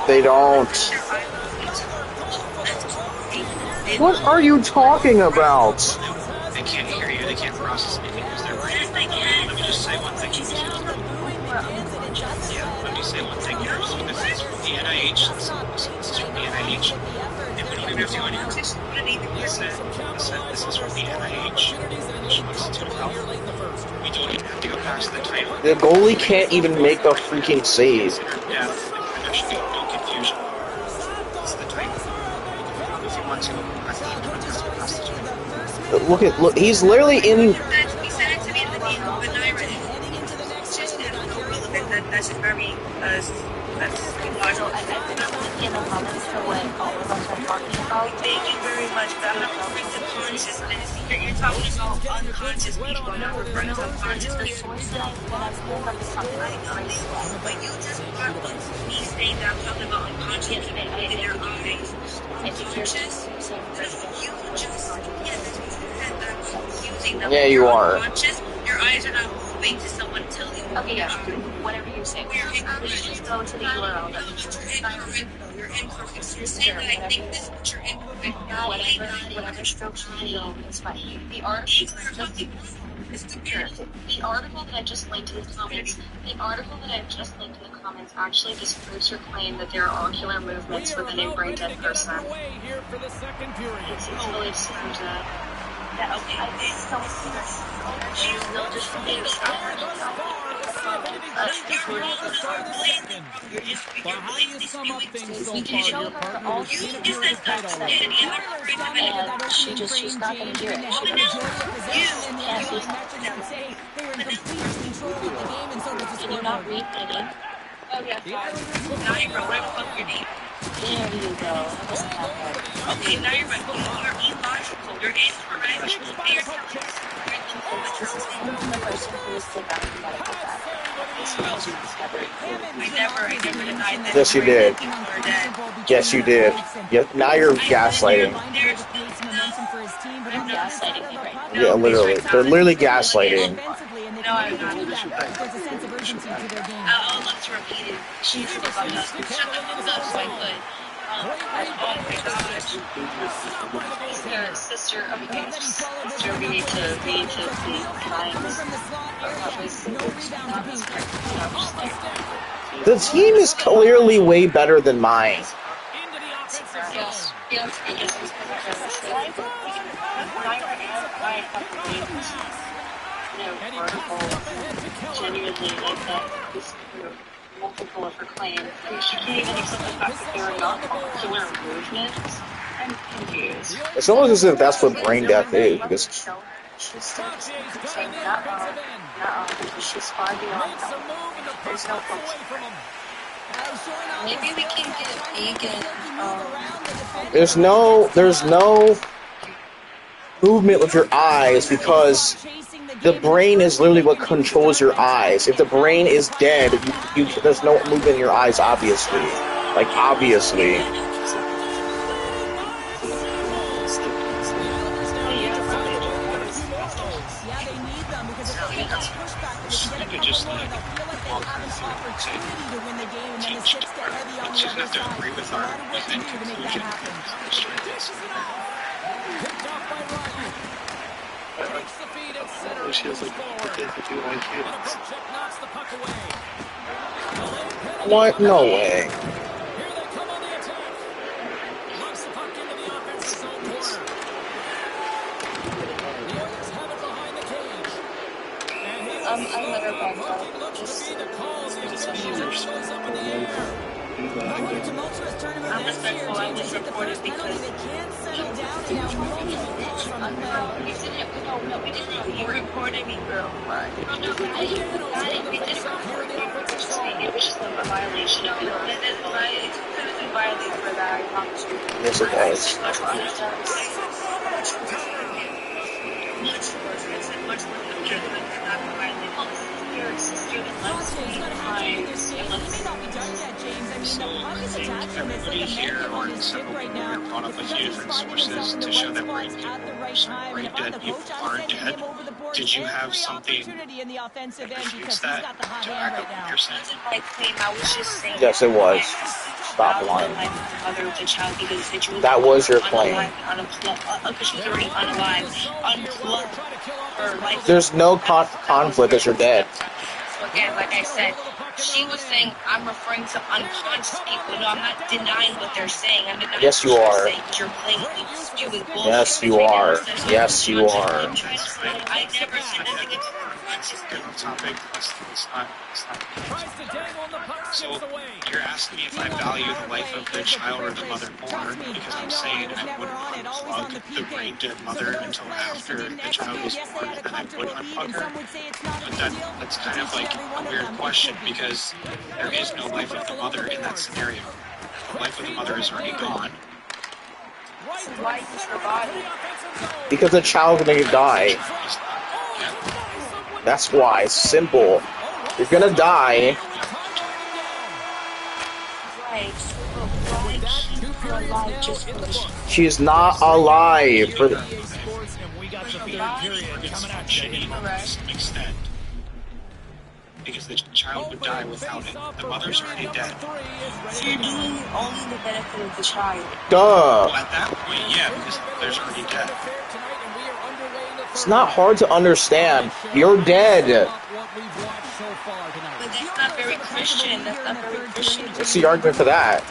B: They don't. What are you talking about?
N: They can't hear you. They can't process anything because they're brain. Let me just say one thing. Yeah, let me say one thing here. So this is from the NIH. This is from the NIH. And we don't even have to go any Listen, this is from the NIH, National Institute of Health. We don't even have to go past the title.
B: The goalie can't even make a freaking save.
N: Yeah, there should be no confusion. It's the title. If you want to, I think you don't have to pass the title.
B: Look, he's literally in.
G: He said it to me in the email, but I read it. It's just irrelevant. That's very, that's logical.
I: in the comments for what all of us are talking about.
G: Thank you very much, but I'm not referring to consciousness. You're talking about unconscious people, not referring to conscious people.
I: The source that I'm pulling from is something unconscious.
G: But you just brought up me saying that I'm talking about unconscious people in their eyes. Conscious? You just, yeah, that's what you said, that
I: using them.
B: Yeah, you
I: You're
B: are.
I: unconscious. Your eyes are not moving to someone tell you.
M: Okay, yeah, whatever you say. Let's just go to the URL.
I: You're incorrect. So you're saying that I think this, but you're incorrect.
M: Whatever strokes you feel is fine. The article that I just linked in the comments, actually disproves your claim that there are ocular movements within a brain dead person. It totally disproves that.
I: Yeah, okay. So she's still just being
M: she's not going to hear it. Did you not read my name?
I: Oh, yeah. Naira, what the fuck your name?
M: There you go.
I: Okay, Naira, you're illogical. You're incorrect.
M: This is the person who is still back in medical data.
I: I never denied that.
B: Yes, you did. Yes, you did. Now you're gaslighting.
M: I'm gaslighting you right now.
B: Yeah, literally. They're literally gaslighting.
I: No, I'm not. Let's repeat it. She's the fuck up. Shut the fuck up so I could. Oh my gosh.
M: Sister, we need to be kind.
B: The team is clearly way better than mine.
M: Yes. Genuinely like that. Multiple of her claims. She can't even accept the fact that there are not ocular movements. I'm confused.
B: It's almost as if that's what brain death is, because
M: She's saying because she's far beyond help. There's no hope.
I: Maybe we can get vegan.
B: there's no movement with your eyes because the brain is literally what controls your eyes. If the brain is dead, there's no movement in your eyes, obviously. Like, obviously.
N: You could just like walk her through and say, teach her. She doesn't have to agree with our end conclusion. She has like
B: What? No way.
M: I'm never back up.
I: I'm respectful. I was reported because you reported me, girl. We just reported you for speaking. It was just a violation of it. It could have been violated for that. I promise you.
B: Yes, it does.
I: Much more than that violated. Your sister loves me.
N: Everybody here, or several people here, brought up a few different sources to show that brain dead people are dead. Did you have something that refutes that to back up what you're saying?
B: Yes, it was. Stop lying. That was your claim. There's no conflict because you're dead.
I: Again, like I said, she was saying I'm referring to unconscious people. No, I'm not denying what they're saying. I'm denying
B: Yes, you
I: what
B: are.
I: they're saying. You're blatantly spewing bullshit.
B: Yes, you are. Yes, you are.
I: I never said anything against unconscious people.
N: Topic. It's not. So you're asking me if I value the life of the child or the mother more because I'm saying I wouldn't unplug the brain dead mother until after the child was born, and then I would unplug her. But that's kind of like a weird question because there is no life of the mother in that scenario. The life of the mother is already gone.
I: Why is her body?
B: Because the child's gonna die. That's why. It's simple. You're gonna die.
M: Right. Alive just for
B: She's not alive.
N: we got the third period coming at you. To some extent. Because the child would die without it. The mother's already dead.
C: So you're doing only the benefit of the child.
B: Duh.
N: Well, at that point, yeah, because the mother's already dead.
B: It's not hard to understand. You're dead.
C: But that's not very Christian. That's not very Christian.
B: What's the argument for that?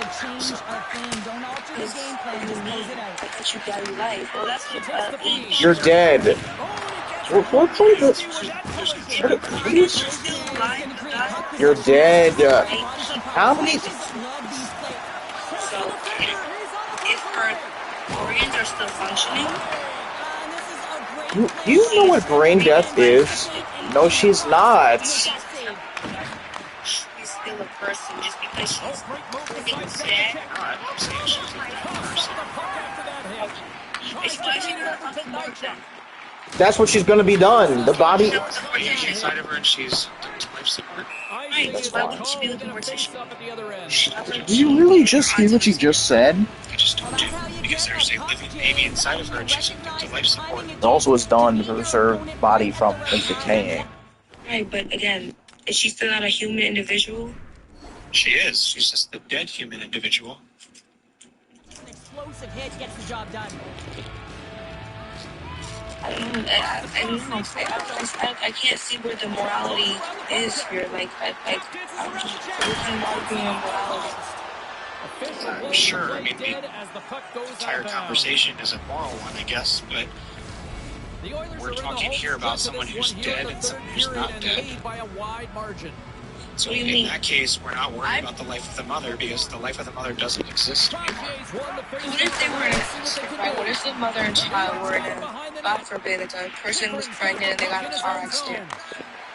C: You value life. Well, that's what
B: You're dead. What You're dead. How many?
C: So, if her organs are still functioning,
B: You know what brain death is? No, she's not.
C: she's still a person just because she's dead.
N: I'm saying she's a dead person.
C: It's why she's not fucking dead.
B: That's what she's gonna be done. The body.
N: But she's inside of her and she's to life support.
C: Right, that's why would she be with the mortician?
B: Did you really just hear what you just said?
N: I just told you. Because there's a living baby inside of her and she's hooked to life support.
B: It also was done to preserve the body from decaying.
C: Right, but again, is she still not a human individual?
N: She is. She's just a dead human individual.
D: An explosive hit gets the job done.
C: I can't see where the morality is here. I'm just looking at morality.
N: Sure, I mean, the entire conversation is a moral one, I guess, but we're talking here about someone who's dead and someone who's not dead. So in that case, we're not worried about the life of the mother because the life of the mother doesn't exist anymore.
C: What if they were in a right? What if the mother and child were in a, God forbid, a person was pregnant and they got in a car accident?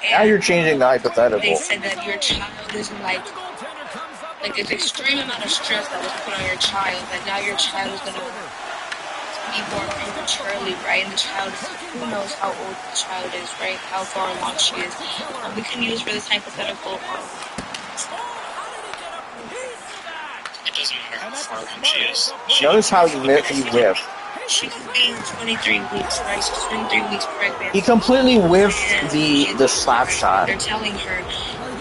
B: Now you're changing the hypothetical.
C: They said that your child is like this extreme amount of stress that was put on your child, that now your child is going to be born prematurely, right? And the child, who knows how old the child is, right? How far along she is. We can use for this hypothetical.
N: It doesn't matter how far along she is.
B: Notice how you whiff.
C: She's being 23 weeks, right? She's 23 weeks pregnant.
B: He completely whiffed the slap shot.
C: They're telling her,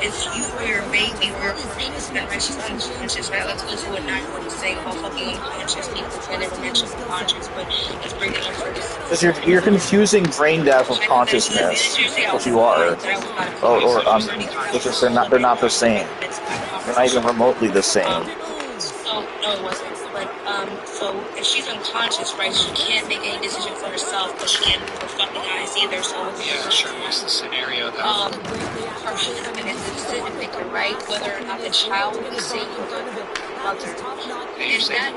C: it's you or your baby or your husband, right? She's unconscious, right? Let's go to what Nigel was saying about fucking unconscious people. I never mentioned unconscious, but let's bring it up for this.
B: Because you're confusing brain death with consciousness, which you are. Because they're not the same. They're not even remotely the same.
C: No, it wasn't. But, so if she's unconscious, right, she can't make any decision for herself, but she can't move her fucking eyes either, so...
N: Yeah, sure, what's the scenario, though?
C: Her husband is the decision maker, right? Whether or not the child is safe or the mother.
N: You're saying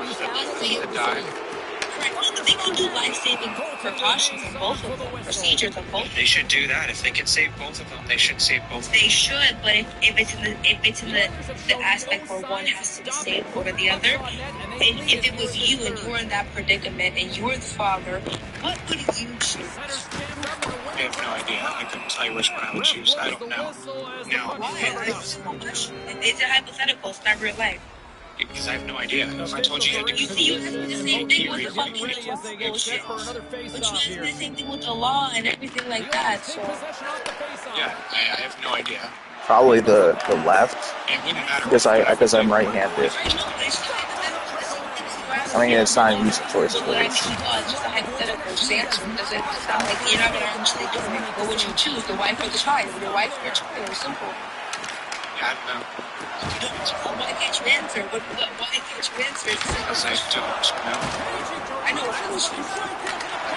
N: the die?
C: They can do life-saving precautions on both of them, procedures on both of them.
N: They should do that. If they can save both of them, they should save both of them.
C: They should, but if it's in the aspect where one has to be saved over the other, and if it was you and you were in that predicament and you were the father, what would you choose?
N: I have no idea. I couldn't tell you which one I would choose. I don't know. Now,
C: it's a hypothetical. It's not real life.
N: Because I have no idea. If I told you you had to
C: you do the same thing with the fucking bullshit. But you do the same thing with the law and everything like that, so...
N: Yeah, I have no idea.
B: Probably the left.
N: It wouldn't matter.
B: Because I'm right-handed. I mean, it's not an easy choice, but
C: it's just a hypothetical answer. It's not like you're not going to actually do it. What would you choose, the wife or the child? Your wife or your child? It's simple.
N: I don't know.
C: Why can't you answer? Why can't you answer?
N: Because I don't know.
C: I know what I would choose.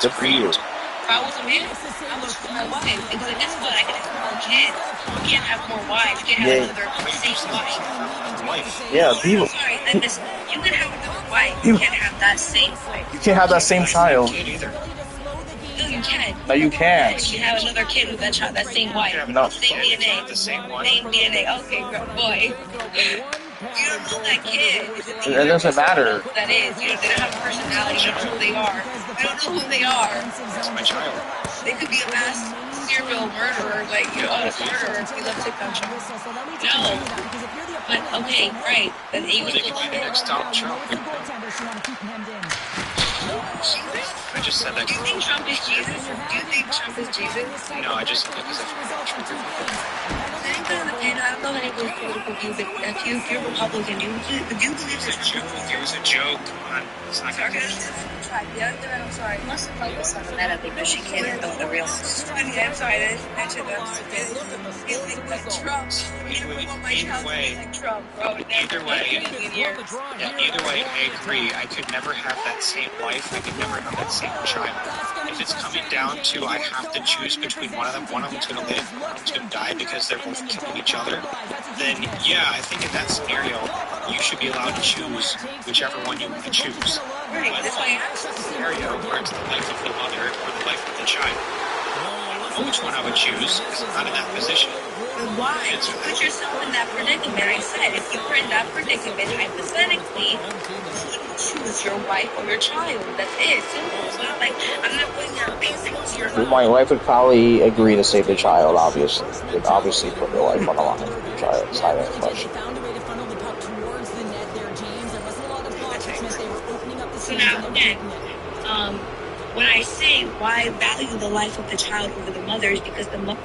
B: Good for you.
C: If I was a man, I would choose my wife. Because guess what? I can have more kids. You can't have more wives. You can't have another same wife.
B: Yeah, people.
C: Sorry, listen. You can have another wife. You can't have that same wife.
B: You can't have that same child.
C: No, you can.
B: No, you can't.
C: You have another kid with that child, that same wife.
B: No.
C: Same DNA. Same DNA. Okay, good boy. You don't know that kid.
B: It doesn't matter.
C: That is. They don't have a personality. You don't know who they are. You don't know who they are.
N: That's my child.
C: They could be a mass serial murderer, like, a murderer. We love TikTok shows. No. But, okay, right. Then he was
N: the next Donald Trump.
C: Jesus.
N: I just said that.
I: Do you think Trump is Jesus? Do you think Trump is Jesus?
N: No, I just said that because I
I: I don't know any political view, but if you're Republican, do you believe this?
N: It was a joke. Come on. It's not gonna
I: I'm sorry. You must focus on the meta because she can't handle the real.
C: I'm sorry, I didn't mention that. Trump.
N: Either way, I agree. I could never have that same life. I could never have that same child. If it's coming down to I have to choose between one of them's going to live, one of them's going to die because they're both killing each other, then yeah, I think in that scenario, you should be allowed to choose whichever one you want to choose.
I: Right,
N: but
I: that's why I
N: it's a scenario where it's the life of the mother or the life of the child. I don't know which one I would choose because I'm not in that position.
I: Why? Put yourself in that predicament. I said, if you were in that predicament, hypothetically, you would choose your wife or your child. That's it. Simple. It's not like, I'm not putting your basics here.
B: My wife would probably agree to save the child, obviously. They'd obviously put their life on the line for the child. It's not a question.
I: So now, again, when I say why value the life of the child over the mother is because the mother